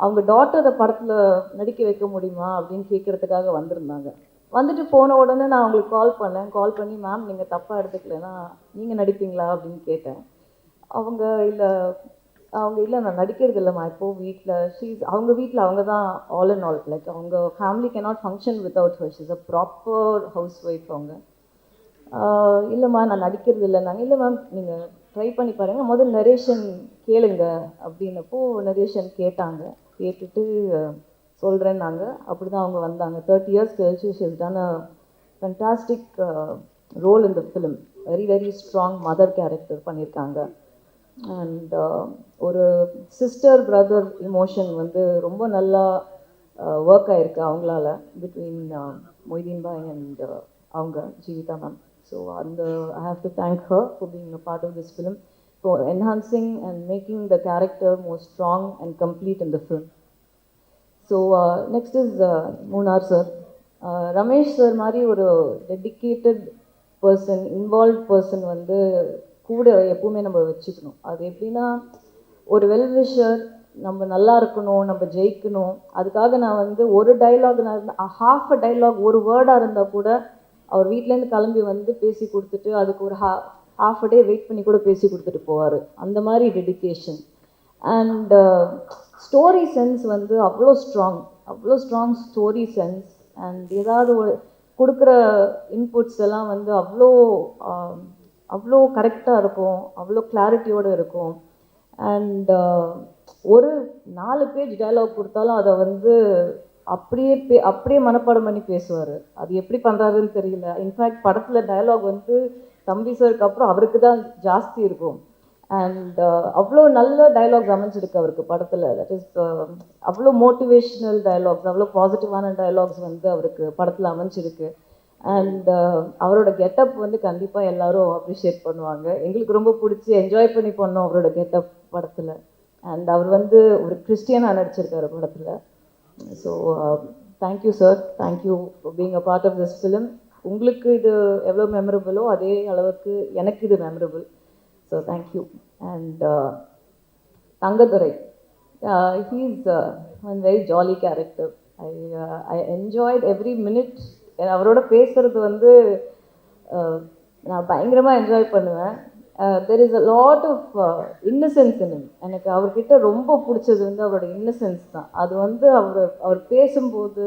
அவங்க டாட்டரை படத்தில் நடிக்க வைக்க முடியுமா அப்படின்னு கேட்குறதுக்காக வந்திருந்தாங்க. வந்துட்டு போன உடனே நான் அவங்களுக்கு கால் பண்ணி மேம் நீங்கள் தப்பாக எடுத்துக்கலைன்னா நீங்கள் நடிப்பீங்களா அப்படின்னு கேட்டேன். அவங்க இல்லை நான் நடிக்கிறது இல்லைம்மா, இப்போது வீட்டில் அவங்க தான் ஆல் அண்ட் ஆல், லைக் அவங்க family cannot function without her. She's a proper house wife. அவங்க இல்லைம்மா நான் நடிக்கிறது இல்லை. நாங்கள் இல்லை மேம் நீங்கள் ட்ரை பண்ணி பாருங்கள், முதல் நரேஷன் கேளுங்க அப்படின்னப்போ நரேஷன் கேட்டுட்டு சொல்கிறேன்னாங்க. அப்படி தான் அவங்க வந்தாங்க. 30 years கழிச்சு she has done a fantastic role in the film. very very strong mother character பண்ணியிருக்காங்க. அண்ட் ஒரு சிஸ்டர் பிரதர் இமோஷன் வந்து ரொம்ப நல்லா ஒர்க் ஆகிருக்கு அவங்களால, பிட்வீன் மொய்தீன் பாய் அண்ட் அவங்க Jeevitha ma'am. So I have to thank her for being a part of this film, for enhancing and making the character more strong and complete in the film. So next is Munnar sir. Ramesh sir மாதிரி ஒரு டெடிக்கேட்டட் பர்சன், இன்வால்வ் பர்சன் வந்து கூட எப்பவுமே நம்ம வச்சுக்கணும். அது எப்படின்னா, ஒரு வெல்விஷர், நம்ம நல்லா இருக்கணும், நம்ம ஜெயிக்கணும், அதுக்காக நான் வந்து ஒரு டைலாக், ஹாஃப் அ டைலாக், ஒரு வேர்டாக இருந்தால் கூட அவர் வீட்டிலேருந்து கிளம்பி வந்து பேசி கொடுத்துட்டு அதுக்கு ஒரு ஹாஃப் அ டே வெயிட் பண்ணி கூட பேசி கொடுத்துட்டு போவார். அந்த மாதிரி டெடிக்கேஷன். அண்ட் ஸ்டோரி சென்ஸ் வந்து அவ்வளோ ஸ்ட்ராங் ஸ்டோரி சென்ஸ். அண்ட் ஏதாவது ஒரு கொடுக்குற இன்புட்ஸ் எல்லாம் வந்து அவ்வளோ கரெக்டாக இருக்கும், அவ்வளோ கிளாரிட்டியோடு இருக்கும். அண்ட் ஒரு 4 பேஜ் டைலாக் கொடுத்தாலும் அதை வந்து அப்படியே மனப்பாடம் பண்ணி பேசுவார். அது எப்படி பண்ணுறாருன்னு தெரியல. இன்ஃபேக்ட் படத்தில் டைலாக் வந்து தம்பி சாருக்கு அப்புறம் அவருக்கு தான் ஜாஸ்தி இருக்கும். அண்ட் அவ்வளோ நல்ல டைலாக்ஸ் அமைஞ்சிருக்கு அவருக்கு படத்தில். தட் இஸ் அவ்வளோ மோட்டிவேஷ்னல் டைலாக்ஸ், அவ்வளோ பாசிட்டிவான டைலாக்ஸ் வந்து அவருக்கு படத்தில் அமைஞ்சிருக்கு. அண்ட் அவரோட கெட்டப் வந்து கண்டிப்பாக எல்லாரும் அப்ரிஷியேட் பண்ணுவாங்க. எங்களுக்கு ரொம்ப பிடிச்சி என்ஜாய் பண்ணி பண்ணோம் அவரோட கெட்டப் படத்தில். அண்ட் அவர் வந்து ஒரு கிறிஸ்டியனாக நடிச்சிருக்காரு படத்தில். So thank you sir, thank you for being a part of this film. உங்களுக்கு இது எவ்வளோ மெமரபிளோ அதே அளவுக்கு எனக்கு இது memorable. So thank you. And Thangadurai, he's one very jolly character. I enjoyed every minute. அவரோட பேசுறது வந்து நான் பயங்கரமாக என்ஜாய் பண்ணுவேன். There is a lot of innocence in him. எனக்கு அவர்கிட்ட ரொம்ப பிடிச்சது வந்து அவரோட இன்னசென்ஸ் தான். அது வந்து அவர் பேசும்போது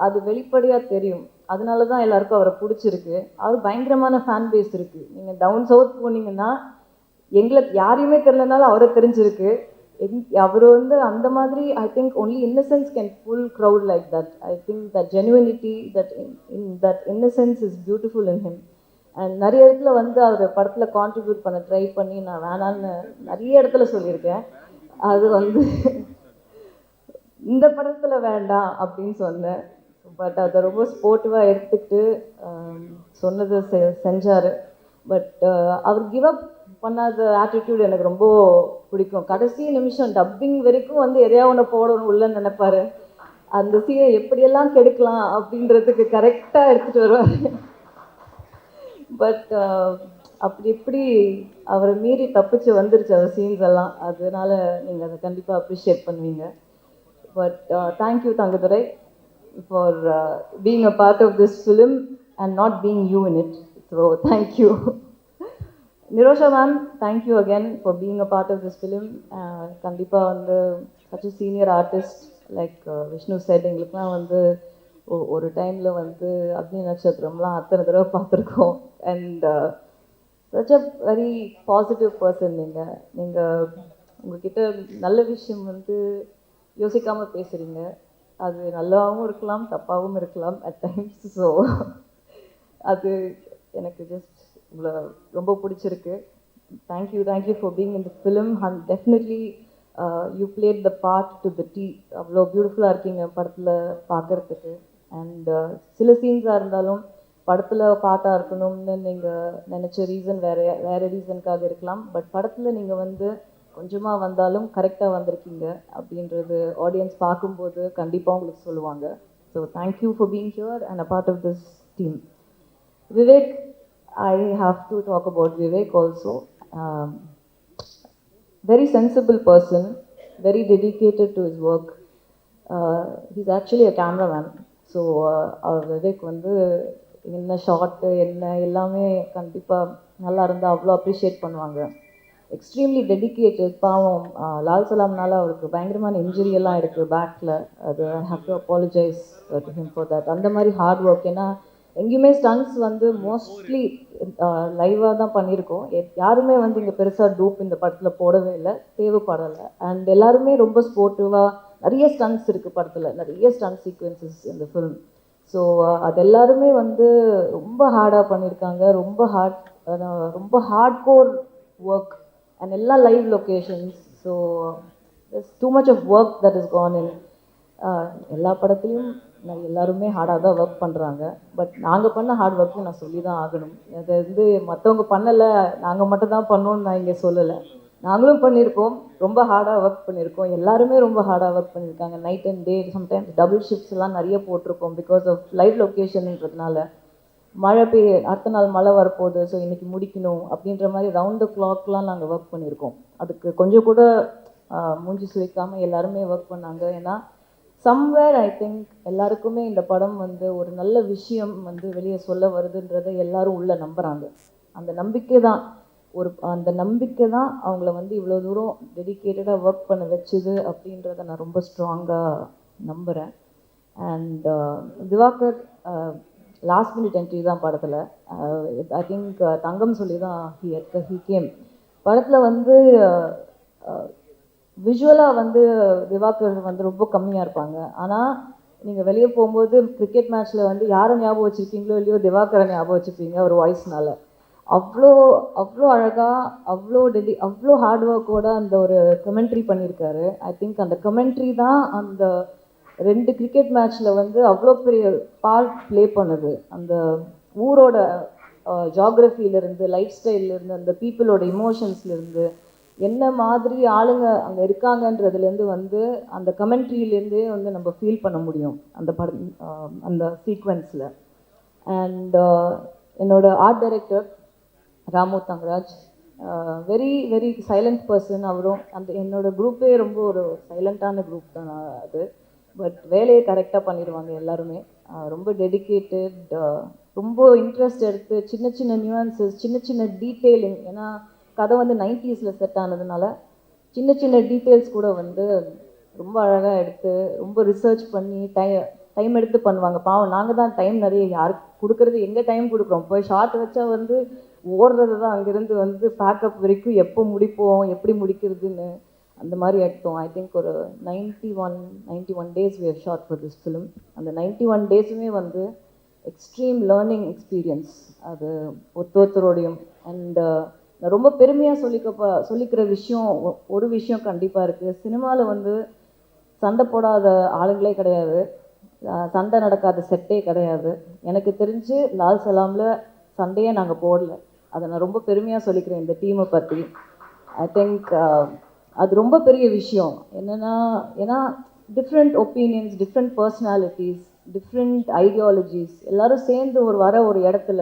அது வெளிப்படையாக தெரியும். அதனால தான் எல்லாருக்கும் அவரை பிடிச்சிருக்கு. அவர் பயங்கரமான ஃபேன் பேஸ் இருக்குது. நீங்கள் டவுன் சவுத் போனீங்கன்னா எங்களுக்கு யாரையுமே தெரிலனாலும் அவரை தெரிஞ்சிருக்கு. அவர் வந்து அந்த மாதிரி I think only innocence can full crowd like that. I think that genuinity, that innocence is beautiful in him. And நிறைய இடத்துல வந்து அவர் படத்தில் கான்ட்ரிபியூட் பண்ண ட்ரை பண்ணி நான் வேணான்னு நிறைய இடத்துல சொல்லியிருக்கேன். அது வந்து இந்த படத்தில் வேண்டாம் அப்படின்னு சொன்னேன். பட் அதை ரொம்ப ஸ்போர்ட்டிவாக எடுத்துக்கிட்டு சொன்னதை செஞ்சார். பட் அவர் கிவ் அப் பண்ணாத ஆட்டிடியூட் எனக்கு ரொம்ப பிடிக்கும். கடைசி நிமிஷம் டப்பிங் வரைக்கும் வந்து எதையா ஒன்று போடணும் உள்ளன்னு நினைப்பாரு. அந்த சீனை எப்படியெல்லாம் கெடுக்கலாம் அப்படின்றதுக்கு கரெக்டாக எடுத்துகிட்டு வருவார். பட் அப்படி அவரை மீறி தப்பிச்சு வந்துருச்சு அவர் சீன்ஸ் எல்லாம். அதனால நீங்கள் அதை கண்டிப்பாக அப்ரிஷியேட் பண்ணுவீங்க. But thank you Thangadurai for being a part of this film and not being you in it. So thank you. Nirosha ma'am, thank you again for being a part of this film. கண்டிப்பாக வந்து such a senior artist like Vishnu said, எங்களுக்குலாம் வந்து ஒரு டைமில் வந்து அக்னி நட்சத்திரம்லாம் அத்தனை தடவை பார்த்துருக்கோம். And such a very positive person. நீங்கள் உங்ககிட்ட நல்ல விஷயம் வந்து யோசிக்காமல் பேசுகிறீங்க. அது நல்லாவும் இருக்கலாம் தப்பாகவும் இருக்கலாம் அட் டைம்ஸ். ஸோ அது எனக்கு ஜஸ்ட் இவ்வளோ ரொம்ப பிடிச்சிருக்கு. Thank you for being in the film. And definitely you plate the part to the tea. அவ்வளோ பியூட்டிஃபுல்லாக இருக்கீங்க படத்தில் பார்க்குறதுக்கு. அண்ட் சில சீன்ஸாக இருந்தாலும் படத்தில் பாட்டாக இருக்கணும்னு நீங்கள் நினச்ச ரீசன் வேறு ரீசனுக்காக இருக்கலாம். பட் படத்தில் நீங்கள் வந்து கொஞ்சமாக வந்தாலும் கரெக்டாக வந்திருக்கீங்க அப்படின்றது ஆடியன்ஸ் பார்க்கும்போது கண்டிப்பாக உங்களுக்கு சொல்லுவாங்க. So thank you for being here and a part of this team. Vivek, I have to talk about Vivek also. Very sensible person, very dedicated to his work. He's actually a cameraman. So Vivek வந்து என்ன ஷார்ட்டு என்ன எல்லாமே கண்டிப்பாக நல்லா இருந்தால் அவ்வளோ அப்ரிஷியேட் பண்ணுவாங்க. Extremely dedicated. பாவம் லால் சலாம்னால அவருக்கு பயங்கரமான இன்ஜுரி எல்லாம் இருக்குது பேக்கில். அது ஐ have to apologise to him for that. அந்த மாதிரி ஹார்ட் ஒர்க். ஏன்னா எங்கேயுமே ஸ்டன்ட்ஸ் வந்து மோஸ்ட்லி லைவாக தான் பண்ணியிருக்கோம். யாருமே வந்து இங்கே பெருசாக டூப் இந்த படத்தில் போடவே இல்லை, தேவைப்படலை. அண்ட் எல்லாருமே ரொம்ப ஸ்போர்ட்டிவாக, நிறைய ஸ்டன்ட்ஸ் இருக்குது படத்தில், நிறைய ஸ்டன்ட் சீக்வன்சஸ் இந்த ஃபிலிம். ஸோ அது எல்லாருமே வந்து ரொம்ப ஹார்டாக பண்ணியிருக்காங்க. ரொம்ப ஹார்ட் கோர் ஒர்க் அண்ட் எல்லா live locations. So there's too much of work that has gone in. எல்லா படத்துலையும் எல்லாருமே ஹார்டாக தான் ஒர்க் பண்ணுறாங்க. பட் நாங்கள் பண்ண ஹார்ட் ஒர்க்கு நான் சொல்லி தான் ஆகணும். அது வந்து மற்றவங்க பண்ணலை, நாங்கள் மட்டும் தான் பண்ணோன்னு நான் இங்கே சொல்லலை. நாங்களும் பண்ணியிருக்கோம், ரொம்ப ஹார்டாக ஒர்க் பண்ணியிருக்கோம். எல்லாருமே ரொம்ப ஹார்டாக ஒர்க் பண்ணியிருக்காங்க. Night and day, sometimes double shifts எல்லாம் நிறைய போட்டிருக்கோம் பிகாஸ் ஆஃப் லைவ் லொக்கேஷன்ன்றதுனால. மழை அடுத்த நாள் மழை வரப்போகுது, ஸோ இன்றைக்கி முடிக்கணும் அப்படின்ற மாதிரி ரவுண்ட் த கிளாக்லாம் நாங்கள் ஒர்க் பண்ணியிருக்கோம். அதுக்கு கொஞ்சம் கூட மூஞ்சி சுழிக்காமல் எல்லாருமே ஒர்க் பண்ணாங்க. ஏன்னா சம்வேர் ஐ திங்க் எல்லாருக்குமே இந்த படம் வந்து ஒரு நல்ல விஷயம் வந்து வெளியே சொல்ல வருதுன்றதை எல்லாரும் உள்ளே நம்புகிறாங்க. அந்த நம்பிக்கை தான் அவங்கள வந்து இவ்வளோ தூரம் டெடிக்கேட்டடாக ஒர்க் பண்ண வச்சுது அப்படின்றத நான் ரொம்ப ஸ்ட்ராங்காக நம்புகிறேன். And Diwakar last minute entry தான் படத்தில். ஐ திங்க் தங்கம் சொல்லி தான் ஹி கேம். படத்தில் வந்து விஷுவலாக வந்து திவாகர் வந்து ரொம்ப கம்மியாக இருப்பாங்க. ஆனால் நீங்கள் வெளியே போகும்போது கிரிக்கெட் மேட்ச்சில் வந்து யாரை ஞாபகம் வச்சுருக்கீங்களோ இல்லையோ திவாகரை ஞாபகம் வச்சுருப்பீங்க ஒரு வாய்ஸ்னால. அவ்வளோ அழகாக, அவ்வளோ ஹார்ட் ஒர்க்கோட அந்த ஒரு கமெண்ட்ரி பண்ணியிருக்காரு. ஐ திங்க் அந்த கமெண்ட்ரி தான் அந்த 2 கிரிக்கெட் மேட்ச்சில் வந்து அவ்வளோ பெரிய பார்ட் ப்ளே பண்ணுது. அந்த ஊரோட ஜாகிரஃபியிலேருந்து, லைஃப் ஸ்டைல்லேருந்து, அந்த பீப்புளோட இமோஷன்ஸ்லேருந்து, என்ன மாதிரி ஆளுங்க அங்கே இருக்காங்கன்றதுலேருந்து வந்து அந்த கமெண்ட்ரியிலேருந்தே வந்து நம்ம ஃபீல் பண்ண முடியும் அந்த சீக்வென்ஸில். அண்ட் என்னோட art director Ramu Thangaraj, very very silent person. அவரும் என்னோட குரூப்பே ரொம்ப ஒரு சைலண்ட்டான குரூப் தான் அது. பட் வேலையை கரெக்டாக பண்ணிடுவாங்க எல்லாருமே. ரொம்ப டெடிக்கேட்டட், ரொம்ப இன்ட்ரெஸ்ட் எடுத்து சின்ன சின்ன நியூஆன்சஸ், சின்ன சின்ன டீட்டெயிலிங். ஏன்னா கதை வந்து 90s செட் ஆனதுனால சின்ன சின்ன டீட்டெயில்ஸ் கூட வந்து ரொம்ப அழகாக எடுத்து ரொம்ப ரிசர்ச் பண்ணி டைம் எடுத்து பண்ணுவாங்க. பாவம் நாங்கள் தான் டைம் நிறைய யாருக்கு கொடுக்குறது, எங்கே டைம் கொடுக்குறோம். போய் ஷார்ட் வச்சா வந்து ஓடுறது தான், அங்கேருந்து வந்து பேக்கப் வரைக்கும் எப்போ முடிப்போம், எப்படி முடிக்கிறதுன்னு அந்த மாதிரி எடுத்தோம். ஐ திங்க் ஒரு 91 days we have shot for this film. அந்த 91 daysமே வந்து எக்ஸ்ட்ரீம் லேர்னிங் எக்ஸ்பீரியன்ஸ் அது ஒருத்தரோடையும். அண்ட் நான் ரொம்ப பெருமையாக சொல்லிக்கிற விஷயம் ஒரு விஷயம் கண்டிப்பாக இருக்குது. சினிமாவில் வந்து சண்டை போடாத ஆளுங்களே கிடையாது, சண்டை நடக்காத செட்டே கிடையாது. எனக்கு தெரிஞ்சு லால் சலாமில் சண்டையே நாங்கள் போடல. அதை நான் ரொம்ப பெருமையாக சொல்லிக்கிறேன் இந்த டீமை பற்றி. ஐ திங்க் அது ரொம்ப பெரிய விஷயம். ஏன்னா different opinions, different personalities, different ideologies எல்லோரும் சேர்ந்து ஒரு இடத்துல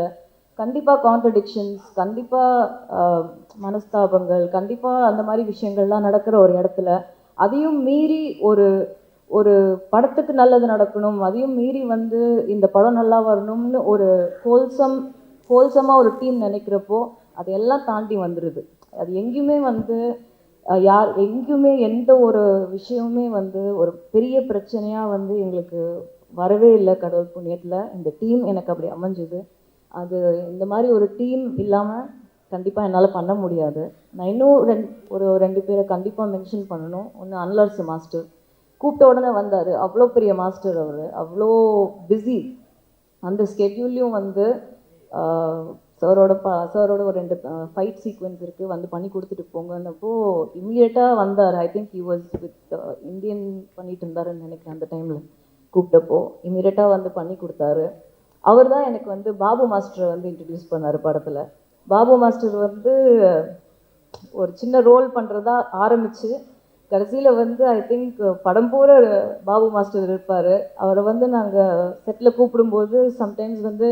கண்டிப்பாக கான்ட்ரடிக்ஷன்ஸ், கண்டிப்பாக மனஸ்தாபங்கள், கண்டிப்பாக அந்த மாதிரி விஷயங்கள்லாம் நடக்கிற ஒரு இடத்துல அதையும் மீறி ஒரு படத்துக்கு நல்லது நடக்கணும், அதையும் மீறி வந்து இந்த படம் நல்லா வரணும்னு ஒரு ஹோல்சமாக ஒரு டீம் நினைக்கிறப்போ அதையெல்லாம் தாண்டி வந்துடுது. அது எங்கேயுமே வந்து எங்கேயுமே எந்த ஒரு விஷயமுமே வந்து ஒரு பெரிய பிரச்சனையாக வந்து எங்களுக்கு வரவே இல்லை. கடவுள் புண்ணியத்தில் இந்த டீம் எனக்கு அப்படி அமைஞ்சுது. அது இந்த மாதிரி ஒரு டீம் இல்லாமல் கண்டிப்பாக என்னால் பண்ண முடியாது. நான் இன்னும் ஒரு 2 பேரை கண்டிப்பாக மென்ஷன் பண்ணணும். ஒன்று அன்லர்ஸ் மாஸ்டர். கூப்பிட்ட உடனே வந்தார். அவ்வளோ பெரிய மாஸ்டர் அவர், அவ்வளோ பிஸி. அந்த ஸ்கெட்யூல்லையும் வந்து சாரோட ஒரு 2 ஃபைட் சீக்வன்ஸ் இருக்குது, வந்து பண்ணி கொடுத்துட்டு போங்கன்னப்போ இம்மீடியட்டாக வந்தார். I think he was with Indian பண்ணிட்டு இருந்தாருன்னு நினைக்கிறேன் அந்த டைமில். கூப்பிட்டப்போ இம்மீடியட்டாக வந்து பண்ணி கொடுத்தாரு. அவர் தான் எனக்கு வந்து பாபு மாஸ்டரை வந்து இன்ட்ரடியூஸ் பண்ணார் படத்தில். பாபு மாஸ்டர் வந்து ஒரு சின்ன ரோல் பண்ணுறதா ஆரம்பித்து கடைசியில் வந்து ஐ திங்க் படம் பூரா பாபு மாஸ்டர் இருப்பார். அவரை வந்து நாங்கள் செட்டில் கூப்பிடும்போது சம்டைம்ஸ் வந்து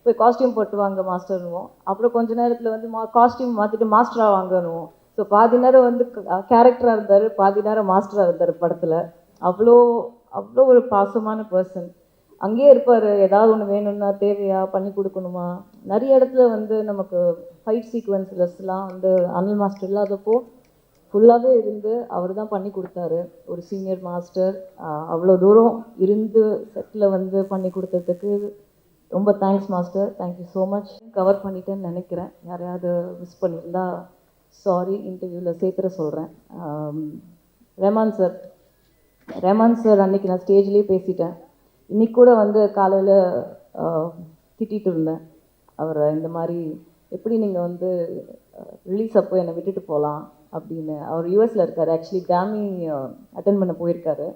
போய் காஸ்டியூம் போட்டு வாங்க மாஸ்டர்னுவோம். அப்புறம் கொஞ்ச நேரத்தில் வந்து காஸ்டியூம் மாற்றிட்டு மாஸ்டராக வாங்கணுவோம். ஸோ பாதி நேரம் வந்து கேரக்டராக இருந்தார், பாதி நேரம் மாஸ்டராக இருந்தார் படத்தில். அவ்வளோ அவ்வளோ ஒரு பாசமான பர்சன். அங்கேயே இருப்பார், ஏதாவது ஒன்று வேணும்னா தேவையா பண்ணி கொடுக்கணுமா. நிறைய இடத்துல வந்து நமக்கு ஃபைட் சீக்வன்ஸ்லஸ்லாம் வந்து அனில் மாஸ்டர் இல்லாதப்போ ஃபுல்லாகவே இருந்து அவர் தான் பண்ணி கொடுத்தாரு. ஒரு சீனியர் மாஸ்டர் அவ்வளோ தூரம் இருந்து செட்டில் வந்து பண்ணி கொடுத்ததுக்கு ரொம்ப thanks master. Thank you so much. Cover பண்ணிட்டேன்னு நினைக்கிறேன். யாரையாவது மிஸ் பண்ணியிருந்தா சாரி. இன்டர்வியூவில் சேர்த்துற சொல்கிறேன். ரஹ்மான் சார் அன்றைக்கி நான் ஸ்டேஜ்லேயே பேசிட்டேன். இன்றைக்கி கூட வந்து காலையில் திட்டிகிட்டு இருந்தேன் அவரை. இந்த மாதிரி எப்படி நீங்கள் வந்து ரிலீஸ் அப்போ என்னை விட்டுட்டு போகலாம் அப்படின்னு. அவர் யூஎஸில் இருக்கார், ஆக்சுவலி கிராமி அட்டன் பண்ண போயிருக்காரு.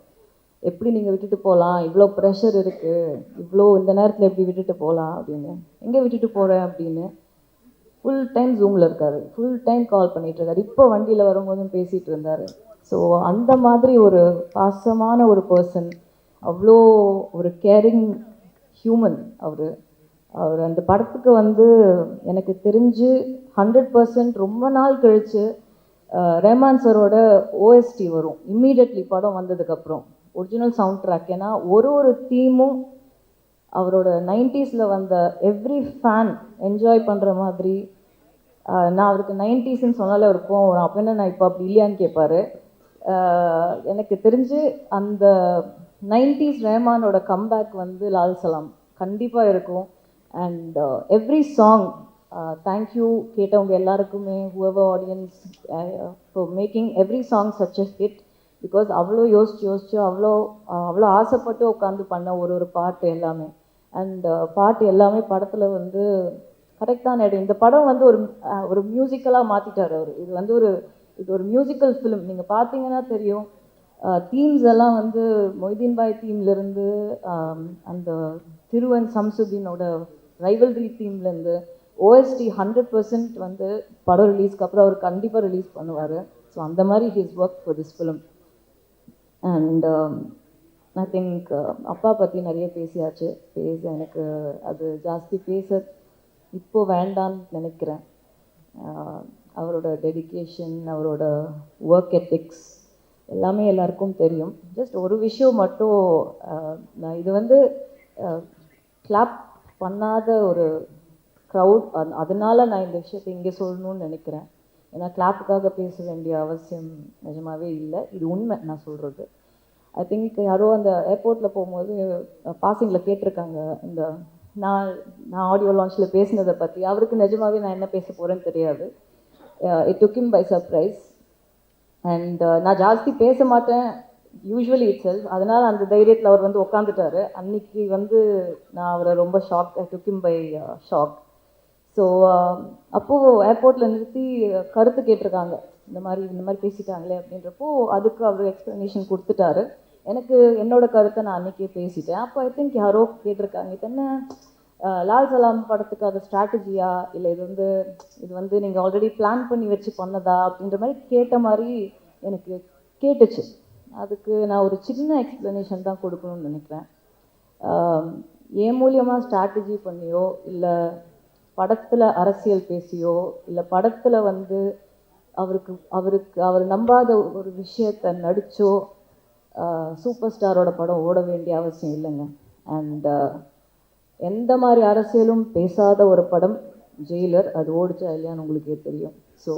எப்படி நீங்கள் விட்டுட்டு போகலாம், இவ்வளோ ப்ரெஷர் இருக்குது, இவ்வளோ இந்த நேரத்தில் எப்படி விட்டுட்டு போகலாம் அப்படின்னு. எங்கே விட்டுட்டு போகிறேன் அப்படின்னு. ஃபுல் டைம் ஜூமில் இருக்கார், ஃபுல் டைம் கால் பண்ணிகிட்ருக்காரு. இப்போ வண்டியில் வரும்போதும் பேசிகிட்டு இருந்தார். ஸோ அந்த மாதிரி ஒரு பாசமான ஒரு பர்சன், அவ்வளோ ஒரு கேரிங் ஹியூமன் அவர் அந்த படத்துக்கு வந்து எனக்கு தெரிஞ்சு 100% ரொம்ப நாள் கழித்து ரஹ்மான் சாரோட ஓஎஸ்டி வரும் இம்மீடியட்லி படம் வந்ததுக்கப்புறம், ஒரிஜினல் சவுண்ட் ட்ராக். ஏன்னா ஒரு தீமும் அவரோட 90s வந்த எவ்ரி ஃபேன் என்ஜாய் பண்ணுற மாதிரி. நான் அவருக்கு 90ஸ்ன்னு சொன்னாலே அவர் கோவம் வரும். அப்போ என்ன நான் இப்போ அப்படி இல்லையான்னு கேட்பார். எனக்கு தெரிஞ்சு அந்த 90s ரஹ்மானோட கம்பேக் வந்து லால் சலாம் கண்டிப்பாக இருக்கும். அண்ட் எவ்ரி சாங் தேங்க்யூ கேட்டவங்க எல்லாருக்குமே, whoever audience, for making every song such a hit. Because அவ்வளோ யோசிச்சு அவ்வளோ ஆசைப்பட்டு உட்காந்து பண்ண ஒரு பாட்டு எல்லாமே. அண்ட் பாட்டு எல்லாமே படத்தில் வந்து கரெக்டான இடம். இந்த படம் வந்து ஒரு மியூசிக்கலாக மாற்றிட்டார் அவர். இது ஒரு மியூசிக்கல் ஃபிலிம். நீங்கள் பார்த்தீங்கன்னா தெரியும், தீம்ஸ் எல்லாம் வந்து மொய்தீன் பாய் தீம்லேருந்து அந்த திருவன் சம்சுதீனோட ரைவல்ரி தீம்லேருந்து ஓஎஸ்டி 100% வந்து படம் ரிலீஸ்க்கு அப்புறம் அவர் கண்டிப்பாக ரிலீஸ் பண்ணுவார். ஸோ அந்த மாதிரி his work for this film. And I think அப்பா பற்றி நிறைய பேசியாச்சு. எனக்கு அது ஜாஸ்தி பேச இப்போ வேண்டான்னு நினைக்கிறேன். அவரோட டெடிகேஷன், அவரோட ஒர்க் எத்திக்ஸ் எல்லாமே எல்லாருக்கும் தெரியும். ஜஸ்ட் ஒரு விஷயம் மட்டும், நான் இது வந்து கிளாப் பண்ணாத ஒரு க்ரௌட், அதனால நான் இந்த விஷயத்தை இங்கே சொல்லணும்னு நினைக்கிறேன். ஏன்னா கிளாப்புக்காக பேச வேண்டிய அவசியம் நிஜமாகவே இல்லை. இது உண்மை நான் சொல்கிறது. ஐ திங்க் யாரோ அந்த ஏர்போர்ட்டில் போகும்போது பாசிங்கில் கேட்டிருக்காங்க இந்த நான் ஆடியோ லான்ச்சில் பேசினதை பற்றி. அவருக்கு நிஜமாகவே நான் என்ன பேச போகிறேன்னு தெரியாது. It took him by surprise. And நான் ஜாஸ்தி பேச மாட்டேன் யூஸ்வலி இட் செல்ஃப். அதனால் அந்த தைரியத்தில் அவர் வந்து உட்காந்துட்டாரு. அன்னைக்கு வந்து நான் அவரை ரொம்ப shock, I took him by shock. So அப்போது ஏர்போர்ட்டில் நிறுத்தி கருத்து கேட்டிருக்காங்க, இந்த மாதிரி பேசிட்டாங்களே அப்படின்றப்போ அதுக்கு அவர் எக்ஸ்ப்ளனேஷன் கொடுத்துட்டாரு. எனக்கு என்னோட கருத்தை நான் அன்றைக்கே பேசிட்டேன். அப்போ ஐ திங்க் யாரோ கேட்டிருக்காங்க, இது என்ன லால் சலாம் படத்துக்காக ஸ்ட்ராட்டஜியா, இல்லை இது வந்து நீங்கள் ஆல்ரெடி பிளான் பண்ணி வச்சு பண்ணதா அப்படின்ற மாதிரி கேட்ட மாதிரி எனக்கு கேட்டுச்சு. அதுக்கு நான் ஒரு சின்ன எக்ஸ்ப்ளனேஷன் தான் கொடுக்கணும்னு நினைக்கிறேன். என் மூலியமாக ஸ்ட்ராட்டஜி பண்ணியோ, இல்லை படத்தில் அரசியல் பேசியோ, இல்லை படத்தில் வந்து அவர் நம்பாத ஒரு விஷயத்தை நடித்தோ சூப்பர் ஸ்டாரோட படம் ஓட வேண்டிய அவசியம் இல்லைங்க. அண்ட் எந்த மாதிரி அரசியலும் பேசாத ஒரு படம் ஜெயிலர், அது ஓடிச்சா இல்லையான்னு உங்களுக்கே தெரியும். ஸோ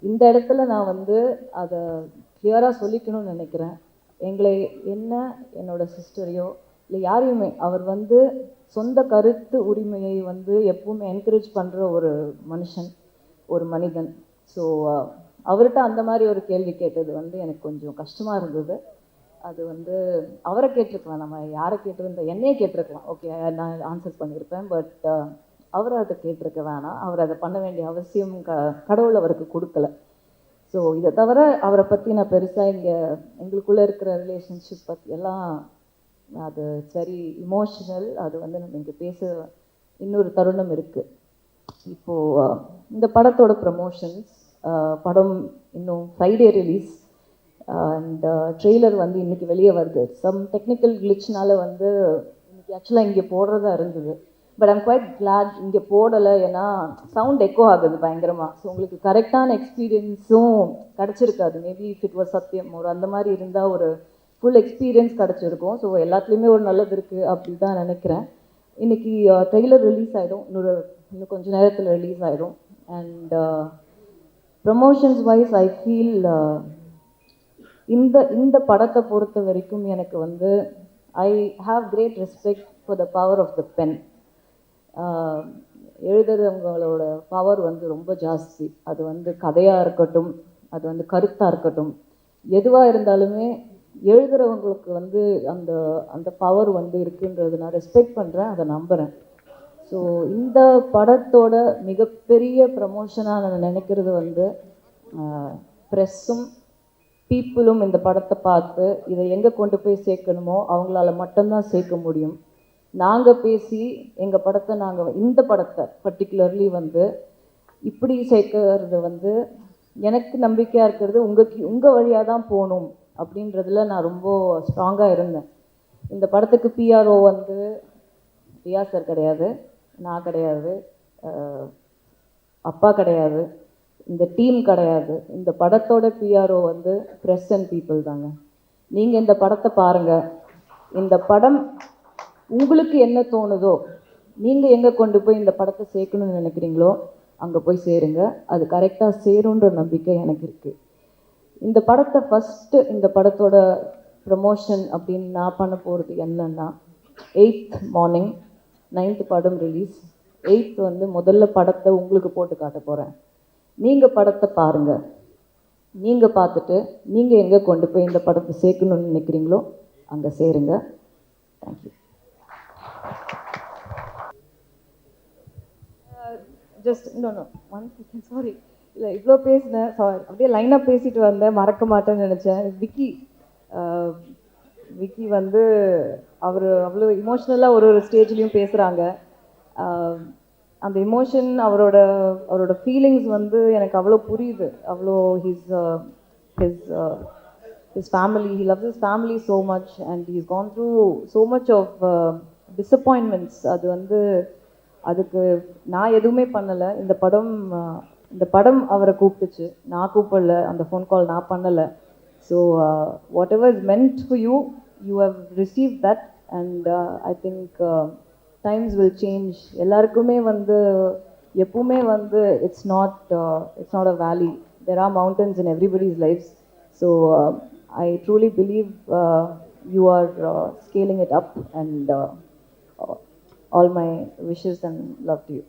இந்த இடத்துல நான் வந்து அதை கிளியராக சொல்லிக்கணும்னு நினைக்கிறேன். என்னோட சிஸ்டரையோ இல்லை யாரையுமே அவர் வந்து சொந்த கருத்து உரிமையை வந்து எப்பவுமே என்கரேஜ் பண்ணுற ஒரு மனுஷன், ஒரு மனிதன். ஸோ அவர்கிட்ட அந்த மாதிரி ஒரு கேள்வி கேட்டது வந்து எனக்கு கொஞ்சம் கஷ்டமாக இருந்தது. அது வந்து அவரை கேட்டிருக்கலாம், நம்ம யாரை கேட்டிருந்தோம், என்னையே கேட்டிருக்கலாம், ஓகே நான் ஆன்சர் பண்ணியிருப்பேன். பட் அவரை அதை கேட்டிருக்க வேணாம். அவர் அதை பண்ண வேண்டிய அவசியம் கடவுள் அவருக்கு கொடுக்கல. ஸோ இதை தவிர அவரை பற்றி நான் பெருசாக எங்களுக்குள்ளே இருக்கிற ரிலேஷன்ஷிப் பற்றி எல்லாம் அது சரி இமோஷனல். அது வந்து நம்ம இங்கே பேச இன்னொரு தருணம் இருக்குது. இப்போது இந்த படத்தோட ப்ரமோஷன்ஸ், படம் இன்னும் ஃப்ரைடே ரிலீஸ் அண்ட் ட்ரெய்லர் வந்து இன்றைக்கி வெளியே வருது. சம் டெக்னிக்கல் கிளிச்னால வந்து இன்றைக்கி ஆக்சுவலாக இங்கே போடுறதா இருந்தது. பட் ஐம் குவைட் கிளாட் இங்கே போடலை, ஏன்னா சவுண்ட் எக்கோ ஆகுது பயங்கரமாக. ஸோ உங்களுக்கு கரெக்டான எக்ஸ்பீரியன்ஸும் கிடச்சிருக்காது. மேபி இஃப் இட் வாஸ் சத்தியம் ஒரு அந்த மாதிரி இருந்தால் ஒரு ஃபுல் எக்ஸ்பீரியன்ஸ் கிடச்சிருக்கும். ஸோ எல்லாத்துலேயுமே ஒரு நல்லது இருக்குது அப்படி தான் நினைக்கிறேன். இன்றைக்கி ட்ரெய்லர் ரிலீஸ் ஆகிடும், இன்னும் கொஞ்சம் நேரத்தில் ரிலீஸ் ஆகிடும். And promotions wise I feel இந்த படத்தை பொறுத்த வரைக்கும் எனக்கு வந்து I have great respect for the power of the pen. எழுதுறவங்களோட பவர் வந்து ரொம்ப ஜாஸ்தி. அது வந்து கதையாக இருக்கட்டும், அது வந்து கருத்தாக இருக்கட்டும், எதுவாக இருந்தாலுமே எழுதுகிறவங்களுக்கு வந்து அந்த அந்த பவர் வந்து இருக்குன்றது நான் ரெஸ்பெக்ட் பண்ணுறேன், அதை நம்புகிறேன். ஸோ இந்த படத்தோட மிகப்பெரிய ப்ரமோஷனாக நான் நினைக்கிறது வந்து ப்ரெஸ்ஸும் பீப்புளும் இந்த படத்தை பார்த்து இதை எங்கே கொண்டு போய் சேர்க்கணுமோ அவங்களால மட்டும்தான் சேர்க்க முடியும். நாங்கள் பேசி எங்கள் படத்தை இந்த படத்தை பர்டிகுலர்லி வந்து இப்படி சேர்க்கறது வந்து எனக்கு நம்பிக்கையாக இருக்கிறது உங்கள் வழியாக தான் போகணும் அப்படின்றதுல நான் ரொம்ப ஸ்ட்ராங்காக இருந்தேன். இந்த படத்துக்கு பிஆர்ஓ வந்து ரியா சார் கிடையாது, நான் கிடையாது, அப்பா கிடையாது, இந்த டீம் கிடையாது. இந்த படத்தோட பிஆர்ஓ வந்து ப்ரெஸ் அண்ட் பீப்புள் தாங்க. நீங்கள் இந்த படத்தை பாருங்கள். இந்த படம் உங்களுக்கு என்ன தோணுதோ, நீங்கள் எங்கே கொண்டு போய் இந்த படத்தை சேர்க்கணும்னு நினைக்கிறீங்களோ அங்கே போய் சேருங்க. அது கரெக்டாக சேருன்ற நம்பிக்கை எனக்கு இருக்குது. இந்த படத்தை ஃபஸ்ட்டு இந்த படத்தோட ப்ரமோஷன் அப்படின்னு நான் பண்ண போகிறது என்னன்னா, 8th மார்னிங் 9th படம் ரிலீஸ். 8th வந்து முதல்ல படத்தை உங்களுக்கு போட்டு காட்ட போகிறேன். நீங்கள் படத்தை பாருங்கள். நீங்கள் பார்த்துட்டு நீங்கள் எங்கே கொண்டு போய் இந்த படத்தை சேர்க்கணும்னு நினைக்கிறீங்களோ அங்கே சேருங்க. Thank you. Just no one second, sorry. இல்லை இவ்வளோ பேசினேன், சாரி, அப்படியே லைனாக பேசிட்டு வந்தேன், மறக்க மாட்டேன்னு நினச்சேன். விக்கி வந்து அவர் அவ்வளோ இமோஷ்னலாக ஒரு ஸ்டேஜ்லேயும் பேசுகிறாங்க. அந்த இமோஷன் அவரோட ஃபீலிங்ஸ் வந்து எனக்கு அவ்வளோ புரியுது. அவ்வளோ his family, he loves his family so much and he's gone through so much of disappointments. அது வந்து அதுக்கு நான் எதுவுமே பண்ணலை. இந்த படம் அவரை கூப்பிட்டுச்சு, நான் கூப்பிடல, அந்த ஃபோன் கால் நான் பண்ணலை. So whatever is meant for you, you have receive that and I think times will change. எல்லாருக்குமே வந்து எப்பவுமே வந்து it's not a valley. There are mountains in everybody's lifes. So I truly believe you are scaling it up and all my wishes and love to you.